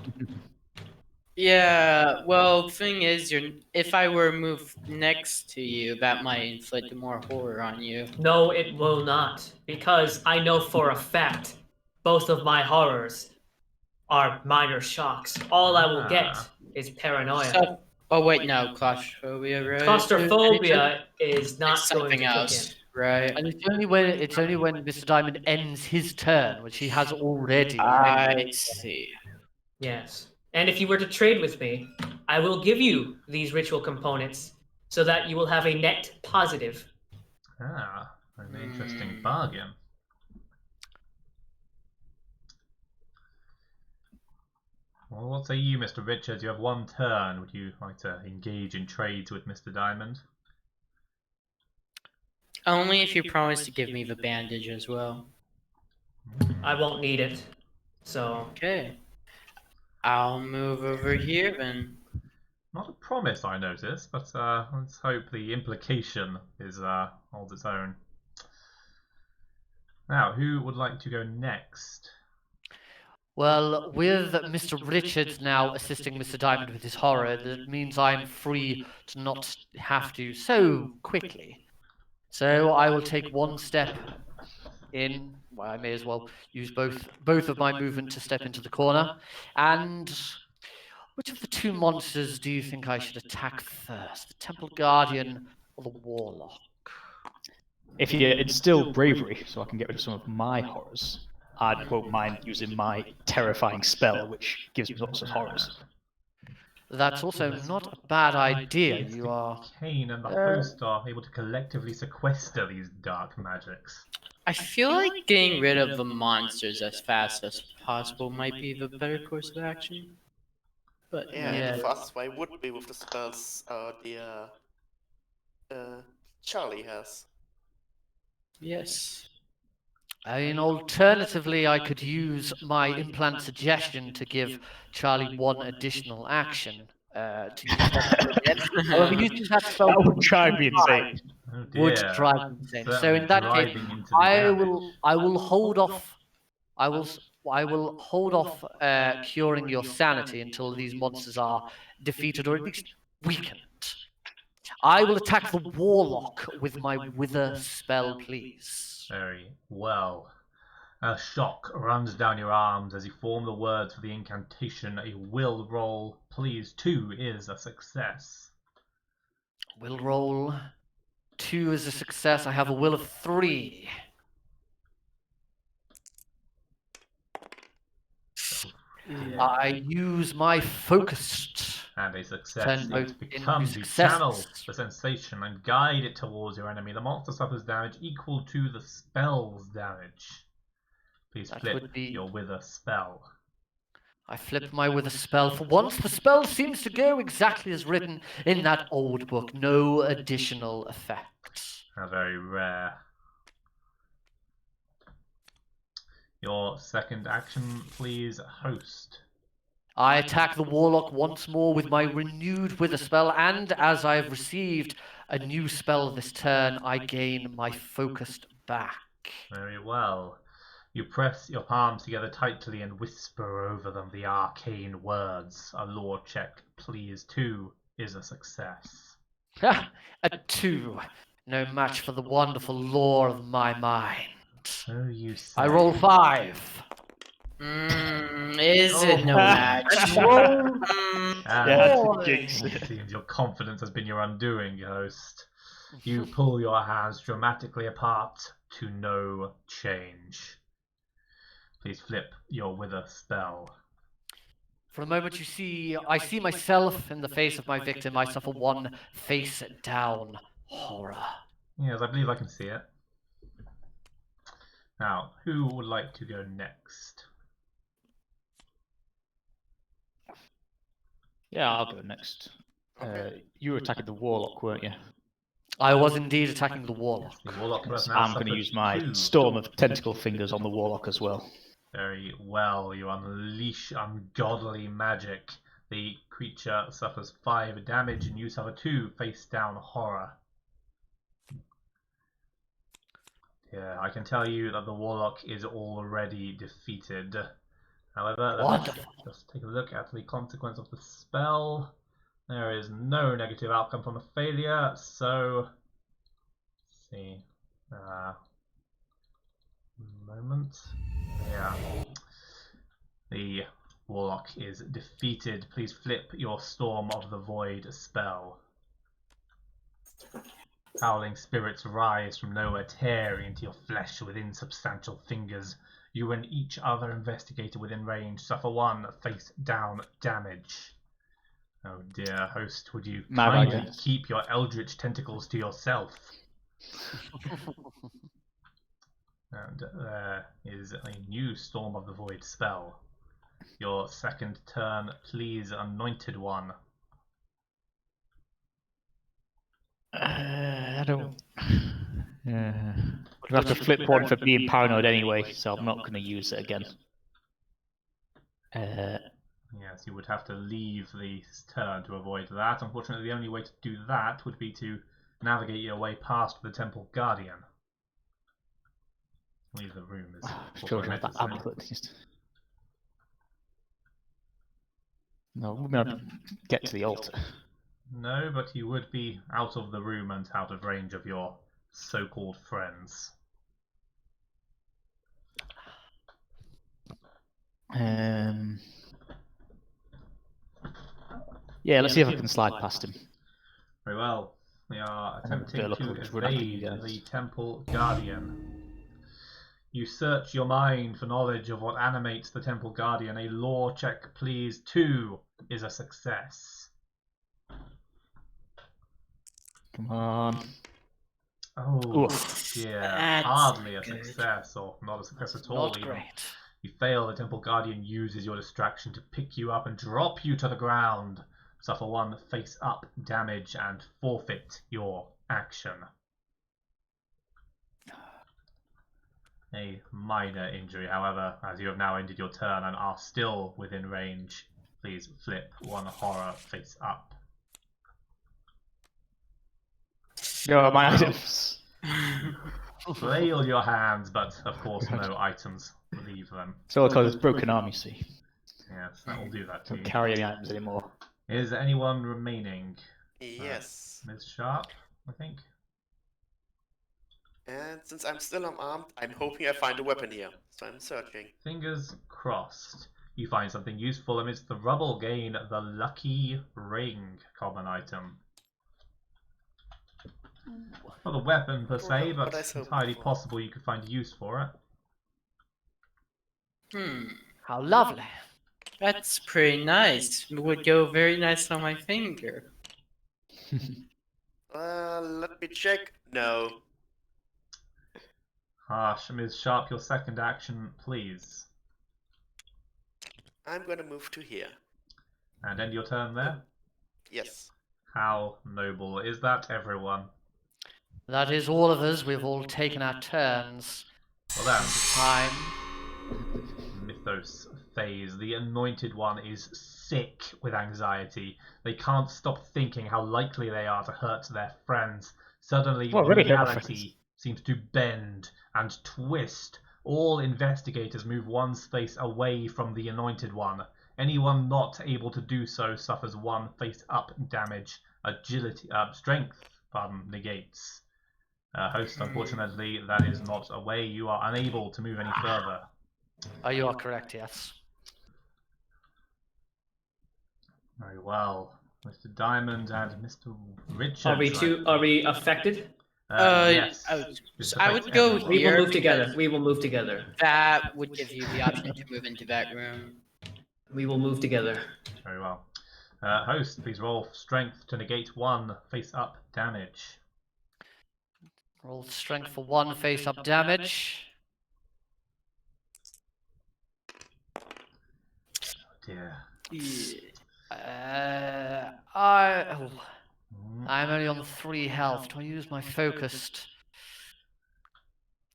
Yeah, well, thing is, if I were moved next to you, that might inflict more horror on you. No, it will not, because I know for a fact both of my horrors are minor shocks. All I will get is paranoia. So, oh wait, no, claustrophobia, right? Claustrophobia is It's not going something to kick else, in. right? And it's only when Mr. Diamond ends his turn, which he has already. I see. Yes. And if you were to trade with me, I will give you these ritual components so that you will have a net positive. An interesting bargain. Well, what say you, Mr. Richards? You have one turn. Would you like to engage in trades with Mr. Diamond? Only if you promise to give me the bandage as well. I won't need it. So. Okay. I'll move over here then. Not a promise, I notice, but let's hope the implication is holds its own. Now, who would like to go next? Well, with Mr. Richards now assisting Mr. Diamond with his horror, that means I'm free to not have to so quickly. So I will take one step in. Well, I may as well use both of my movement to step into the corner. And which of the two monsters do you think I should attack first? The Temple Guardian or the Warlock? If you instill bravery, so I can get rid of some of my horrors, I won't mind using my terrifying spell, which gives me lots of horrors. That's also not a bad idea. You are... Kane and the host are able to collectively sequester these dark magics. I feel like getting rid of the monsters as fast as possible might be the better course of action. But Yeah, the fastest way would be with the spells Charlie has. yes. I mean, alternatively, I could use my implant suggestion to give Charlie one additional action to use that again. However, using that spell That would drive me insane. Oh would dear. drive me insane. So Certainly in that case, driving into the damage. I will hold off. I will hold off curing your sanity until these monsters are defeated or at least weakened. I will attack the Warlock with my Wither spell, please. Very well. A shock runs down your arms as you form the words for the incantation. A will roll, please. 2 is a success. Will roll. 2 is a success. I have a will of 3. Yeah. I use my focused. And a success. Turn both It becomes into you channel successes. the sensation and guide it towards your enemy. The monster suffers damage equal to the spell's damage. Please That flip would be- your Wither spell. I flip my Wither spell. For once, the spell seems to go exactly as written in that old book. No additional effects. How very rare. Your second action, please, host. I attack the Warlock once more with my renewed Wither spell, and as I have received a new spell this turn, I gain my focused back. Very well. You press your palms together tightly and whisper over them the arcane words. A lore check, please. 2 is a success. A 2. No match for the wonderful lore of my mind. So you say. I roll 5. Is it no match? Roll. And Yeah, jinx. it seems your confidence has been your undoing, host. You pull your hands dramatically apart to no change. Please flip your Wither spell. For a moment, I see myself in the face of my victim. I suffer one face down horror. Yes, I believe I can see it. Now, who would like to go next? Yeah, I'll go next. You were attacking the Warlock, weren't you? I was indeed attacking the Warlock. The Warlock has now I'm going to suffered use my 2. Storm of Tentacle Fingers on the Warlock as well. Very well, you unleash ungodly magic. The creature suffers 5 damage and you suffer 2 face down horror. Yeah, I can tell you that the Warlock is already defeated. However, let's just take a look at the consequence of the spell. There is no negative outcome from a failure, so let's see. Moment. Yeah. The warlock is defeated. Please flip your Storm of the Void spell. Howling spirits rise from nowhere, tearing into your flesh with insubstantial fingers. You and each other investigator within range suffer 1 face-down damage. Oh dear, host, would you kindly keep your eldritch tentacles to yourself? And there is a new Storm of the Void spell. Your second turn, please, Anointed One. I don't. You have to flip one for being paranoid anyway, so I'm not going to use it again. Yes, you would have to leave the turn to avoid that. Unfortunately, the only way to do that would be to navigate your way past the Temple Guardian. Leave the room is No, we're going to get to the altar. No, but you would be out of the room and out of range of your so-called friends. Yeah, let's see if I can slide past him. Very well. We are attempting to evade the Temple Guardian. You search your mind for knowledge of what animates the Temple Guardian. A lore check, please. 2 is a success. Come on. Oh dear, hardly a success, or not a success at all. Not great. You fail. The Temple Guardian uses your distraction to pick you up and drop you to the ground. Suffer 1 face-up damage and forfeit your action. A minor injury, however, as you have now ended your turn and are still within range. Please flip 1 horror face-up. Go, my items. Flail your hands, but of course no items. Leave them. So I'll call this broken arm, you see. Yes, that will do that to Don't you. carry any items anymore. Is anyone remaining? Yes. Ms. Sharp, I think. And since I'm still unarmed, I'm hoping I find a weapon here. So I'm searching. Fingers crossed. You find something useful amidst the rubble. Gain the Lucky Ring, common item. Not a weapon per se, but entirely possible you could find use for it. How lovely. That's pretty nice. It would go very nice on my finger. Let me check. No. Harsh. Ms. Sharp, your second action, please. I'm gonna move to here. And end your turn there? Yes. How noble. Is that everyone? That is all of us. We've all taken our turns. Well then, Time. Mythos phase. The Anointed One is sick with anxiety. They can't stop thinking how likely they are to hurt their friends. Suddenly, reality seems to bend and twist. All investigators move 1 space away from the Anointed One. Anyone not able to do so suffers 1 face-up damage. Strength, negates. Host, unfortunately, that is not a way. You are unable to move any further. You are correct, yes. Very well. Mr. Diamond and Mr. Richards. Are we affected? Yes. I would go We will here. move together. We will move together. That would give you the option to move into that room. We will move together. Very well. Host, please roll strength to negate 1 face-up damage. Roll strength for 1 face-up damage. Oh dear. I'm only on 3 health. Do I use my focused?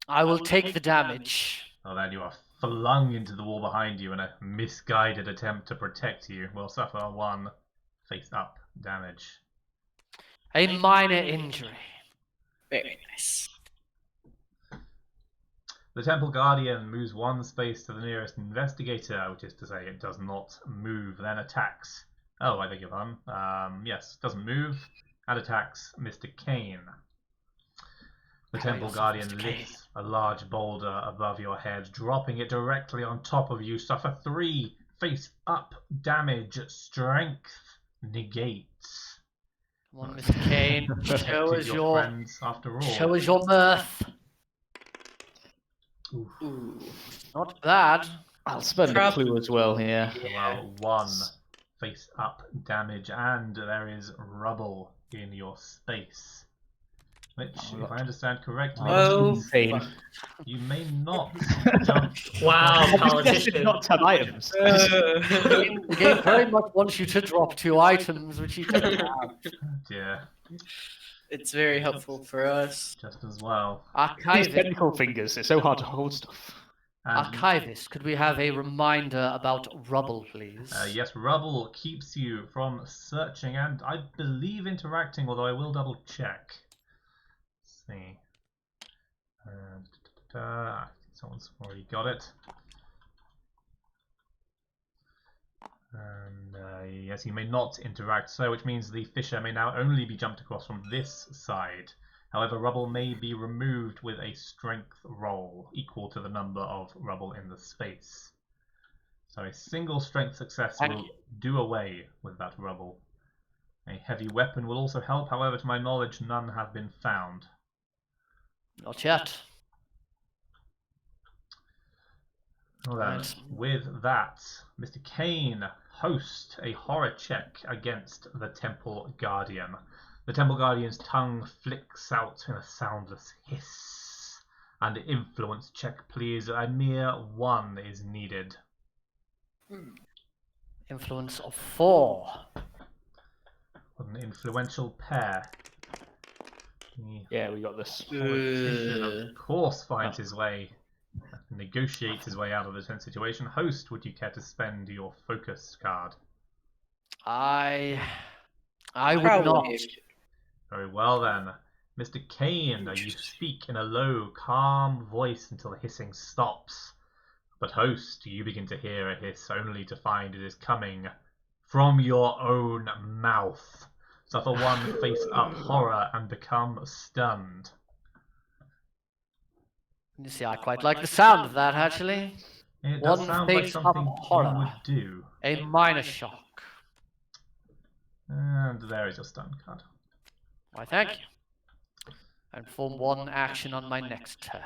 I will take the damage. Well, then you are flung into the wall behind you in a misguided attempt to protect you. Will suffer 1 face-up damage. A minor injury. Very nice. The Temple Guardian moves one space to the nearest investigator, which is to say it does not move, then attacks. Oh, I beg your pardon. Yes, doesn't move, and attacks Mr. Kane. The Temple Guardian lifts a large boulder above your head, dropping it directly on top of you. Suffer 3 face-up damage. Strength negates. Come on, Mr. Kane. Show us your friends after all. Show us your mirth. Ooh. Not bad. I'll spend a clue as well here. Well, 1 face-up damage, and there is rubble in your space. Which, if I understand correctly, you may not jump. Wow, Obviously, politician. not have items. The game very much wants you to drop 2 items, which you don't have. Dear. It's very helpful for us. Just as well. These Archivist, technical fingers, it's so hard to hold stuff. Archivist, could we have a reminder about rubble, please? Yes, rubble keeps you from searching and I believe interacting, although I will double check. Let's see. I think someone's already got it. And yes, you may not interact, so which means the fisher may now only be jumped across from this side. However, rubble may be removed with a strength roll equal to the number of rubble in the space. So a single strength success will do away with that rubble. A heavy weapon will also help, however, to my knowledge, none have been found. Not yet. Well then, with that, Mr. Kane, host a horror check against the Temple Guardian. The Temple Guardian's tongue flicks out in a soundless hiss. And influence check, please. A mere 1 is needed. Influence of 4. What an influential pair. Yeah, we got this. Politician, of course, finds his way, negotiates his way out of the tense situation. Host, would you care to spend your focus card? I would not. Very well then. Mr. Kane, you speak in a low, calm voice until the hissing stops. But host, you begin to hear a hiss only to find it is coming from your own mouth. Suffer 1 face-up horror and become stunned. You see, I quite like the sound of that, actually. It does 1 sound like face-up something horror. you would do. A minor shock. And there is your stun card. Why, thank you. And perform 1 action on my next turn.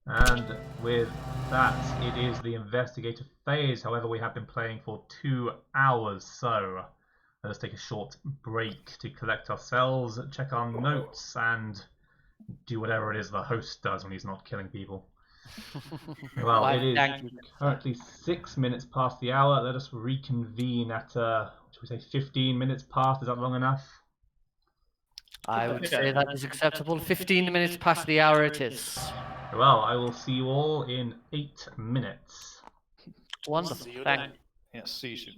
And with that, it is the investigator phase. However, we have been playing for 2 hours, so let us take a short break to collect ourselves, check our notes, and do whatever it is the host does when he's not killing people. Well, it is currently 6 minutes past the hour. Let us reconvene at, should we say 15 minutes past? Is that long enough? I would say that is acceptable. 15 minutes past the hour it is. Well, I will see you all in 8 minutes. Wonderful. See you Thank then. you. Yeah, see you soon.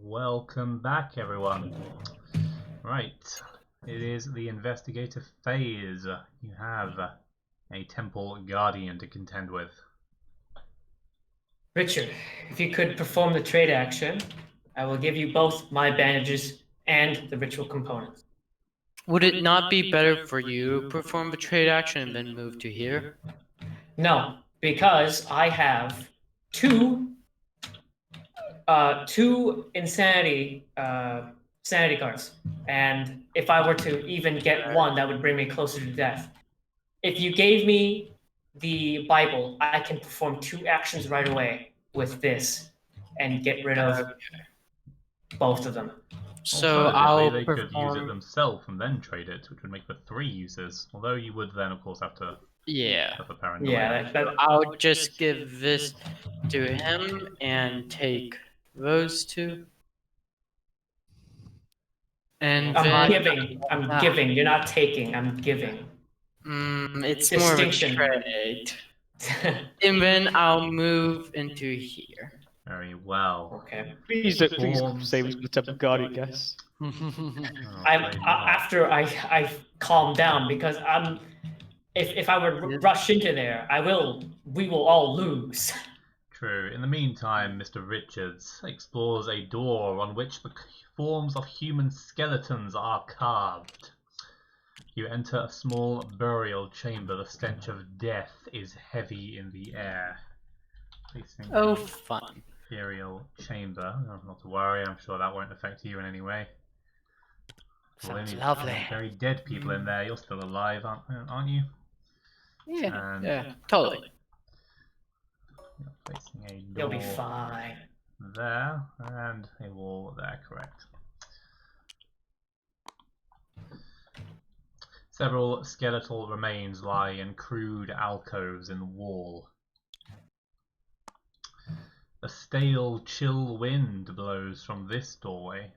Welcome back, everyone. Right, it is the investigative phase. You have a temple guardian to contend with. Richard, if you could perform the trade action, I will give you both my bandages and the ritual components. Would it not be better for you to perform a trade action and then move to here? No, because I have two insanity sanity cards, and if I were to even get one, that would bring me closer to death. If you gave me the Bible, I can perform 2 actions right away with this and get rid of both of them. So Alternatively, I'll they could use it perform. themselves and then trade it, which would make for 3 uses. Although you would then, of course, have to Yeah. have a paranoia. Yeah, I'll just give this to him and take those 2. And I'm then giving. I'm giving. You're not taking. I'm giving. it's more of a Distinction. trade. And then I'll move into here. Very well. Okay. Please say it was the Temple Guardian, guys. After I calm down, because if I would rush into there, we will all lose. True. In the meantime, Mr. Richards explores a door on which the forms of human skeletons are carved. You enter a small burial chamber. The stench of death is heavy in the air. Oh, fun. Burial chamber. No, not to worry, I'm sure that won't affect you in any way. Sounds lovely. Very dead people in there. You're still alive, aren't you? Yeah, And yeah, totally. you're facing a door You'll be fine. there and a wall there, correct. Several skeletal remains lie in crude alcoves in the wall. A stale, chill wind blows from this doorway.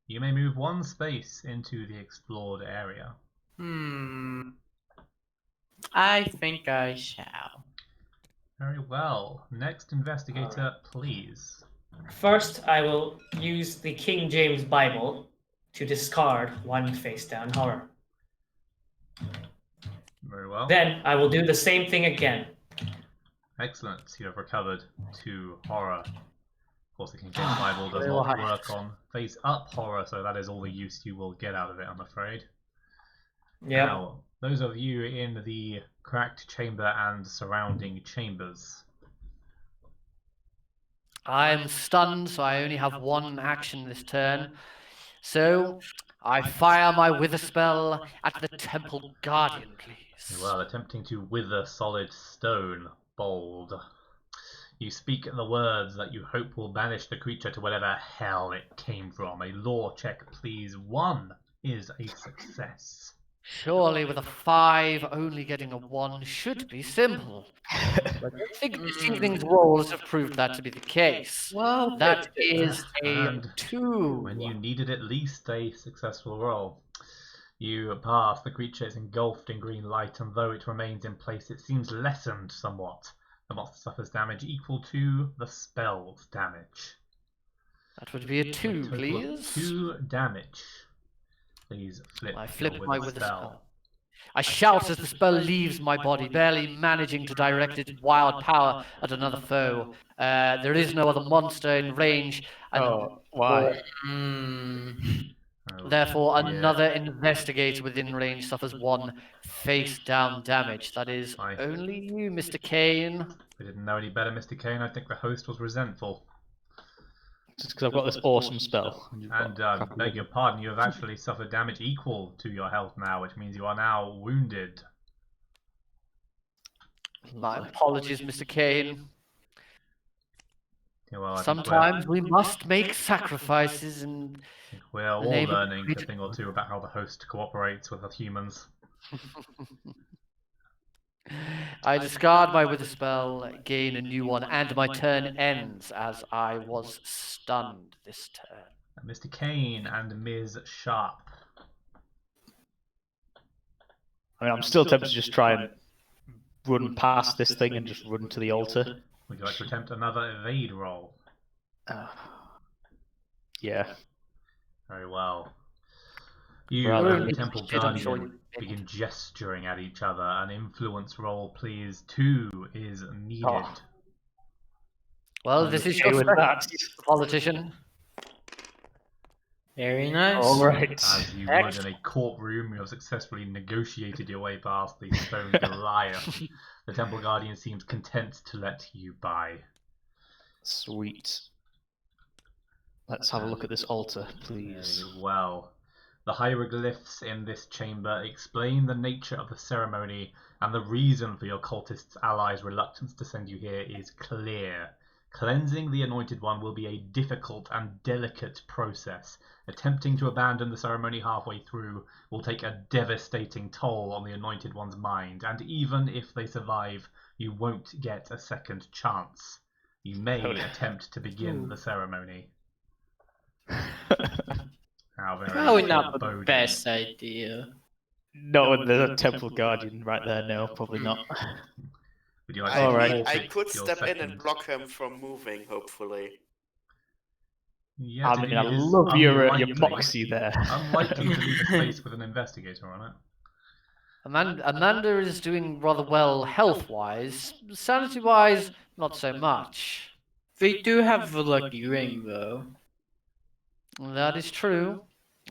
You may move 1 space into the explored area. I think I shall. Very well. Next investigator, please. First, I will use the King James Bible to discard 1 face-down horror. Very well. Then I will do the same thing again. Excellent. You have recovered 2 horror. Of course, the King James Bible does not work on face-up horror, so that is all the use you will get out of it, I'm afraid. Yep. Now, those of you in the cracked chamber and surrounding chambers. I'm stunned, so I only have 1 action this turn. So, I fire my wither spell at the temple guardian, please. Well, attempting to wither solid stone, bold. You speak the words that you hope will banish the creature to whatever hell it came from. A law check, please. 1 is a success. Surely with a 5, only getting a 1 should be simple. But I think this evening's rolls have proved that to be the case. Well, That is a And 2. when you needed at least a successful roll, you pass. The creature is engulfed in green light, and though it remains in place, it seems lessened somewhat. The monster suffers damage equal to the spell's damage. That would be a 2, Total of please. 2 damage. Please flip. I flip your my wither wither spell. I shout as the spell leaves my body, barely managing to direct its wild power at another foe. There is no other monster in range, and Why? therefore dear. another investigator within range suffers 1 face-down damage. That is only you, Mr. Kane. We didn't know any better, Mr. Kane. I think the host was resentful. Just because I've got this awesome spell. And beg your pardon, you have actually suffered damage equal to your health now, which means you are now wounded. My apologies, Mr. Kane. Yeah, well, I think Sometimes we must make sacrifices, and we're all enable learning a creature- thing or 2 about how the host cooperates with the humans. I discard my wither spell, gain a new one, and my turn ends as I was stunned this turn. Mr. Kane and Ms. Sharp. I mean, I'm still tempted to just try and run past this thing and just run to the altar. Would you like to attempt another evade roll? Yeah. Very well. You Rather and the than Temple shit, I'm sure Guardian you- begin gesturing at each other. An influence roll, please. 2 is needed. Oh. Well, this is Okay your with that. politician. Very nice. All right. As you would in a courtroom, you have successfully negotiated your way past the stone Goliath. The Temple Guardian seems content to let you by. Sweet. Let's have a look at this altar, please. Very well. The hieroglyphs in this chamber explain the nature of the ceremony, and the reason for your cultists' allies' reluctance to send you here is clear. Cleansing the Anointed One will be a difficult and delicate process. Attempting to abandon the ceremony halfway through will take a devastating toll on the Anointed One's mind, and even if they survive, you won't get a second chance. You may attempt to begin the ceremony. How very Probably not the foreboding. best idea. Not when there's a Temple Guardian right there, no, probably not. Would you like I to Alright. mean, I forfeit could your step in second? and block him from moving, hopefully. Yeah, I mean, I love your moxie there. Unlikely to leave a space with an investigator on it. Amanda is doing rather well health-wise. Sanity-wise, not so much. We do have a lucky ring, though. That is true.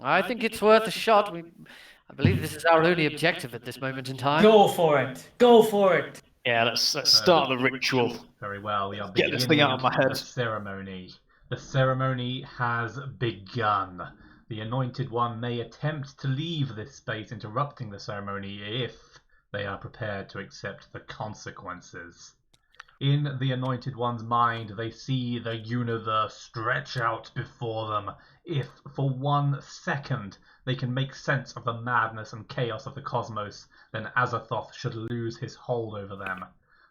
I think it's worth a shot. I believe this is our only objective at this moment in time. Go for it. Go for it. Yeah, let's start the ritual. Very well, we are Get this thing out of my beginning head. the ceremony. The ceremony has begun. The Anointed One may attempt to leave this space, interrupting the ceremony if they are prepared to accept the consequences. In the Anointed One's mind, they see the universe stretch out before them. If, for 1 second, they can make sense of the madness and chaos of the cosmos, then Azathoth should lose his hold over them.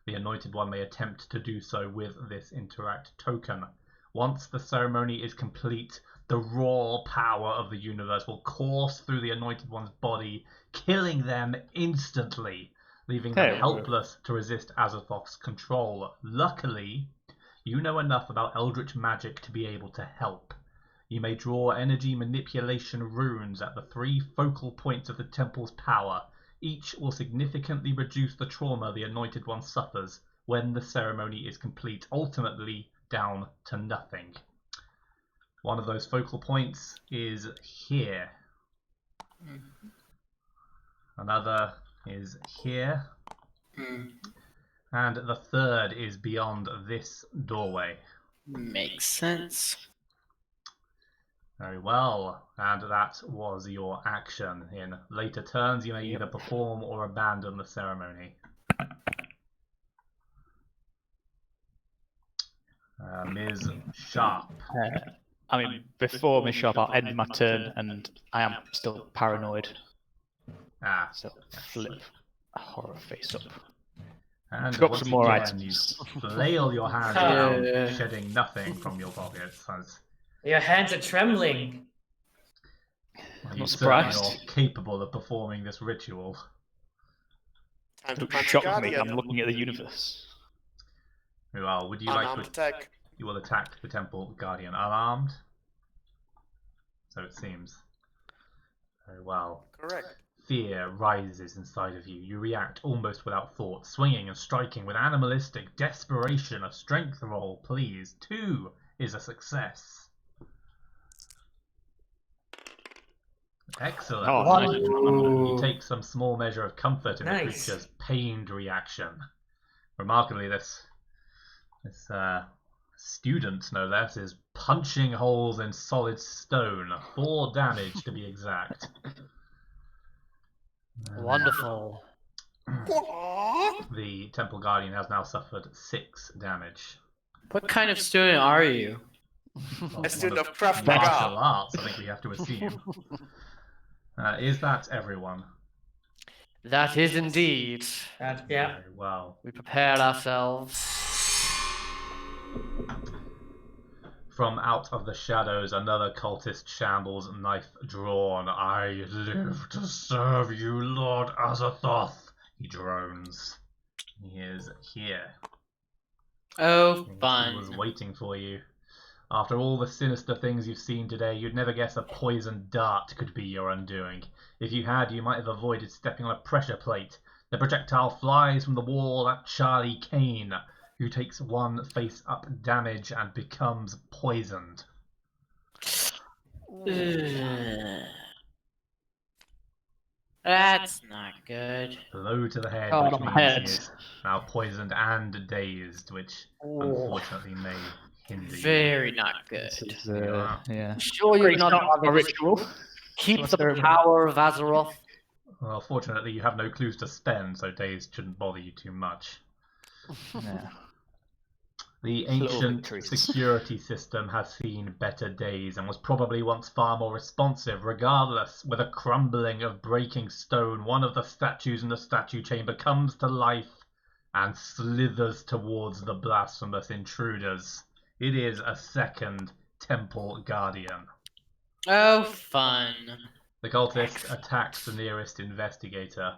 The Anointed One may attempt to do so with this interact token. Once the ceremony is complete, the raw power of the universe will course through the Anointed One's body, killing them instantly, leaving them helpless to resist Azathoth's control. Luckily, you know enough about Eldritch magic to be able to help. You may draw energy manipulation runes at the 3 focal points of the temple's power. Each will significantly reduce the trauma the Anointed One suffers when the ceremony is complete, ultimately down to nothing. One of those focal points is here. Another is here. And the third is beyond this doorway. Makes sense. Very well, and that was your action. In later turns, you may either perform or abandon the ceremony. Ms. Sharp. I mean, before Miss Sharp, I'll end my turn, and I am still paranoid. So flip a horror face up. And Drop once some more again, items. You flail your hands around, shedding nothing from your pockets. As Your hands are trembling. I'm you not certainly surprised. are capable of performing this ritual. Time to Don't punch a shock me, guardian. I'm looking at the universe. Well, would you like Unarmed to? attack. You will attack the Temple Guardian unarmed. So it seems. Very well. Correct. Fear rises inside of you. You react almost without thought, swinging and striking with animalistic desperation. A strength roll, please. 2 is a success. Excellent. Oh, nice. You take some small measure of comfort in the Nice. creature's pained reaction. Remarkably, this student, no less, is punching holes in solid stone. 4 damage to be exact. Wonderful. The Temple Guardian has now suffered 6 damage. What kind of student are you? A student of Krav Martial Maga. arts, I think we have to assume. Is that everyone? That is indeed. Yeah. Very well. We prepared ourselves. From out of the shadows, another cultist shambles, knife drawn. I live to serve you, Lord Azathoth. He drones. He is here. Oh, He was fun. waiting for you. After all the sinister things you've seen today, you'd never guess a poisoned dart could be your undoing. If you had, you might have avoided stepping on a pressure plate. The projectile flies from the wall at Charlie Kane, who takes 1 face-up damage and becomes poisoned. That's not good. Blow to the head, Oh, which on my means head. he is now poisoned and dazed, which unfortunately may hinder you. Very not good. This is, Yeah. yeah. Sure, Great you're not start to having a to ritual. keep Someone's the ceremony. power of Azathoth. Well, fortunately, you have no clues to spend, so dazed shouldn't bother you too much. Yeah. The Little ancient victories. security system has seen better days and was probably once far more responsive. Regardless, with a crumbling of breaking stone, one of the statues in the statue chamber comes to life and slithers towards the blasphemous intruders. It is a second Temple Guardian. Oh, fun. The cultist attacks the nearest investigator.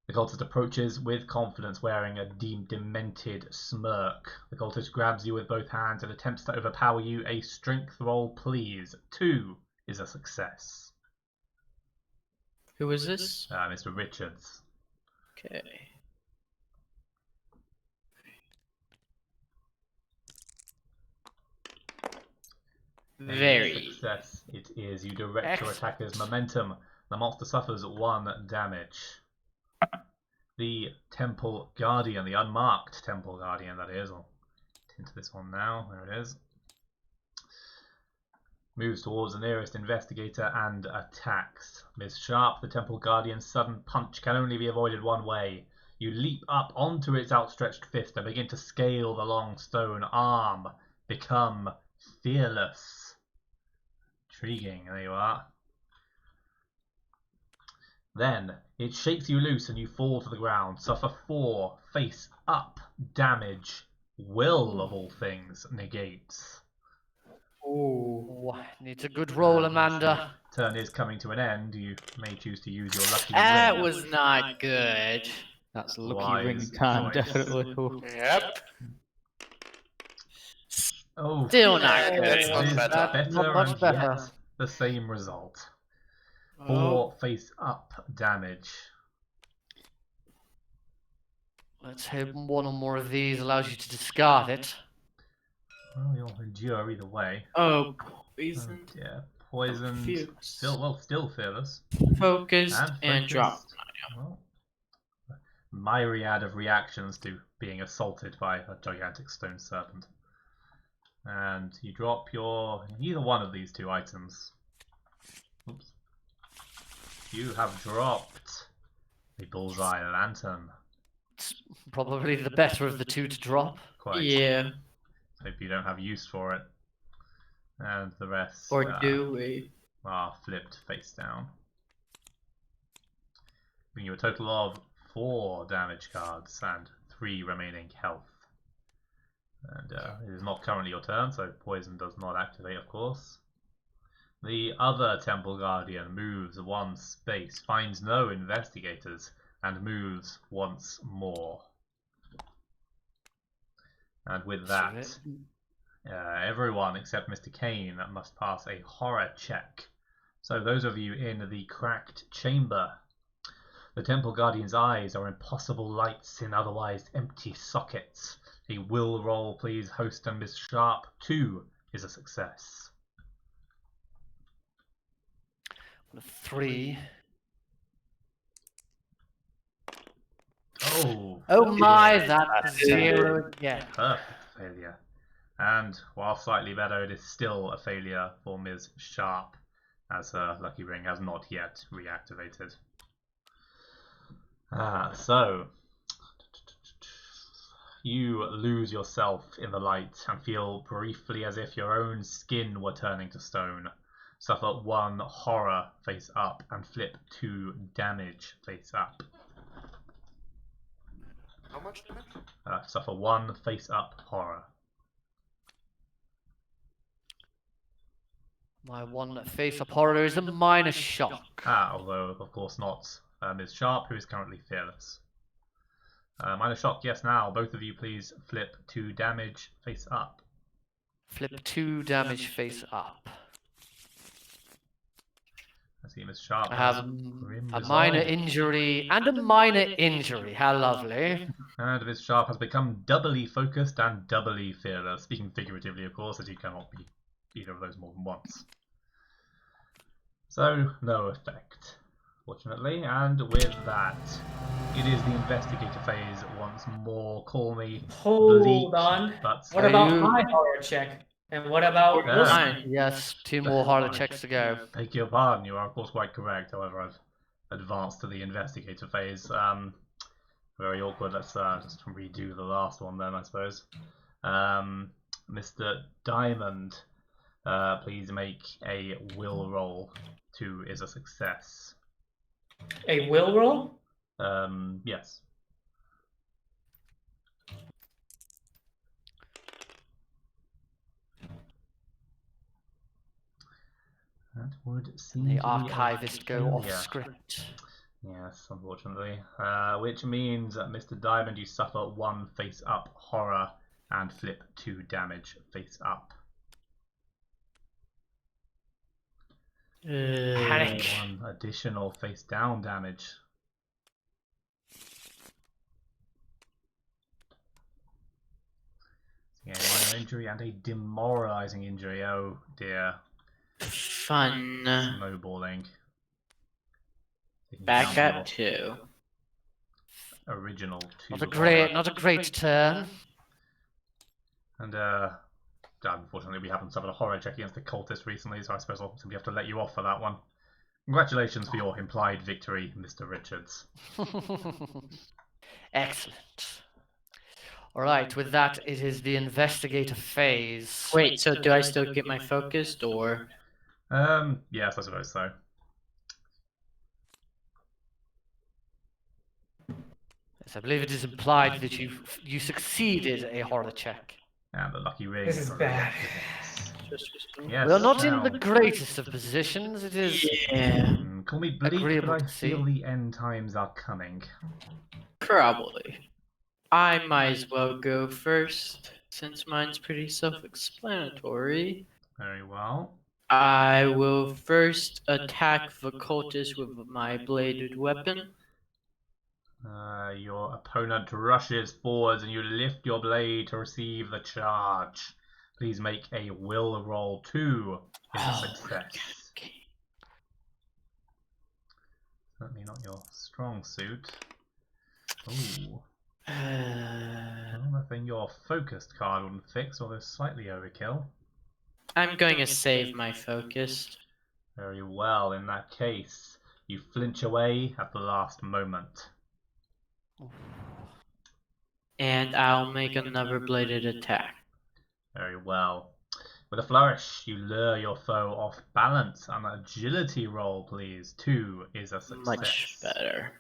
The cultist approaches with confidence, wearing a demented smirk. The cultist grabs you with both hands and attempts to overpower you. A strength roll, please. 2 is a success. Who is this? Mr. Richards. Okay. Very. Success it is. You direct your Excellent. attacker's momentum. The monster suffers 1 damage. The Temple Guardian, the unmarked Temple Guardian, that is. I'll tint this one now. There it is. Moves towards the nearest investigator and attacks. Ms. Sharp, the Temple Guardian's sudden punch can only be avoided one way. You leap up onto its outstretched fist and begin to scale the long stone arm. Become fearless. Intriguing, there you are. Then it shakes you loose and you fall to the ground. Suffer 4 face up damage. Will, of all things, negates. Ooh, needs a good roll, Amanda. Turn is coming to an end. You may choose to use your lucky That ring. was not good. That's a lucky Wise ring time, choice. definitely. Oh. Yep. Oh, Still not Yeah, good. that's not it is better. better Not much and better. yet the same result. Oh. 4 face up damage. Let's hope one or more of these allows you to discard it. Well, you'll endure either way. Oh, Oh poison. dear. Poisoned. Fearless. Still fearless. Focused and focused. drop. Well, myriad of reactions to being assaulted by a gigantic stone serpent. And you drop either one of these 2 items. Oops. You have dropped the bullseye lantern. It's probably the better of the 2 to drop. Quite. Yeah. Hope you don't have use for it. And the rest Or do we? are flipped face down. Giving you a total of 4 damage cards and 3 remaining health. And it is not currently your turn, so poison does not activate, of course. The other Temple Guardian moves 1 space, finds no investigators, and moves once more. And with that, everyone except Mr. Kane must pass a horror check. So those of you in the cracked chamber, the Temple Guardian's eyes are impossible lights in otherwise empty sockets. A will roll, please, host and Miss Sharp. 2 is a success. 3. Oh, Oh my, dear. that's 0 again. Perfect failure. And while slightly better, it is still a failure for Ms. Sharp, as her lucky ring has not yet reactivated. So you lose yourself in the light and feel briefly as if your own skin were turning to stone. Suffer 1 horror face up and flip 2 damage face up. How much damage? Suffer 1 face up horror. My 1 face-up horror is a minor shock. Although of course not Ms. Sharp, who is currently fearless. Minor shock, yes. Now both of you please flip 2 damage face up. Flip 2 damage face up. I see Miss Sharp I have has Grim a minor Resolve. injury and a minor injury. How lovely. And Miss Sharp has become doubly focused and doubly fearless. Speaking figuratively, of course, as you cannot be either of those more than once. So, no effect, fortunately. And with that, it is the investigator phase once more. Call me Hold bleak, on. but What Are about you- my horror check? And what about Yeah. Wilson? Mine. Yes, 2 more horror checks to go. beg your pardon, you are of course quite correct. However, I've advanced to the investigator phase. Very awkward. Let's just redo the last one then, I suppose. Mr. Diamond, please make a will roll. 2 is a success. A will roll? Yes. That would seem The to be a archivist go off failure. script. Yes, unfortunately. Which means that Mr. Diamond, you suffer 1 face up horror and flip 2 damage face up. Panic. 1 additional face down damage. Yeah, minor injury and a demoralizing injury. Oh dear. Fun. Snowballing. Taking Back down up your 2. Original 2 Not a horror. great turn. And unfortunately we haven't suffered a horror check against the cultist recently, so I suppose I'll simply have to let you off for that one. Congratulations for your implied victory, Mr. Richards. Excellent. Alright, with that, it is the investigator phase. Wait, so do I still get my focused or? Yes, I suppose so. Yes, I believe it is implied that you succeeded a horror check. And the lucky ring. This is bad. Yes, We're not in now, the greatest of positions. It is Yeah, call me bleak, agreeable but I to see. feel the end times are coming. probably. I might as well go first, since mine's pretty self-explanatory. Very well. I will first attack the cultist with my bladed weapon. Your opponent rushes forwards and you lift your blade to receive the charge. Please make a will roll. 2 is a success. Okay. Certainly not your strong suit. Ooh. Uh, Another thing your focused card wouldn't fix, although slightly overkill. I'm going to save my focus. Very well, in that case, you flinch away at the last moment. And I'll make another bladed attack. Very well. With a flourish, you lure your foe off balance. An agility roll, please. 2 is a success. Much better.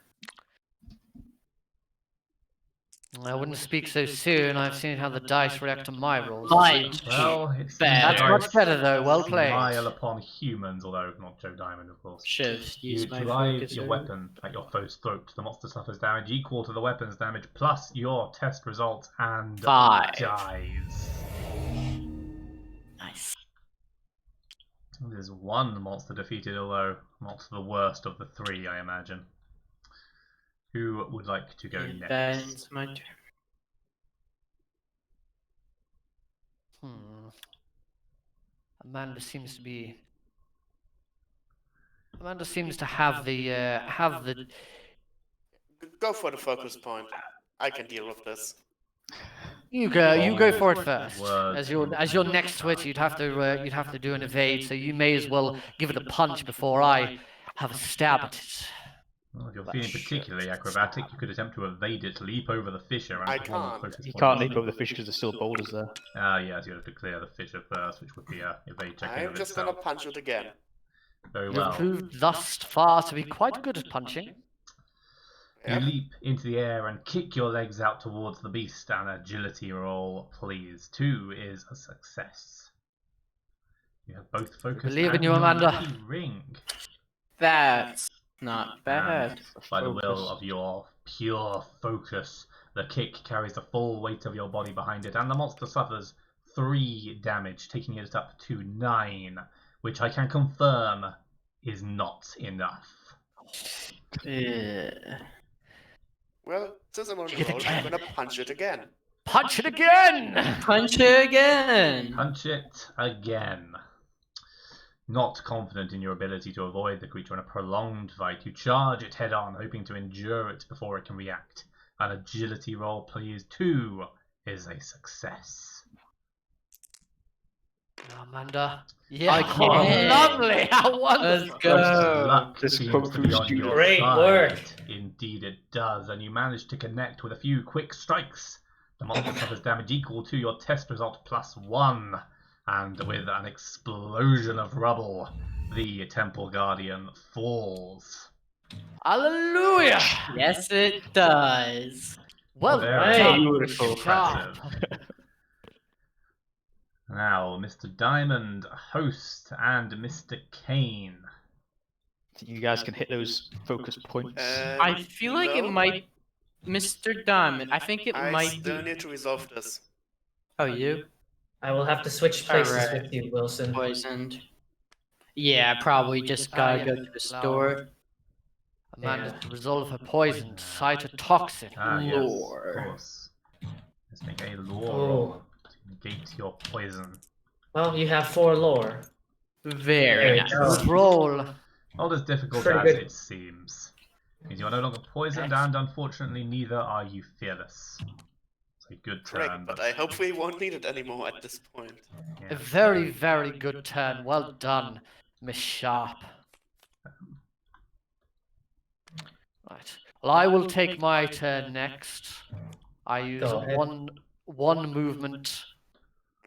I wouldn't speak so soon. I've seen how the dice react to my rolls. Mine's Well, it's Bad. That's much better though. Well played. Smile upon humans, although not Joe Diamond, of course. Should've You used my drive focus. your earlier. weapon at your foe's throat. The monster suffers damage equal to the weapon's damage plus your test result and 5. dies. Nice. There's 1 monster defeated, although not the worst of the 3, I imagine. Who would like to go And next? that's my turn. Amanda seems to have the Go for the focus point. I can deal with this. You go for it first. Words. As your next to it, you'd have to do an evade, so you may as well give it a punch before I have a stab at it. Well, if you're feeling particularly acrobatic, you could attempt to evade it, leap over the fissure, and I perform a can't. focus You point. can't leap over the fish because there's still boulders there. Yes, you have to clear the fissure first, which would be a evade check in I'm of just itself. gonna punch it again. Very You've well. proved thus far to be quite good at punching. You Yeah. leap into the air and kick your legs out towards the beast. An agility roll, please. 2 is a success. You have both focus believe in and you, your Amanda. lucky ring. That's not bad. By the will Focus. of your pure focus, the kick carries the full weight of your body behind it, and the monster suffers 3 damage, taking it up to 9, which I can confirm is not enough. Well, since I'm on the Hit it roll, I'm again. gonna punch it again. Punch it again! Punch it again. Punch it again. Not confident in your ability to avoid the creature in a prolonged fight, you charge it head on, hoping to endure it before it can react. An agility roll, please. 2 is a success. Amanda. Yeah, Again. lovely! How wonderful! Let's go. Luck This seems quote to be from on your Great side. work. Indeed it does, and you manage to connect with a few quick strikes. The monster suffers damage equal to your test result +1, and with an explosion of rubble, the Temple Guardian falls. Hallelujah! Yes, it does. Well Very done, beautiful. Sharp. Now, Mr. Diamond, Host, and Mr. Kane. You guys can hit those focus points. I feel like it No, might, Mr. Diamond. I think it I might still be. need to resolve this. Oh, you I will have to switch places Alright. with you, Wilson. poisoned. Yeah, probably just gotta go to the store. Amanda to resolve her poison, cytotoxin. Ah, yes, Lore. of course. Let's make a lore Oh. roll to negate your poison. Well, you have 4 lore. Very There nice. you go. Good roll. Not as difficult Pretty as good. it seems. Because you are no longer poisoned, and unfortunately, neither are you fearless. It's a good turn, Correct, but I hope we won't need it anymore at this point. A yeah. very, very good turn. Well done, Miss Sharp. Right. Well, I will take my turn next. I use Go ahead. one movement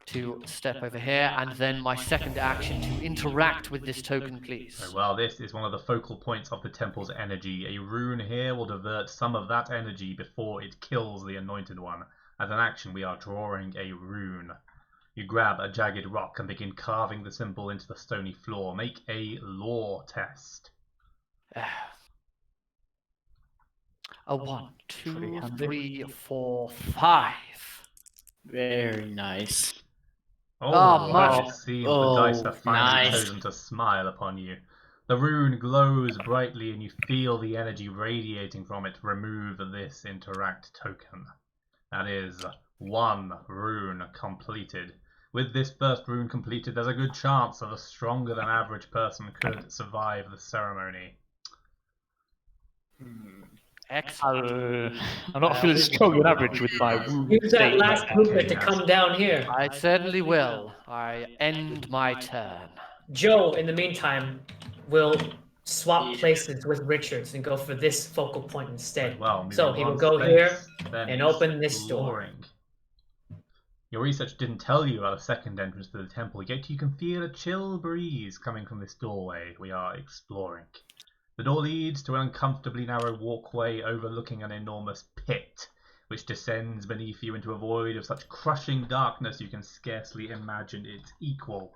to step over here, and then my second action to interact with this token, please. Very well, this is one of the focal points of the temple's energy. A rune here will divert some of that energy before it kills the anointed one. As an action, we are drawing a rune. You grab a jagged rock and begin carving the symbol into the stony floor. Make a lore test. A 1, 2, handy. 3, 4, 5. Very nice. Oh, well, much- it seems the dice oh, have finally nice. chosen to smile upon you. The rune glows brightly and you feel the energy radiating from it. Remove this interact token. That is 1 rune completed. With this first rune completed, there's a good chance that a stronger than average person could survive the ceremony. Excellent. I'm not feeling stronger than average with my wound Use that state last right now. movement to come down here. I certainly will. I end my turn. Joe, in the meantime, will swap places with Richards and go for this focal point instead. Well, moving So he will one go space, here then and open this door. exploring. Your research didn't tell you about a second entrance to the temple, yet you can feel a chill breeze coming from this doorway. We are exploring. The door leads to an uncomfortably narrow walkway overlooking an enormous pit, which descends beneath you into a void of such crushing darkness you can scarcely imagine its equal.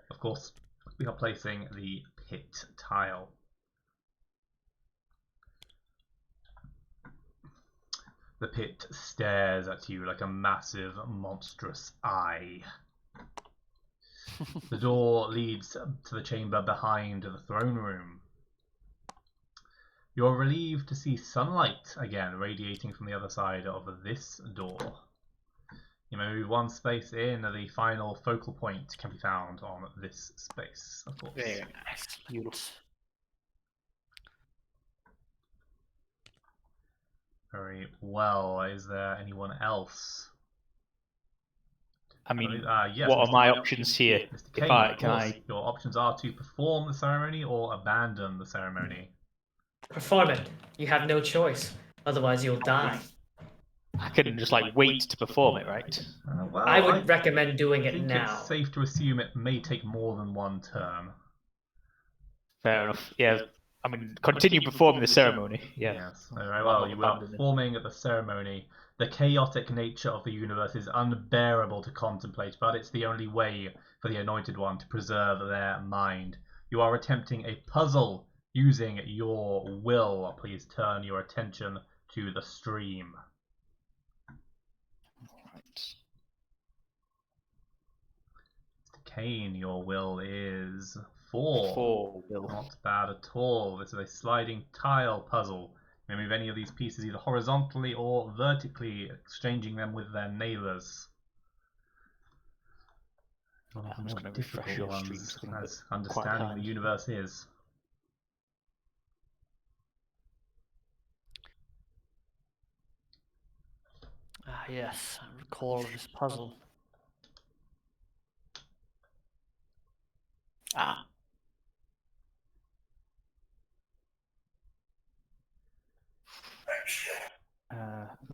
Of course, we are placing the pit tile. The pit stares at you like a massive, monstrous eye. The door leads to the chamber behind the throne room. You're relieved to see sunlight again radiating from the other side of this door. You may move one space in, and the final focal point can be found on this space, of course. Very nice. Beautiful. Very well. Is there anyone else? I mean, Yes, what are Mr. my options here? Mr. If Kane, I of can course. I Your options are to perform the ceremony or abandon the ceremony. Perform it. You have no choice. Otherwise, you'll die. I can just like wait to perform it, right? Well, I would recommend doing I it think now. it's safe to assume it may take more than one turn. Fair enough. Yeah. I mean, continue performing the ceremony. Yeah. Yes. Very well. You are Abandon it. performing at the ceremony. The chaotic nature of the universe is unbearable to contemplate, but it's the only way for the Anointed One to preserve their mind. You are attempting a puzzle using your will. Please turn your attention to the stream. Kane, your will is 4. 4 will. Not bad at all. This is a sliding tile puzzle. You may move any of these pieces either horizontally or vertically, exchanging them with their neighbours. One of the I'm just more gonna refresh difficult your ones, streams, I think, as but quite understanding the hard. universe is. Ah, yes, I recall this puzzle. Ah.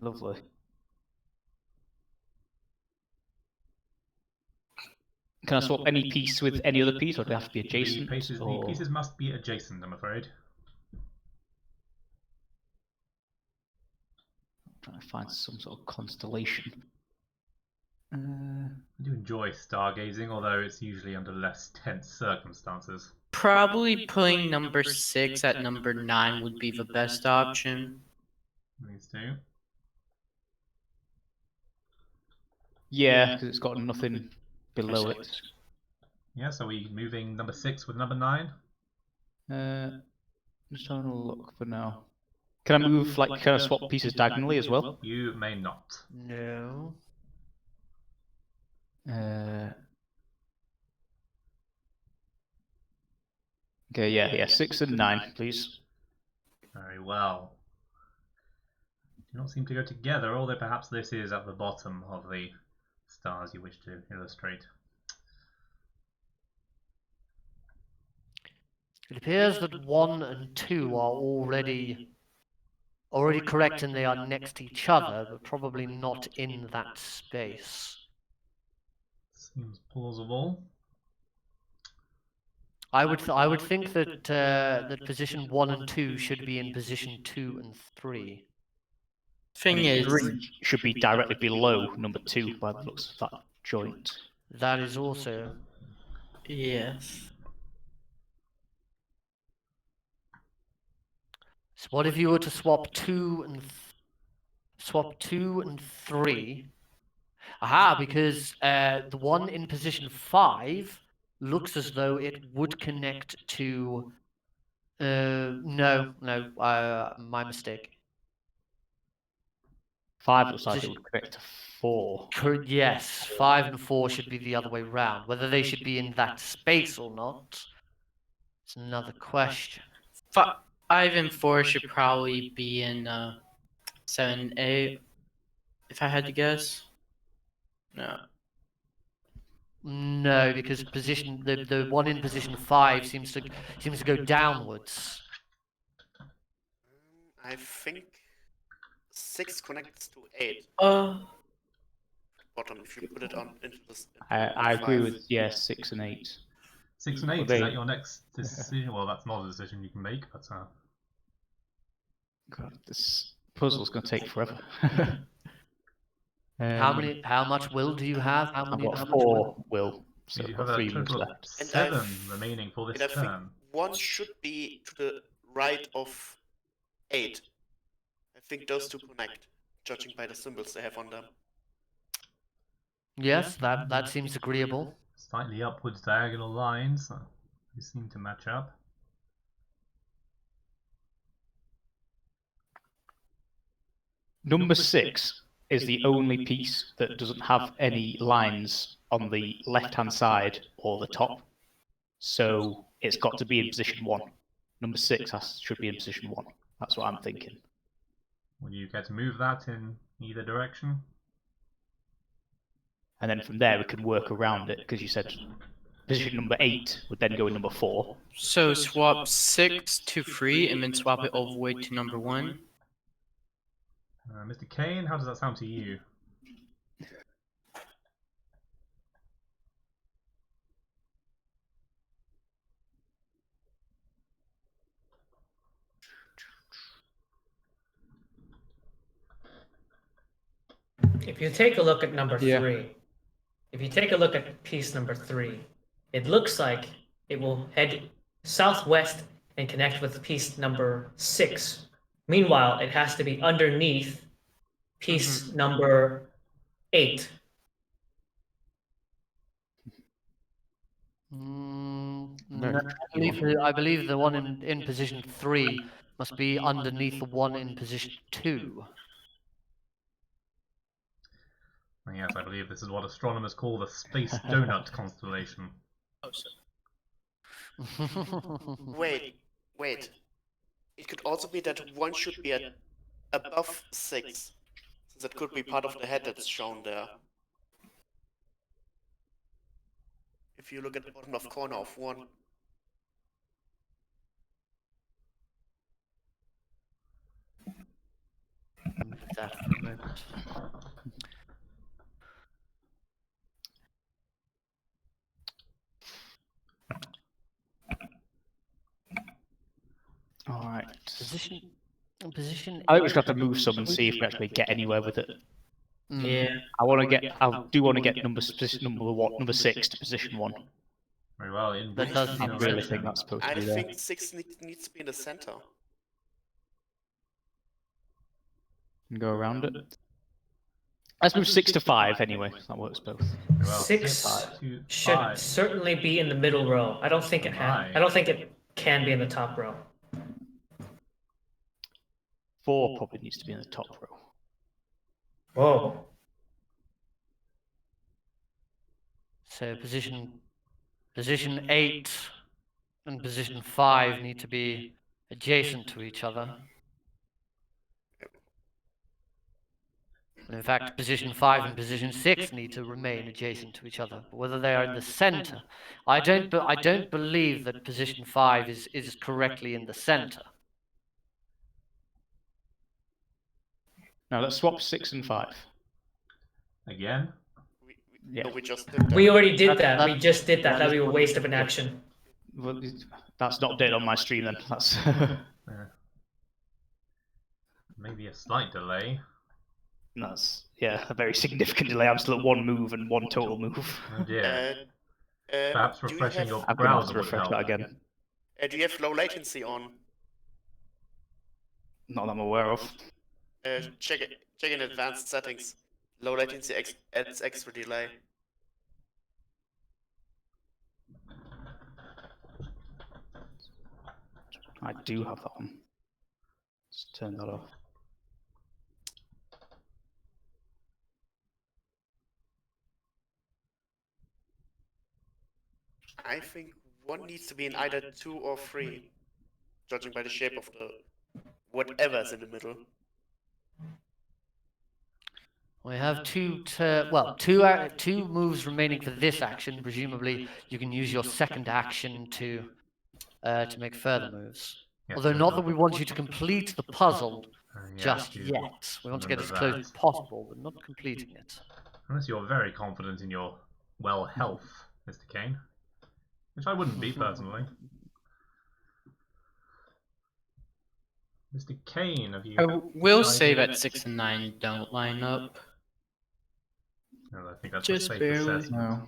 Lovely. Can I swap any piece with any other piece, or do they have to be adjacent? The pieces must be adjacent, I'm afraid. Trying to find some sort of constellation. I do enjoy stargazing, although it's usually under less tense circumstances. Probably putting number 6 at number 9 would be the best option. These two. Yeah, because it's got nothing below it. Yeah, so are we moving number 6 with number 9? Just trying to look for now. Can I move, like, kind of swap pieces diagonally as well? You may not. No. Okay, yeah, 6 and 9, please. Very well. Do not seem to go together, although perhaps this is at the bottom of the stars you wish to illustrate. It appears that 1 and 2 are already correct and they are next to each other, but probably not in that space. Seems plausible. I would think that that position 1 and 2 should be in position 2 and 3. Thing is, 3 should be directly below number 2 by the looks of that joint. That is also. yes. So what if you were to swap 2 and 3? Aha, because the one in position 5 looks as though it would connect to. No, my mistake. 5 looks like it would connect to 4. Yes, 5 and 4 should be the other way round. Whether they should be in that space or not, it's another question. 5 and 4 should probably be in 7, 8, if I had to guess. No. No, because the one in position 5 seems to go downwards. I think 6 connects to 8. Bottom, if you put it on into this. I agree with 6 and 8. 6 and 8, Well, is that your next decision? Well, that's not a decision you can make, but God, this puzzle's going to take forever. How much will do you have? I've got 4 will, so you I've have got a 3 moves total of left. 7 remaining for And this I think turn. 1 should be to the right of 8. I think those two connect, judging by the symbols they have on them. Yes, that seems agreeable. Slightly upwards diagonal lines. They seem to match up. Number 6 is the only piece that doesn't have any lines on the left-hand side or the top. So it's got to be in position 1. Number 6 should be in position 1. That's what I'm thinking. Will you get to move that in either direction? And then from there we can work around it, because you said position number 8 would then go in number 4. So swap 6 to 3 and then swap it all the way to number 1. Mr. Kane, how does that sound to you? If you take a look at number Yeah. 3, if you take a look at piece number 3, it looks like it will head southwest and connect with piece number 6. Meanwhile, it has to be underneath piece number 8. No, I believe the one in position 3 must be underneath the one in position 2. Yes, I believe this is what astronomers call the Space Donut constellation. Wait. It could also be that one should be above 6, since it could be part of the head that's shown there. If you look at the bottom left corner of 1. That for a moment. All right. Position I think we should have to move some and see if we actually get anywhere with it. Yeah. I do want to get number 6 to position 1. Very well. In That which does seem I really direction? think that's supposed to I be there. think 6 needs to be in the center. And go around it. Let's move 6 to 5 anyway. That works both. Very well. 6 to should 5. certainly be in the middle row. I don't think it Right. I don't think it can be in the top row. 4 probably needs to be in the top row. Whoa. So position 8 and position 5 need to be adjacent to each other. And in fact, position 5 and position 6 need to remain adjacent to each other. But whether they are in the center, I don't believe that position 5 is correctly in the center. Now let's swap 6 and 5. Again? Yeah. No, we just did that. We already did that. That- We just did that. that That'd is be a what waste we of an did. action. Well, that's not dead on my stream then. That's Maybe a slight delay. that's a very significant delay. I'm still at 1 move and 1 total move. Oh dear. Uh, Perhaps do you refreshing have- your I'm gonna have browser to would refresh help. that again. Do you have low latency on? Not that I'm aware of. Check in advanced settings. Low latency adds extra delay. I do have that one. Let's turn that off. I think one needs to be in either 2 or 3, judging by the shape of the whatever's in the middle. We have two moves remaining for this action. Presumably, you can use your second action to make further moves. Yes, Although yes, not yes. that we want you to complete the puzzle Yes, just you yet. We want to get as remember close as that. possible, but not completing it. Unless you're very confident in your, well, health, Mr. Kane. Which I wouldn't be, personally. Mr. Kane, have you... We'll say that 6 and 9 don't line up. No, I think that's Just a safe barely. assessment. No.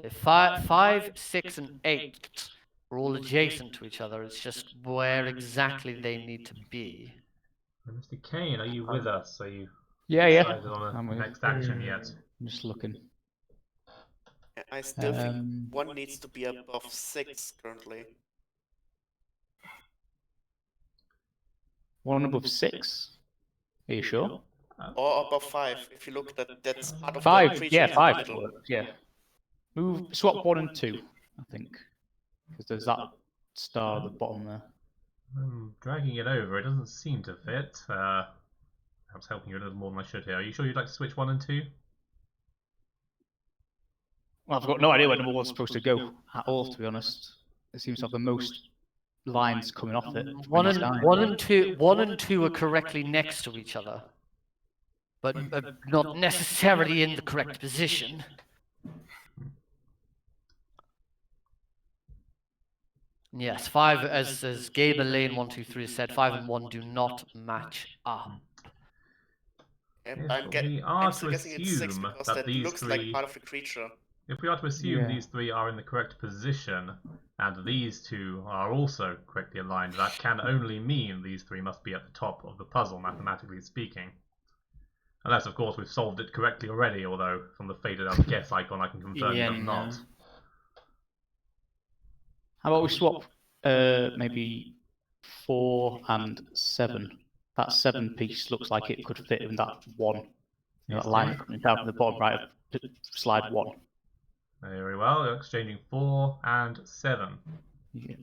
So 5, 6, and 8 are all adjacent to each other. It's just where exactly they need to be. Mr. Kane, are you with us? Are you Yeah. decided on I'm a with. next action yet? I'm just looking. I still think one needs to be above 6 currently. 1 above 6. Are you sure? Or above 5, if you look that's part of the 5. creature Yeah, in the 5 middle. works. Yeah. Swap 1 and 2. I think because there's that star at the bottom there. I'm dragging it over. It doesn't seem to fit. Perhaps helping you a little more than I should here. Are you sure you'd like to switch 1 and 2? Well, I've got no idea where number 1's supposed to go at all. To be honest, it seems to have the most lines coming off it. One and two are correctly next to each other, but not necessarily in the correct position. Yes, 5, as Gabe Lane 123 said, 5 and 1 do not match up. Yes, I'm but we are still to guessing it's 6 assume because that that these looks three... like part of the creature. If we are to assume Yeah. these 3 are in the correct position, and these 2 are also correctly aligned, that can only mean these 3 must be at the top of the puzzle, mathematically speaking. Unless, of course, we've solved it correctly already, although from the faded out guess icon I can confirm you have not. How about we swap maybe 4 and 7? That 7 piece looks like it could fit in that 1. That line coming down from the bottom right of slide 1. Very well, you're exchanging 4 and 7. Yeah.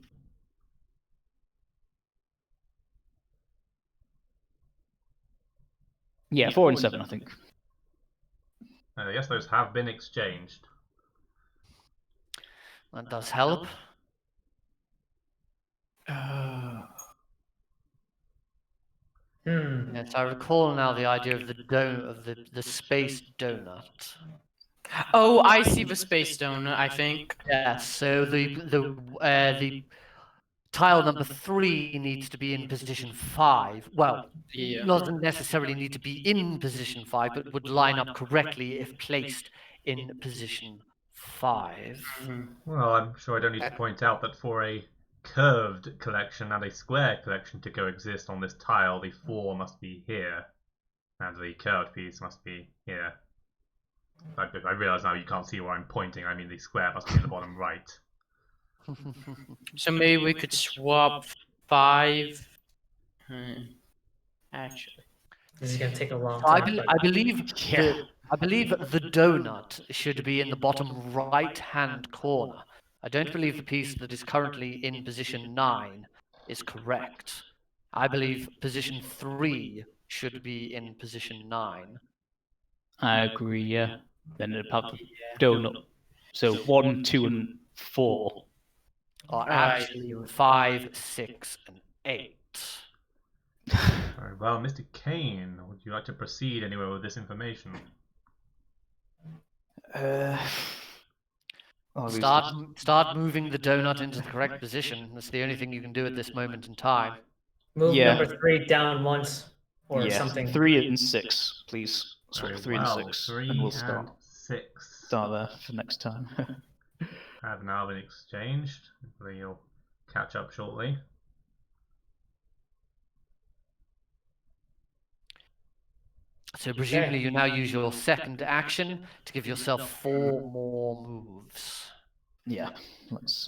Yeah, 4 and 7, I think. Yes, those have been exchanged. That does help. Yes, I recall now the idea of the space donut. Oh, I see the space donut, I think. Yes, so the tile number 3 needs to be in position 5. Well, Yeah. doesn't necessarily need to be in position 5, but would line up correctly if placed in position 5. Well, I'm sure I don't need to point out that for a curved collection and a square collection to coexist on this tile, the 4 must be here, and the curved piece must be here. I realise now you can't see where I'm pointing. I mean the square must be in the bottom right. So maybe we could swap 5. Actually. This is gonna take a long So I time. believe the donut should be in the bottom right-hand corner. I don't believe the piece that is currently in position 9 is correct. I believe position 3 should be in position 9. I agree, yeah. Then it'd have the donut. So 1, 2, and 4. Or actually 5, 6, and 8. Very well, Mr. Kane, would you like to proceed anywhere with this information? Start moving the donut into the correct position. That's the only thing you can do at this moment in time. Move Yeah. number 3 down once or something. 3 and 6. Please swap Very 3 well, and 6. 3 and we'll start, and 6 start there for next time. have now been exchanged. Hopefully you'll catch up shortly. So presumably you now use your second action to give yourself 4 more moves. Yeah, let's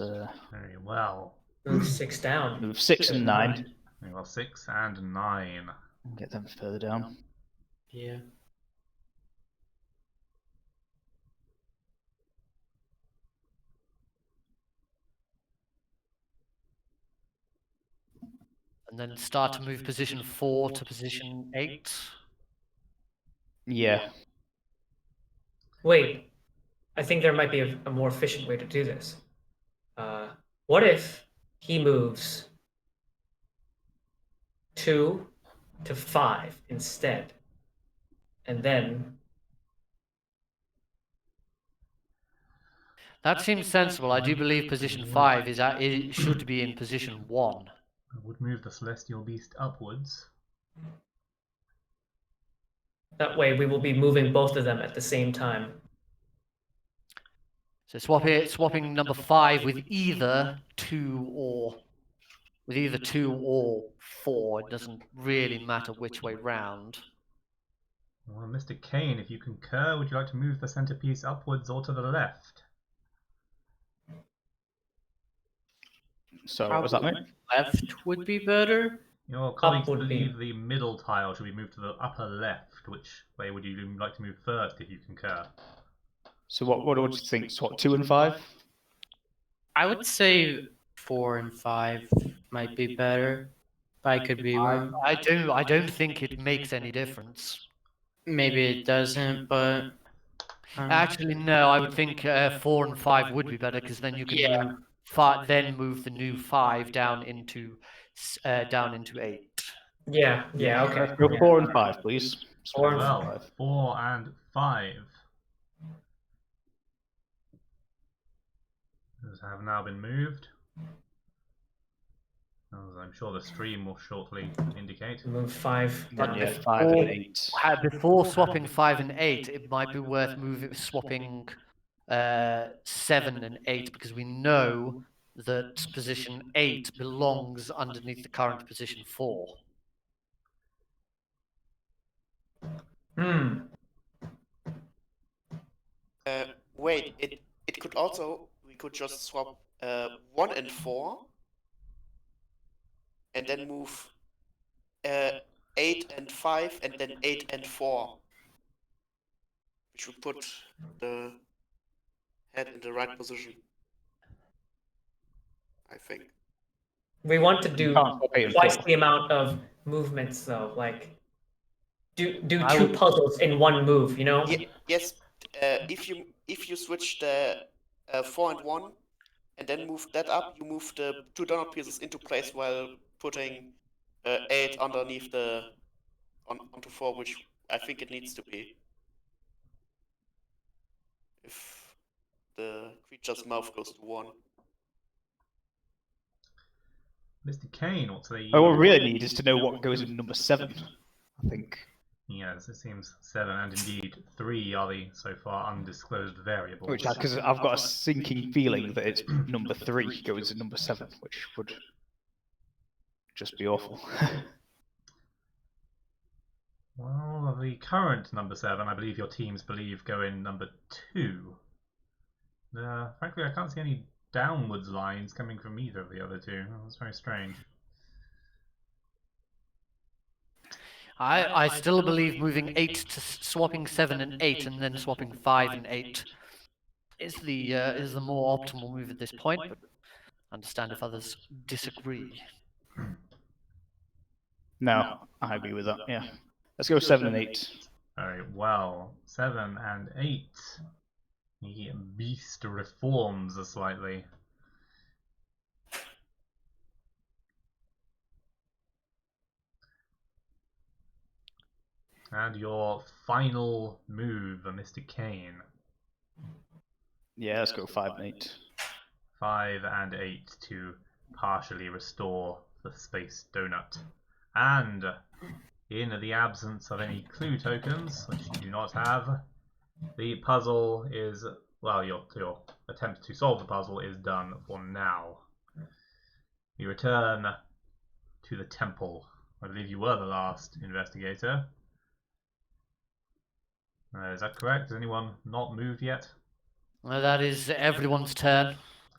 Very well. Move 6 down. move 6 and 9. Very well, 6 and 9. Get them further down. Yeah. And then start to move position 4 to position 8. Yeah. Wait, I think there might be a more efficient way to do this. What if he moves 2 to 5 instead? And then That seems sensible. I do believe position 5 it should be in position 1. I would move the celestial beast upwards. that way we will be moving both of them at the same time. So swapping number 5 with either 2 or 4. It doesn't really matter which way round. Well, Mr. Kane, if you concur, would you like to move the centerpiece upwards or to the left? So what was that, mate? Left would be better. Your colleagues would be- believe the middle tile should be moved to the upper left. Which way would you like to move first if you concur? So what would you think? So what, 2 and 5? I would say 4 and 5 might be better. But I could be wrong. I don't think it makes any difference. Maybe it doesn't, but Actually, no. I would think 4 and 5 would be better because then you can move the new 5 down into 8. Yeah, okay. Go 4 and 5, please. 4 and Well, 5. 4 and 5. Those have now been moved. As I'm sure the stream will shortly indicate. Move 5. Then down. yeah, 5 and 8. Before swapping 5 and 8, it might be worth swapping 7 and 8 because we know that position 8 belongs underneath the current position 4. Wait, it could also, we could just swap 1 and 4, and then move 8 and 5, and then 8 and 4, which would put the head in the right position, I think. We want to do Can't swap 8 and twice 4. the amount of movements, though. Like, do I two would- puzzles in one move. You know? Yes, if you switch the 4 and 1, and then move that up, you move the 2 donut pieces into place while putting 8 underneath onto 4, which I think it needs to be. If the creature's mouth goes to 1. Mr. Kane, what say you? What we really need is to know what goes in number 7, I think. Yes, it seems 7 and indeed 3 are the so far undisclosed variables. Which, because I've got a sinking feeling that it's number 3 goes in number 7, which would just be awful. Well, the current number 7, I believe your teams believe, go in number 2. Frankly, I can't see any downwards lines coming from either of the other two. That's very strange. I still believe moving 8 to swapping 7 and 8 and then swapping 5 and 8 is the more optimal move at this point, but understand if others disagree. No, I agree with that, yeah. Let's go 7 and 8. Very well. 7 and 8. The beast reforms slightly. And your final move, Mr. Kane. Yeah, let's go 5 and 8. 5 and 8 to partially restore the space donut. And in the absence of any clue tokens, which you do not have, the puzzle is, well, your attempt to solve the puzzle is done for now. You return to the temple. I believe you were the last investigator. Is that correct? Has anyone not moved yet? Well, that is everyone's turn.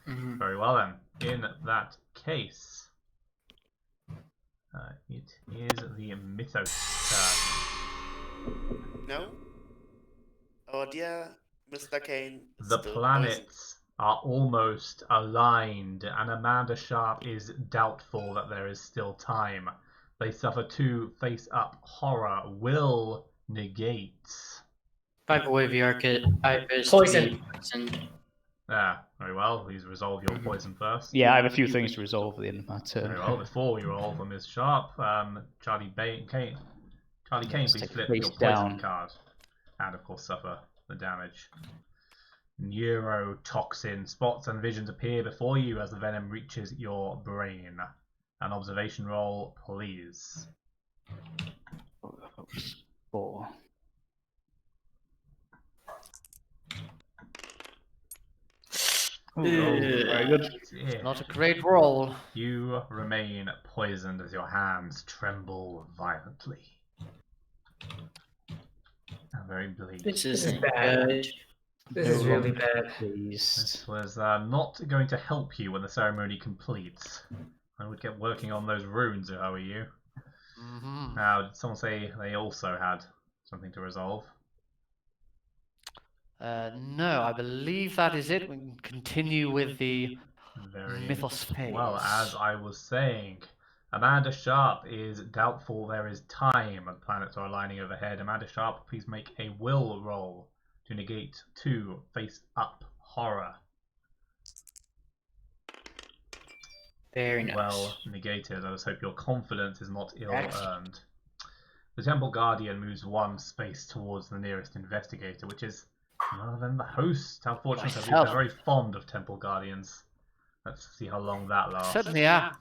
Very well then. In that case, it is the Mythos turn. No? Oh dear, Mr. Kane. is The still planets are almost aligned, and Amanda Sharp is doubtful that there is still time. They suffer 2 face-up horror. Will negates. By the way, the archivist Poison. poisoned. Very well. Please resolve your poison first. Yeah, I have a few things to resolve at the end of my turn. Very well. Before we roll for Ms. Sharp, Charlie Kane, please take flip face your poison down. card, and of course suffer the damage. Neurotoxin spots and visions appear before you as the venom reaches your brain. An observation roll, please. 4. Very good. Dear. Not a great roll. You remain poisoned as your hands tremble violently. And very bleak. This is isn't bad. good. This is really bad. Please. This was not going to help you when the ceremony completes. I would get working on those runes if I were you. Mm-hmm. Now, did someone say they also had something to resolve? No, I believe that is it. We can continue with the Very Mythos phase. well. As I was saying, Amanda Sharp is doubtful there is time. The planets are aligning overhead. Amanda Sharp, please make a will roll to negate 2 face-up horror. Very nice. Well negated. I just hope your confidence is not ill-earned. The Temple Guardian moves 1 space towards the nearest investigator, which is none other than the host. How fortunate that Myself. they're very fond of Temple Guardians. Let's see how long that lasts. Certainly, yeah.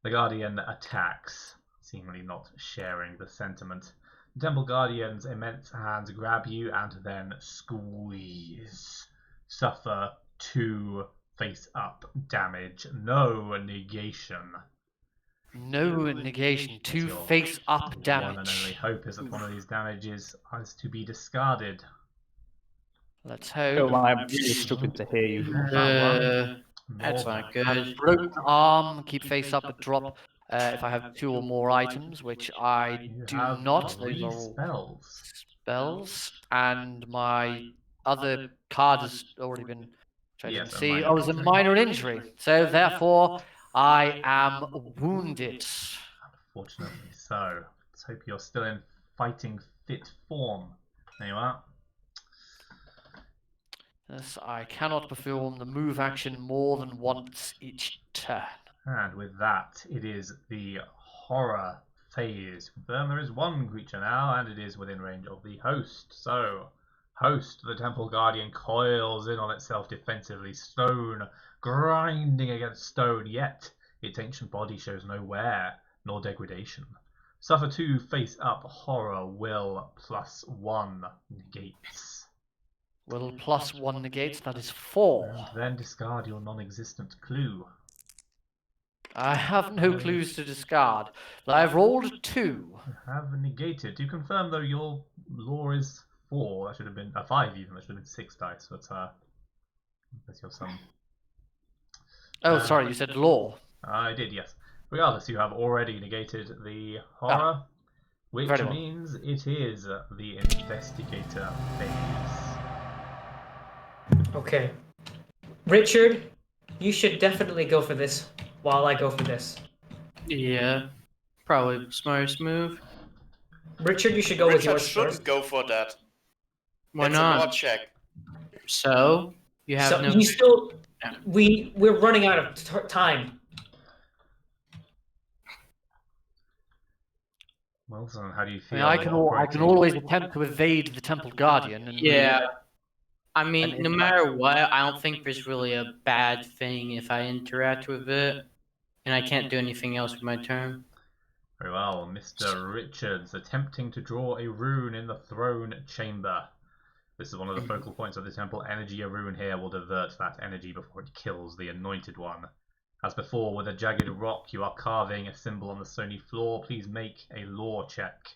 The Guardian attacks, seemingly not sharing the sentiment. The Temple Guardian's immense hands grab you and then squeeze. Suffer 2 face-up damage. No negation. No negation. 2 Your face-up One and only damage. hope is that one of these damages is to be discarded. Let's Oh, hope. I'm really struggling to hear you. That's More not than- good. Broken arm, keep face up, but drop if I have 2 or more items, which I You do have not. 3 Those are all spells. spells, and my other card has already been, which I Yes, didn't a see. minor Oh, it's a injury. minor injury. So therefore, I am wounded. Unfortunately so. Let's hope you're still in fighting fit form. There you are. Yes, I cannot perform the move action more than once each turn. And with that, it is the horror phase. Confirm there is 1 creature now, and it is within range of the host. So, host, the Temple Guardian, coils in on itself defensively, stone grinding against stone, yet its ancient body shows no wear nor degradation. Suffer 2 face up, horror, will, +1 negates. Will +1 negates, that is 4. And then discard your non-existent clue. I have no clues to discard, but I've rolled 2. You have negated. To confirm, though, your lore is 4. That should have been 5 even. That should have been 6 dice. But that's your sum. Oh, sorry, you said law. I did, yes. Regardless, you have already negated the horror, which very well. means it is the investigator phase. Okay. Richard, you should definitely go for this while I go for this. Yeah. Probably smartest move. Richard, you should go with Richard yours shouldn't first. go for that. Why That's a law not? check. So you have So no. you still, Yeah. we're running out of time. Wilson, how do you I feel? mean, I can always attempt to evade the Temple Guardian. And Yeah. I mean, And no if- matter what, I don't think there's really a bad thing if I interact with it, and I can't do anything else with my turn. Very well, Mr. Richards attempting to draw a rune in the throne chamber. This is one of the focal points of the temple energy. A rune here will divert that energy before it kills the anointed one. As before, with a jagged rock, you are carving a symbol on the stony floor. Please make a lore check.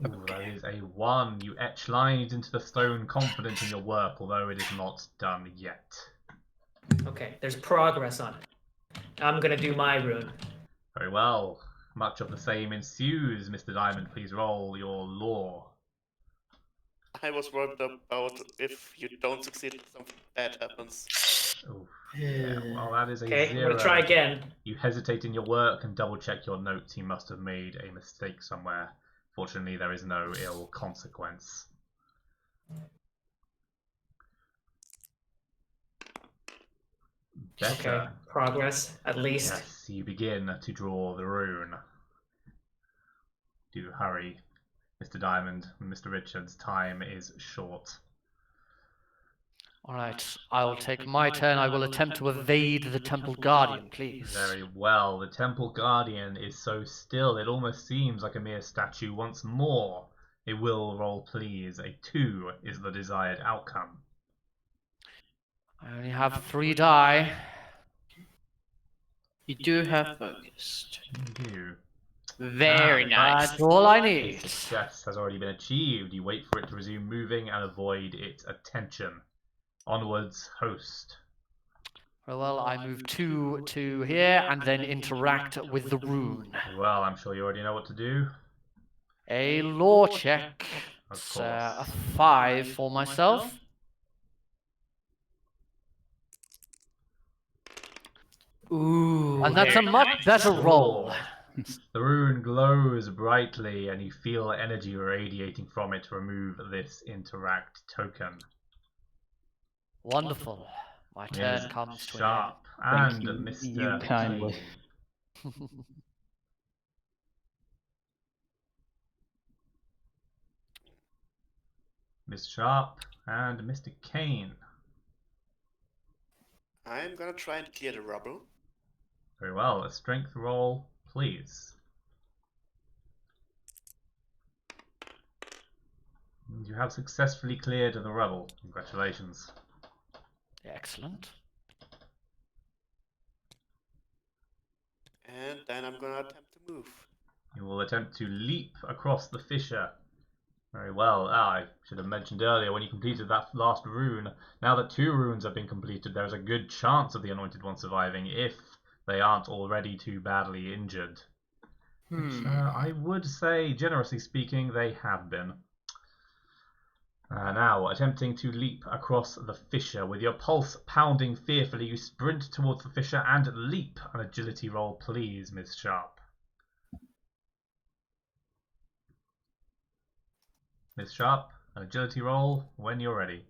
Ooh, that is a 1. You etch lines into the stone, confident in your work, although it is not done yet. Okay, there's progress on it. I'm gonna do my rune. Very well. Much of the same ensues. Mr. Diamond, please roll your lore. I was worried about if you don't succeed, something bad happens. Ooh, yeah, well, that is a Okay, I'm 0. gonna try again. You hesitate in your work and double check your notes. You must have made a mistake somewhere. Fortunately, there is no ill consequence. Better. Okay, progress at least. Yes, you begin to draw the rune. Do hurry, Mr. Diamond and Mr. Richards. Time is short. Alright, I will take my turn. I will attempt to evade the Temple Guardian, please. Very well. The Temple Guardian is so still, it almost seems like a mere statue. Once more, a will roll, please. A 2 is the desired outcome. I only have 3 die. You do have focused. You do. Very nice. That's all I A need. success has already been achieved. You wait for it to resume moving and avoid its attention. Onwards, host. Well, I move 2 to here and then interact with the rune. Well, I'm sure you already know what to do. A lore check. Of It's a course. 5 for myself. Ooh. And that's a very much nice. better roll. The rune glows brightly and you feel energy radiating from it to remove this interact token. Wonderful. My It turn is comes to Sharp Thank and you, Mr. you kindly. Kane. an end. Miss Sharp and Mr. Kane. I'm gonna try and clear the rubble. Very well. A strength roll, please. And you have successfully cleared the rubble. Congratulations. Excellent. And then I'm gonna attempt to move. You will attempt to leap across the fissure. Very well. I should have mentioned earlier when you completed that last rune. Now that 2 runes have been completed, there is a good chance of the Anointed One surviving if they aren't already too badly injured. Which I would say, generously speaking, they have been. Now, attempting to leap across the fissure. With your pulse pounding fearfully, you sprint towards the fissure and leap. An agility roll, please, Miss Sharp. Miss Sharp, an agility roll when you're ready.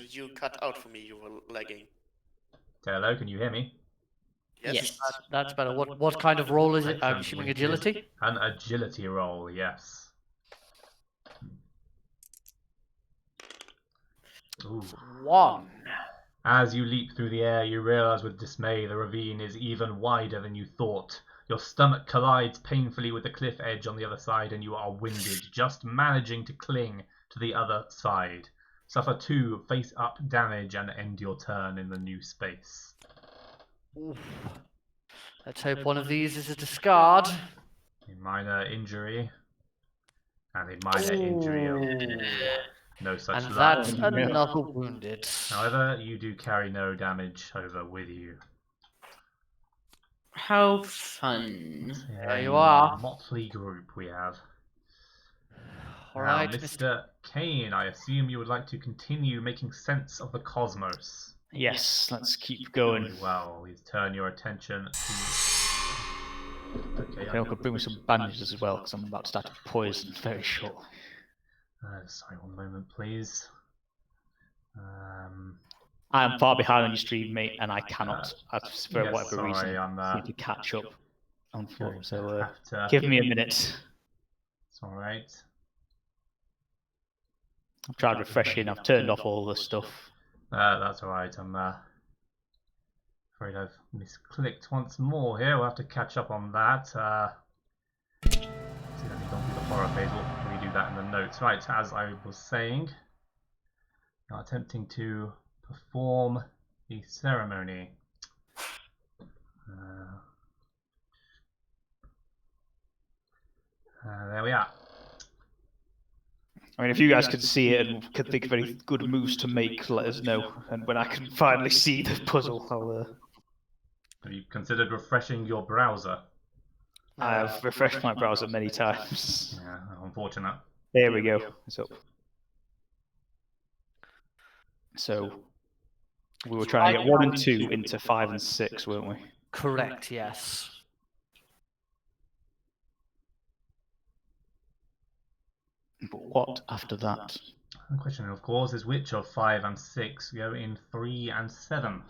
You cut out for me, you were lagging. Hello, can you hear me? Yes. That's better. What kind of roll is it? I'm Excellent, assuming which is agility? An agility roll, yes. Ooh. 1. As you leap through the air, you realize with dismay the ravine is even wider than you thought. Your stomach collides painfully with the cliff edge on the other side and you are winded, just managing to cling to the other side. Suffer 2 face-up damage and end your turn in the new space. Oof. Let's hope one of these is a discard. A minor injury. And a minor injury of no such And luck. that's another wounded. However, you do carry no damage over with you. How fun. There you are. Motley group we have. All Now, right, Mr. Kane, I assume you would like to continue making sense of the cosmos. Yes, let's keep going. Very well, please turn your attention to... Okay, I could bring me some bandages as well, because I'm about to start to poison very short. Sorry, one moment, please. I am far behind on your stream, mate, and I cannot, for yes, whatever sorry, reason, seem to catch up on foot. So give me a minute. It's alright. I've tried refreshing, I've turned off all the stuff. That's alright, I'm afraid I've misclicked once more here. We'll have to catch up on that. See, let me go through the horror phase. We'll redo that in the notes. Right, as I was saying, now attempting to perform the ceremony. There we are. I mean, if you guys could see it and could think of any good moves to make, let us know. And when I can finally see the puzzle, I'll... Have you considered refreshing your browser? I have refreshed my browser many times. Yeah, unfortunate. There we go. It's up. So, we were trying to get 1 and 2 into 5 and 6, weren't we? Correct, yes. But what after that? The question, of course, is which of 5 and 6 go in 3 and 7?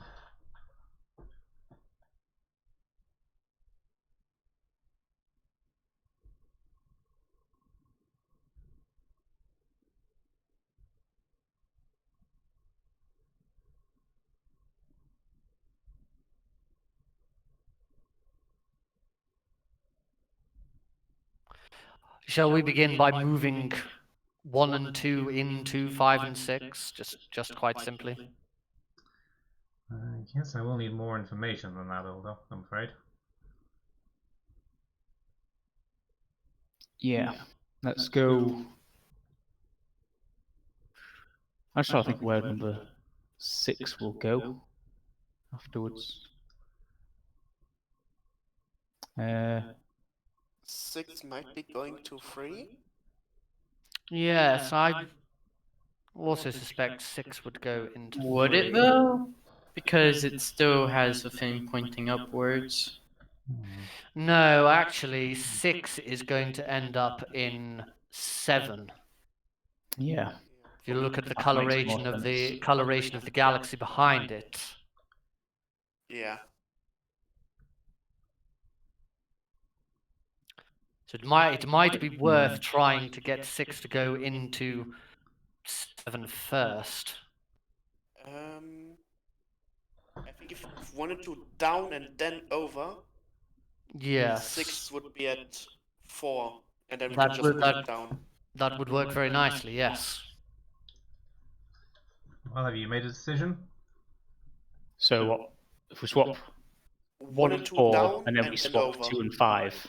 Shall we begin by moving 1 and 2 into 5 and 6? Just quite simply. Yes, I will need more information than that, although, I'm afraid. Yeah, let's go. I'm trying to think where number 6 will go afterwards. 6 might be going to 3. Yes, I also suspect 6 would go into 3. Would it though? Because it still has a thing pointing upwards. No, actually, 6 is going to end up in 7. Yeah. If you look at the That makes coloration more of the sense. coloration of the galaxy behind it. Yeah. So it might be worth trying to get 6 to go into 7 first. I think if you wanted to down and then over, Yes. 6 would be at 4, and then we That could just would- push it down. That would work very nicely, yes. Well, have you made a decision? So what? If we swap 1 and 2 4, down, and then we swap over. 2 and 5.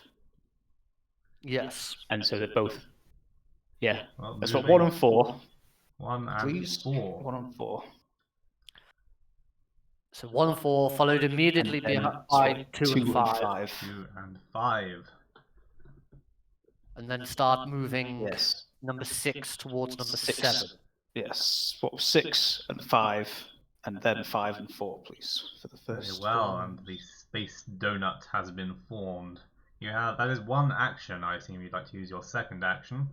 Yes. And so they're both. Yeah. Well, Let's swap moving 1 and 4, 1 and please. 4. 1 and 4. So 1 and 4 followed immediately And then by swap 2 and 5. 2 and 5. And then start moving Yes. number 6 towards number 6. 7. Yes. Swap 6 and 5, and then 5 and 4, please, for the Very first. well, and the space donut has been formed. You have that is one action. I assume you'd like to use your second action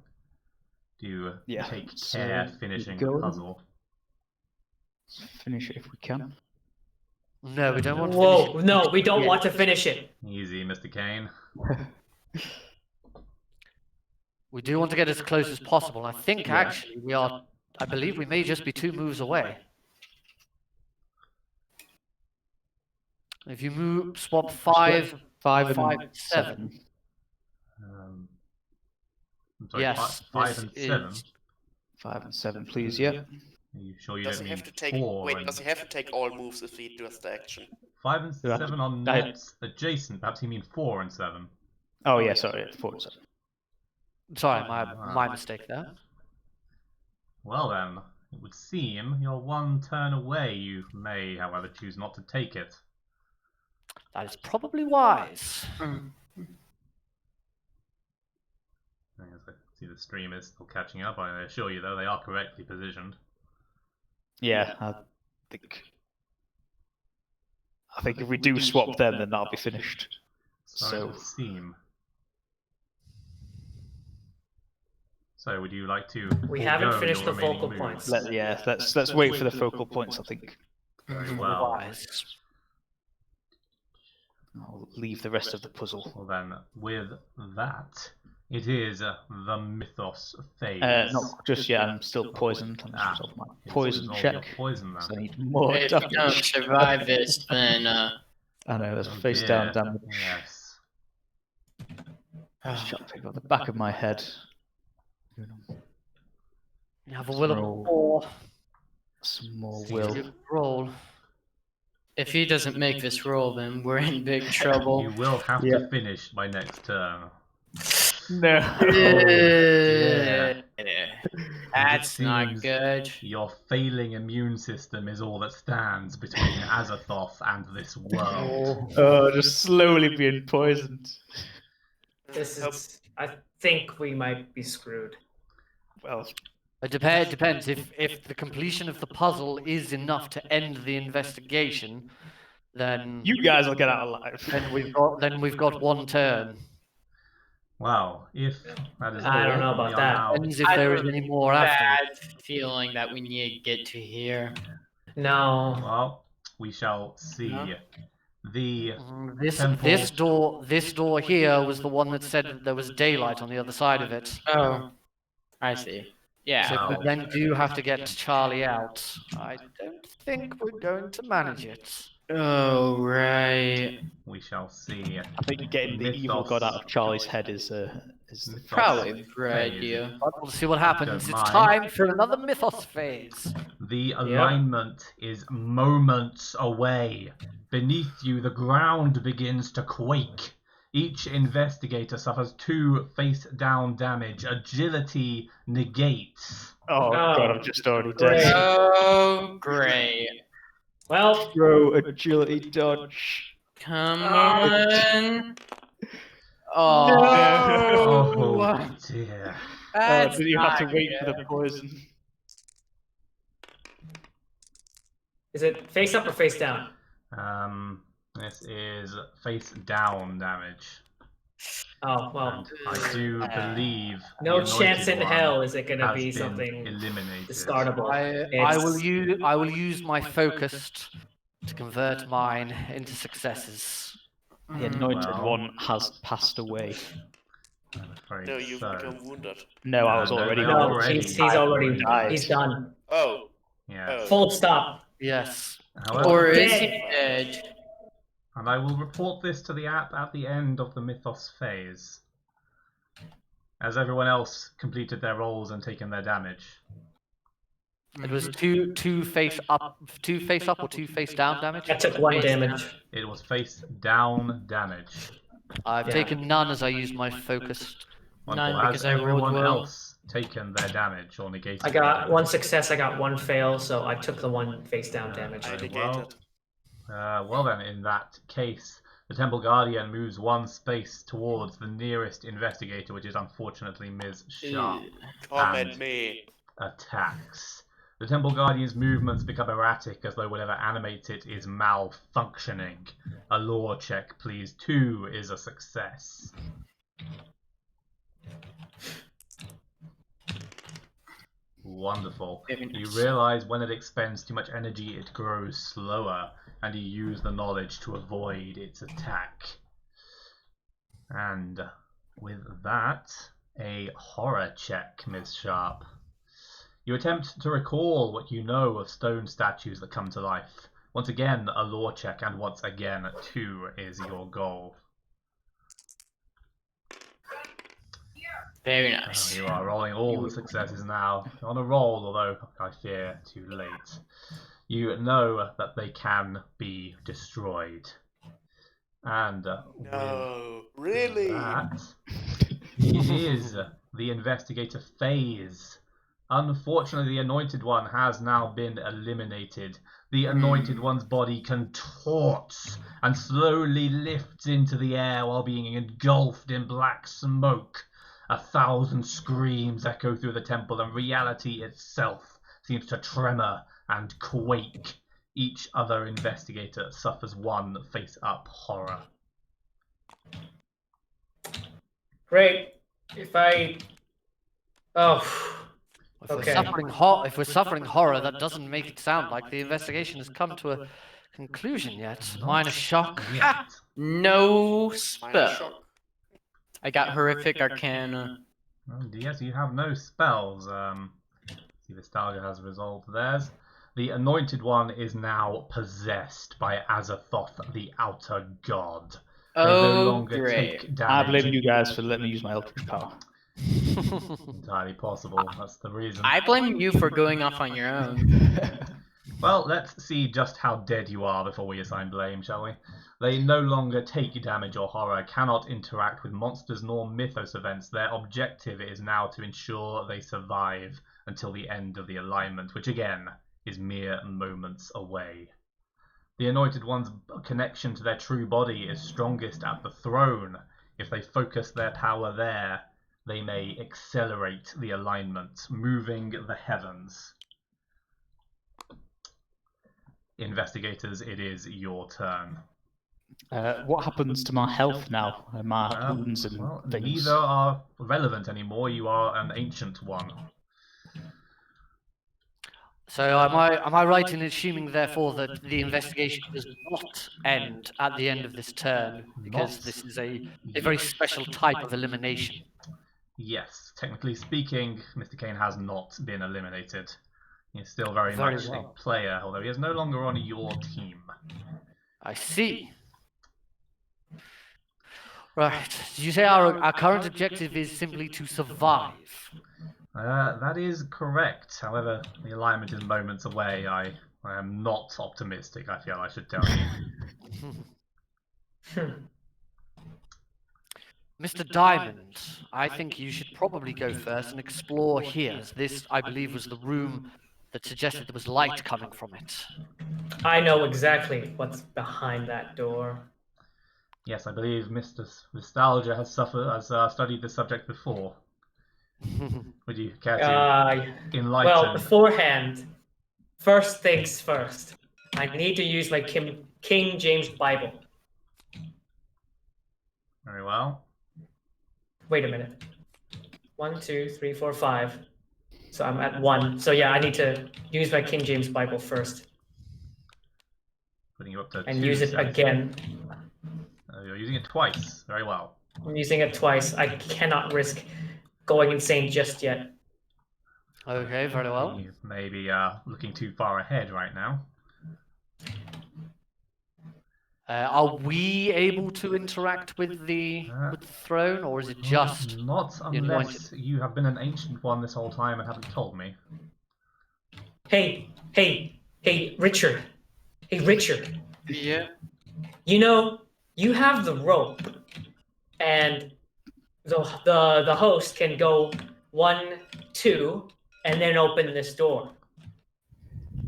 to take care finishing the puzzle. Finish it if we can. No, we don't want to Whoa, finish it. no, we don't want to finish it. Easy, Mr. Kane. We do want to get as close as possible. I think actually we are. I believe we may just be 2 moves away. If you swap 5 and 7. I'm sorry, Yes, 5 and this 7. is- 5 and 7, please. Yeah. Are you sure you Does don't he mean have to take? 4? Wait, and does he have to take all moves if he does the action? 5 and Yeah. 7 are not adjacent. Perhaps you mean 4 and 7. Oh yeah, sorry, 4 and 7. Sorry, my mistake there. Well then, it would seem you're 1 turn away. You may, however, choose not to take it. That is probably wise. As I see the stream is still catching up, I assure you though they are correctly positioned. Yeah, I think if we do swap them, then that'll be finished. So it would seem. So would you like to? We haven't forego finished your the remaining focal moves? points. Let's wait for the focal points. I think Very well. Wise. I'll leave the rest of the puzzle. Well then, with that, it is the mythos phase. Not just yet. I'm still poisoned. I'm just on my poison Resolve check. your poison then. So I need more If you damage. don't survive this, then I know, there's Oh face down dear. damage. Yes. Shut up, on the back of my head. You have a will of Roll. 4. Some more You will. can roll. if he doesn't make this roll, then we're in big trouble. You will have to finish by next turn. No. dear. That's It not seems good. Your failing immune system is all that stands between Azathoth and this world. Oh, just slowly being poisoned. This is. I think we might be screwed. Well, It depends. If the completion of the puzzle is enough to end the investigation, then you guys will get out alive. then we've got 1 turn. Wow, if that is I don't all, know about we are that. now- Depends if there is any more after. Bad feeling that we need to get to here. No. Well, we shall see. No. The This door here was the one that said that there was daylight on the other side of it. Oh, I see. Yeah. So we Wow. then do have to get Charlie out. I don't think we're going to manage it. Oh, right. we shall see. I think getting the evil god out of Charlie's head is the Probably a Mythos good phase. idea. But we'll see what happens. It's Don't mind. time for another mythos phase. The alignment is moments away. Beneath you, the ground begins to quake. Each investigator suffers 2 face-down damage. Agility negates. Oh god, I'm just already Great. dead. Oh, great. Well, Throw agility dodge. Come on. Oh Oh, dear. that's Did you have to not wait for good. the poison? is it face up or face down? This is face-down damage. Oh well. And I do believe No the chance anointed in one hell is it going to has be been something eliminated. discardable. I will use my focused to convert mine into successes. The anointed Well. one has passed away. I'm afraid No, you've so. become wounded. No, I was No, already no, No, already he's already died. he's done. Oh, Yeah. Full stop. Yes. However, Or is Dead. he dead? and I will report this to the app at the end of the mythos phase. As everyone else completed their roles and taken their damage. It was two face up or two face down damage. I took 1 damage. It was face down damage. I've Yeah. taken none as I used my focused. Wonderful. None, Has because I rolled everyone well. else taken their damage or negated? I their got damage? 1 success, I got 1 fail, so I took the 1 face down damage. I Very negated. well then, in that case, the Temple Guardian moves 1 space towards the nearest investigator, which is unfortunately Ms. Sharp, Come and at me. attacks. The Temple Guardian's movements become erratic as though whatever animates it is malfunctioning. A lore check, please. 2 is a success. Wonderful. Very You nice. realize when it expends too much energy, it grows slower, and you use the knowledge to avoid its attack. And with that, a horror check, Ms. Sharp. You attempt to recall what you know of stone statues that come to life. Once again, a lore check, and once again, 2 is your goal. Very nice. You are rolling all the successes now. On a roll, although I fear too late. You know that they can be destroyed. And No, with really? that, it is the investigator phase. Unfortunately, the Anointed One has now been eliminated. The Anointed One's body contorts and slowly lifts into the air while being engulfed in black smoke. 1,000 screams echo through the temple, and reality itself seems to tremor and quake. Each other investigator suffers 1 face-up horror. Great. If I... Oh. If Okay. we're suffering horror, that doesn't make it sound like the investigation has come to a conclusion yet. Minor shock. Yet. No Minor spell. shock. I got horrific arcana. And yes, you have no spells. See, Nostalgia has resolved theirs. The Anointed One is now possessed by Azathoth, the Outer God. They no Oh, longer great. take I damage. blame you guys for letting me use my eldritch power. Entirely possible. That's the reason. I blame you for going off on your own. Well, let's see just how dead you are before we assign blame, shall we? They no longer take damage or horror, cannot interact with monsters nor mythos events. Their objective is now to ensure they survive until the end of the alignment, which again is mere moments away. The Anointed One's connection to their true body is strongest at the throne. If they focus their power there, they may accelerate the alignment, moving the heavens. Investigators, it is your turn. What happens to my health now? My wounds and Well, things? neither are relevant anymore. You are an ancient one. So am I right in assuming therefore that the investigation does not end at the end of this turn, because Not this is a very special type of elimination? Yes, technically speaking, Mr. Kane has not been eliminated. He's still very Very much well. a player, although he is no longer on your team. I see. Right. Did you say our current objective is simply to survive? That is correct. However, the alignment is moments away. I am not optimistic, I feel I should tell you. Mr. Diamond, I think you should probably go first and explore here, as this, I believe, was the room that suggested there was light coming from it. I know exactly what's behind that door. Yes, I believe Mr. Nostalgia has studied this subject before. Would you care to enlighten? Well, beforehand, first things first. I need to use my King James Bible. Very well. Wait a minute. 1, 2, 3, 4, 5. So I'm at 1. So yeah, I need to use my King James Bible first Putting you up to and 2 use it success. again. You're using it twice. Very well. I'm using it twice. I cannot risk going insane just yet. Okay, very well. You may be looking too far ahead right now. Are we able to interact with the throne, or is it just Not the unless anointed? you have been an ancient one this whole time and haven't told me. Hey, Richard. Hey, Richard. Yeah. You know, you have the rope, and the host can go 1, 2, and then open this door.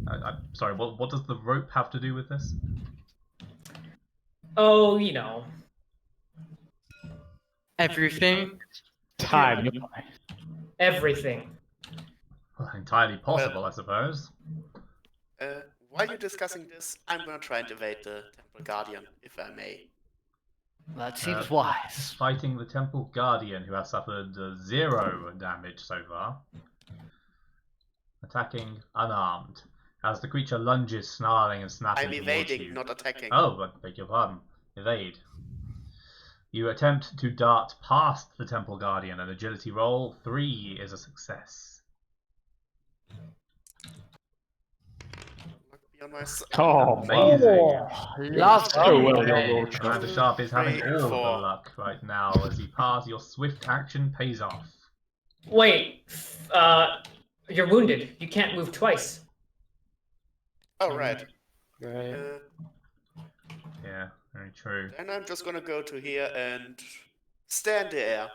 I'm sorry, what does the rope have to do with this? Oh, you know. Everything. Time. Everything. Well, entirely possible, I suppose. While you're discussing this, I'm gonna try and evade the Temple Guardian, if I may. That seems wise. Fighting the Temple Guardian, who has suffered 0 damage so far. Attacking unarmed. As the creature lunges, snarling and snapping I'm towards evading, you. not attacking. Oh, I beg your pardon. Evade. You attempt to dart past the Temple Guardian. An agility roll 3 is a success. Be on my side. Oh, Amazing. Love so well it. done, Commander Sharp is having 3, all of 4. the luck right now as you pass. Your swift action pays off. Wait, you're wounded. You can't move twice. Oh, right. Right. Yeah, very true. Then I'm just gonna go to here and stare in the air.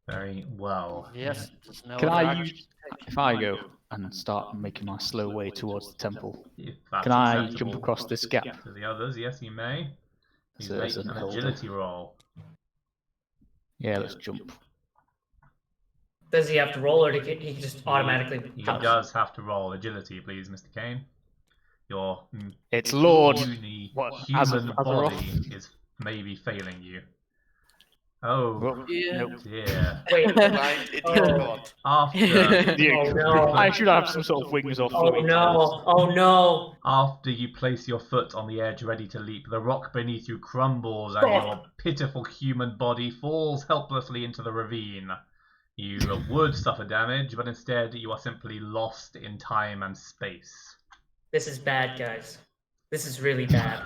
Very well. Yes. There's no Can other I action. use, if I go and start making my slow way towards the temple, If that's can I acceptable jump across this gap? to the others, yes, you may. You So make there's an an hold. agility roll. Yeah, let's jump. Does he have to roll, or he can just automatically He pounce? does have to roll agility, please, Mr. Kane. Your It's Lord. puny What, human Azathoth? body is maybe failing you. Oh, Well, Yeah. nope. dear. Wait. Blind idiot Oh. god. After Oh no. I should have some sort of wings or Oh flippy no. Oh no. After you place your foot on the edge ready to leap, the rock beneath you crumbles and your pitiful human body falls helplessly into the ravine. You would suffer damage, but instead you are simply lost in time and space. This is bad, guys. This is really bad.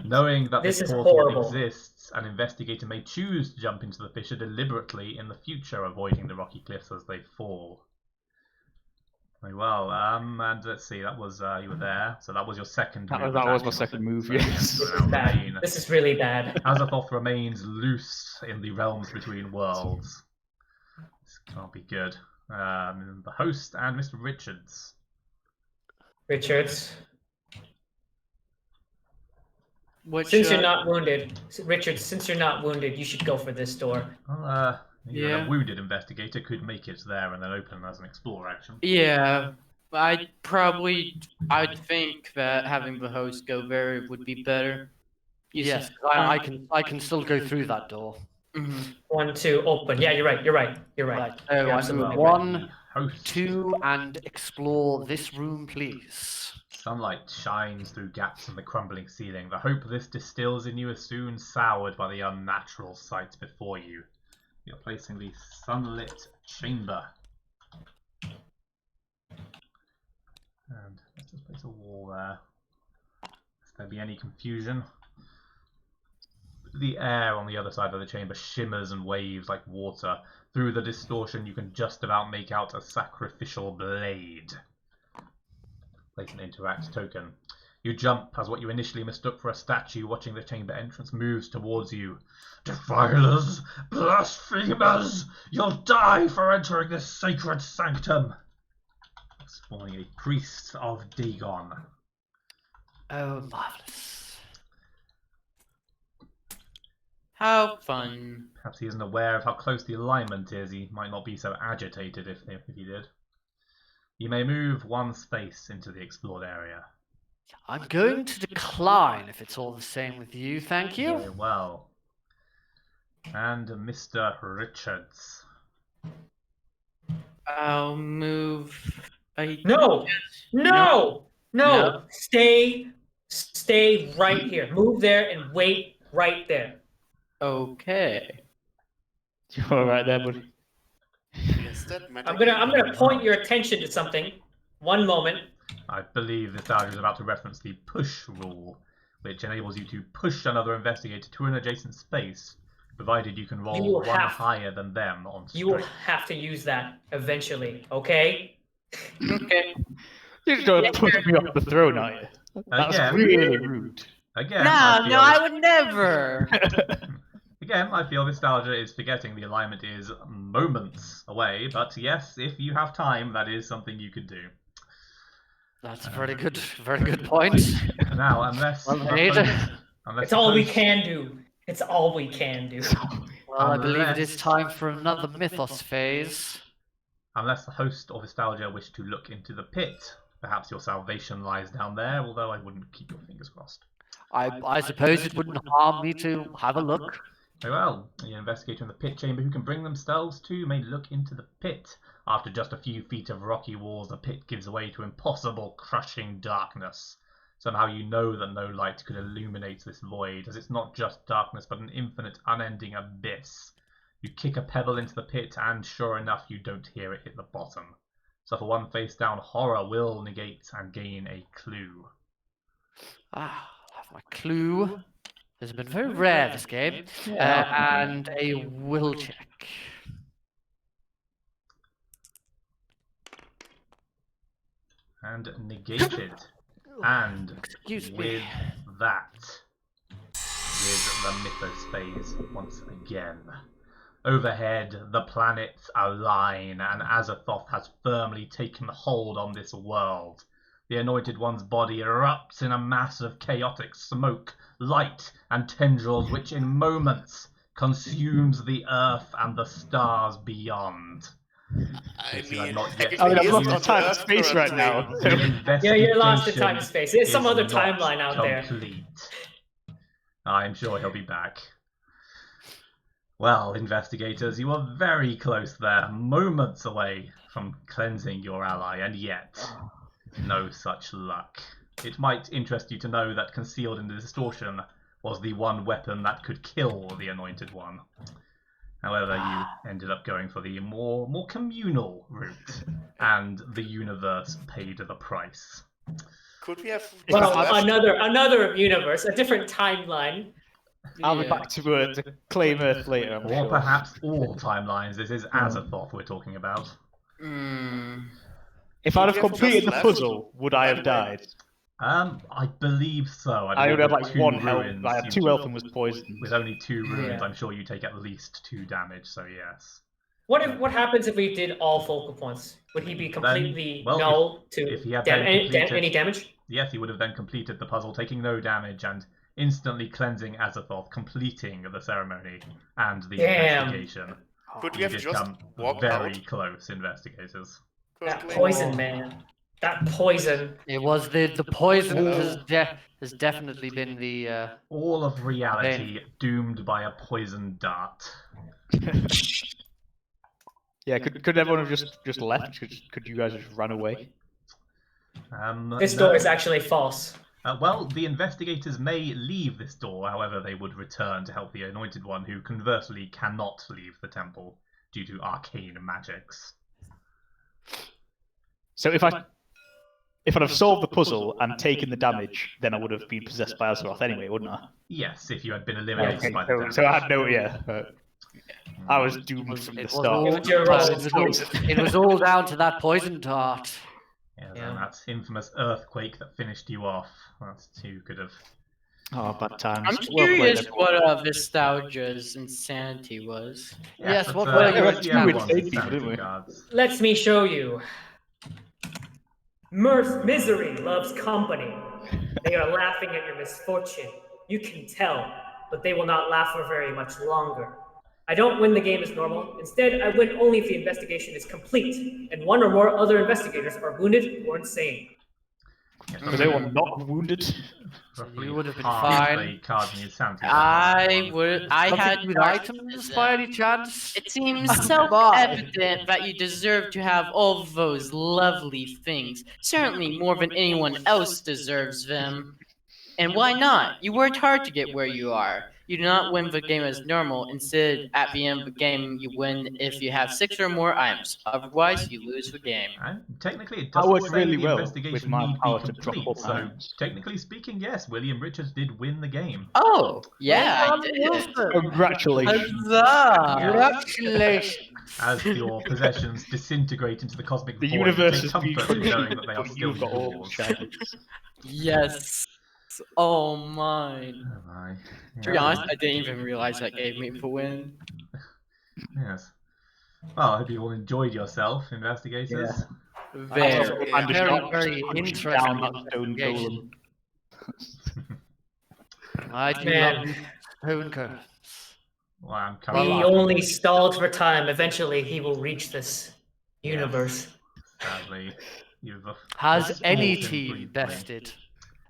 Knowing that This this is portal horrible. exists, an investigator may choose to jump into the fissure deliberately in the future, avoiding the rocky cliffs as they fall. Very well, and let's see, that was, you were there, so that was your second move. That was my action. second move, So, yes. so This now is bad. remain- This is really bad. Azathoth remains loose in the realms between worlds. This can't be good. The host and Mr. Richards. Richards. What Since should you're I- not wounded, Richard, since you're not wounded, you should go for this door. Well, even Yeah. a wounded investigator could make it there and then open as an explore action. Yeah, I'd think that having the host go there would be better. You Yes, said- I can still go through that door. Mhm. 1, 2, open. Yeah, you're right. You're right. You're right. Right. So You're I absolutely move right. 1, Host. 2, and explore this room, please. Sunlight shines through gaps in the crumbling ceiling. The hope this distills in you is soon soured by the unnatural sights before you. You're placing the sunlit chamber. And let's just place a wall there. Lest there be any confusion. The air on the other side of the chamber shimmers and waves like water. Through the distortion, you can just about make out a sacrificial blade. Place an interact token. You jump as what you initially mistook for a statue watching the chamber entrance moves towards you. Defilers! Blasphemers! You'll die for entering this sacred sanctum! Spawning a priest of Dagon. Oh, marvelous. How fun. Perhaps he isn't aware of how close the alignment is. He might not be so agitated if he did. You may move 1 space into the explored area. I'm going to decline if it's all the same with you, thank Very you. well. And Mr. Richards. I'll move. No! No! No! No. Stay right here. Move there and wait right there. Okay. You're all right there, buddy. Is that magic? I'm gonna point your attention to something. 1 moment. I believe this dialogue is about to reference the push rule, which enables you to push another investigator to an adjacent space, provided you can roll You will 1 have- higher than them on You will strength. have to use that eventually, okay? Okay. You're just going to push me off the throne, are you? That's Again, really rude. again, No, I feel would never. Again, I feel Nostalgia is forgetting the alignment is moments away, but yes, if you have time, that is something you could do. That's a very good point. Now, unless Well the made. host- unless It's the all we host- can do. It's all we can do. Well, I believe it is Unless- time for another mythos phase. Unless the host or Nostalgia wish to look into the pit, perhaps your salvation lies down there. Although I wouldn't keep your fingers crossed. I suppose it wouldn't harm me to have a look. Very well. The investigator in the pit chamber who can bring themselves to may look into the pit. After just a few feet of rocky walls, the pit gives way to impossible, crushing darkness. Somehow you know that no light could illuminate this void, as it's not just darkness, but an infinite, unending abyss. You kick a pebble into the pit, and sure enough, you don't hear it hit the bottom. So for one face down, horror will negate and gain a clue. Ah, I'll have my clue. This has been very rare this game. And a will check. And negated. And Excuse me. with that, with the mythos phase once again. Overhead, the planets align, and Azathoth has firmly taken hold on this world. The Anointed One's body erupts in a mass of chaotic smoke, light, and tendrils which in moments consumes the earth and the stars beyond. I If you have mean, not yet I mean, it I've is lost on time and Earth space right now. currently. Yeah, you're lost in Investigation time and space. There's some is other not timeline out there. complete. I'm sure he'll be back. Well, investigators, you were very close there, moments away from cleansing your ally, and yet, no such luck. It might interest you to know that concealed in the distortion was the one weapon that could kill the Anointed One. However, you ended up going for the more communal route, and the universe paid the price. Could we have? Well, left? another universe, a different timeline. I'll be back to claim Earth later, I'm Or sure. perhaps all timelines. This is Azathoth we're talking about. If I'd have we have completed just the left? puzzle, would I have Anyway. died? I believe so. I only believe had with like two one health. ruins, I had you- 2 health and was poisoned. With only 2 ruins, Yeah. I'm sure you take at least 2 damage, so yes. What happens if we did all focal points? Would he be completely well, null if he to had then completed- any damage? Yes, he would have then completed the puzzle, taking no damage and instantly cleansing Azathoth, completing the ceremony and the Damn. investigation. Could we You have did just come walked very out? close, investigators. That Currently? poison, man. That poison. It was the poison has definitely been the All of reality doomed by a poisoned dart. Yeah, could everyone have just left? Could you guys just run away? This No. door is actually false. Well, the investigators may leave this door, however, they would return to help the Anointed One, who conversely cannot leave the temple due to arcane magics. So if I'd have solved the puzzle and taken the damage, then I would have been possessed by Azathoth anyway, wouldn't I? Yes, if you had been eliminated Okay, by the damage. so I had no, I was doomed from the it was start. all, It was your role. it was all down to that poison dart. Yes, Yeah. and that infamous earthquake that finished you off. That's too good of. Oh, bad times. I'm Well played, curious everyone. what Nostalgia's insanity was. Yes, but, what uh, were let's your see two everyone's insane people, sanity didn't we? cards. Let me show you. Misery loves company. They are laughing at your misfortune. You can tell, but they will not laugh for very much longer. I don't win the game as normal. Instead, I win only if the investigation is complete, and one or more other investigators are wounded or insane. Yes, Was anyone not wounded? roughly You would have been half fine. the cards in your sanity. I cards. had Something with items by any chance? It seems Oh, self-evident that you deserve to have all those lovely things. Certainly more than anyone else deserves them. And why not? You worked hard to get where you are. You do not win the game as normal. Instead, at the end of the game, you win if you have 6 or more items. Otherwise, you lose the game. And technically, it I doesn't worked say really the well investigation with my need power be to drop complete. all So, items. technically speaking, yes, William Richards did win the game. Oh, yeah, I did. Congratulations. Huzzah! Congratulations. as your possessions disintegrate into the cosmic The void. universe Take has been comfort in knowing created, that they are but still you've got all the yours. shinies. Yes. Oh mine. Oh my. To be honest, I didn't even realize that gave me the win. Yes. Well, I hope you all enjoyed yourself, investigators. Very. Yeah. Very interesting Down that stone investigation. golem. I do Man. love stone curtains. Well, I'm He currently only stalled for time. Eventually, he will reach this universe. sadly, you've Has any extorted team briefly. bested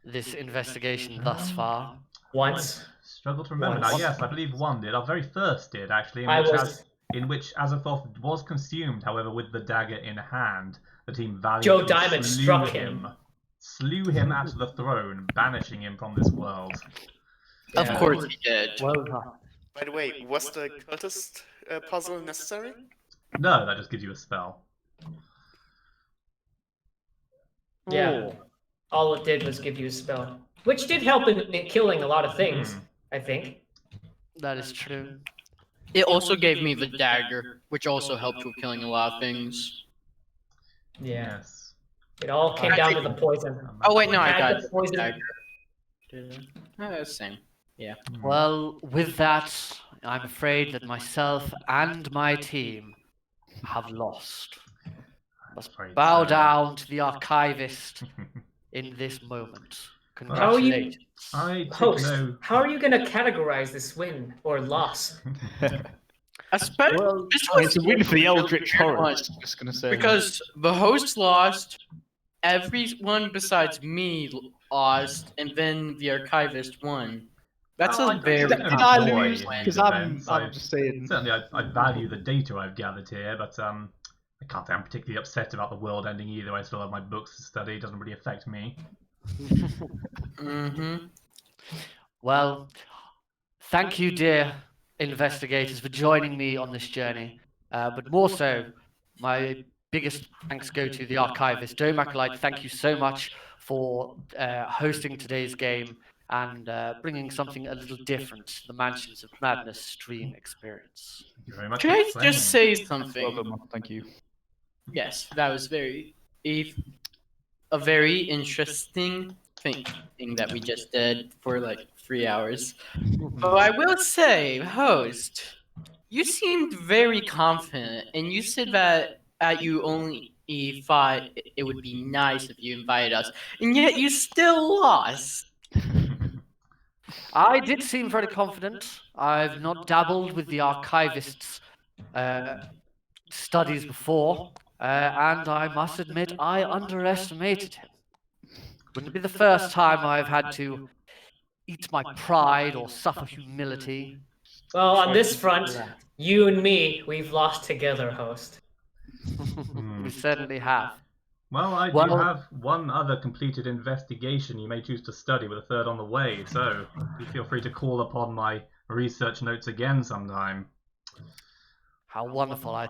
this investigation thus far? Once. Struggle to remember now. Once. Yes, I believe one did. Our very first did actually, in which Azathoth was consumed. However, with the dagger in hand, the team valiantly Joe Diamond slew struck him. him. Slew him at the throne, banishing him from this world. Of Yeah. course he did. Well done. By the way, was the cultist puzzle necessary? No, that just gives you a spell. Yeah. All it did was give you a spell, which did help in killing a lot of things. I think. That is true. It also gave me the dagger, which also helped with killing a lot of things. Yeah. Yes. It all came down to the poison. Oh wait, no, I Had got the the poison. dagger. No, it's the same. Well, with that, I'm afraid that myself and my team have lost. Must Afraid bow so. down to the archivist in this moment. How are you- Congratulations. I took Host, no. how are you going to categorize this win or loss? Especially, Well, this It's a win for the Eldritch weird Horrors. one, Just gonna say. because the host lost, everyone besides me lost, and then the archivist won. That's Oh, a very I don't Did I enjoy lose? these Because I'm events. just saying. Certainly, I value the data I've gathered here, but I can't say I'm particularly upset about the world ending either. I still have my books to study. It doesn't really affect me. Mm-hmm. Well, thank you, dear investigators, for joining me on this journey. But more so, my biggest thanks go to the archivist, Dome Acolyte. Thank you so much for hosting today's game and bringing something a little different to the Mansions of Madness stream experience. Thank you very much. Can for I explaining. just say Well something? done, man. Thank you. Yes, that was a very interesting thing that we just did for like 3 hours. But I will say, host, you seemed very confident, and you said that you only thought it would be nice if you invited us, and yet you still lost. I did seem very confident. I've not dabbled with the archivist's studies before, and I must admit I underestimated him. Wouldn't be the first time I've had to eat my pride or suffer humility. Well, on this front, you and me, we've lost together, host. We certainly have. Well, I do Well- have one other completed investigation you may choose to study with a third on the way, so you feel free to call upon my research notes again sometime. How wonderful. I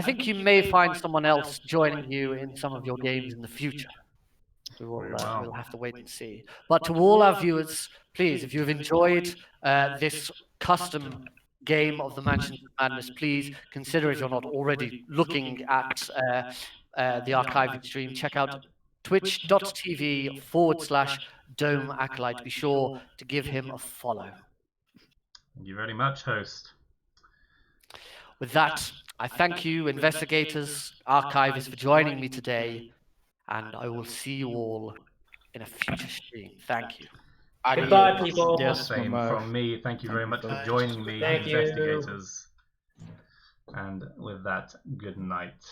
think you may find someone else joining you in some of your games in the future. We'll have to wait and see. But to all our viewers, please, if you've enjoyed this custom game of the Mansions of Madness, please consider, if you're not already looking at the archived stream, check out twitch.tv/Dome Acolyte. Be sure to give him a follow. Thank you very much, host. With that, I thank you, investigators, archivists, for joining me today, and I will see you all in a future stream. Thank you. Goodbye, people. Yes, Same from me. Thank you very much for joining me, Thank you. investigators. And with that, good night.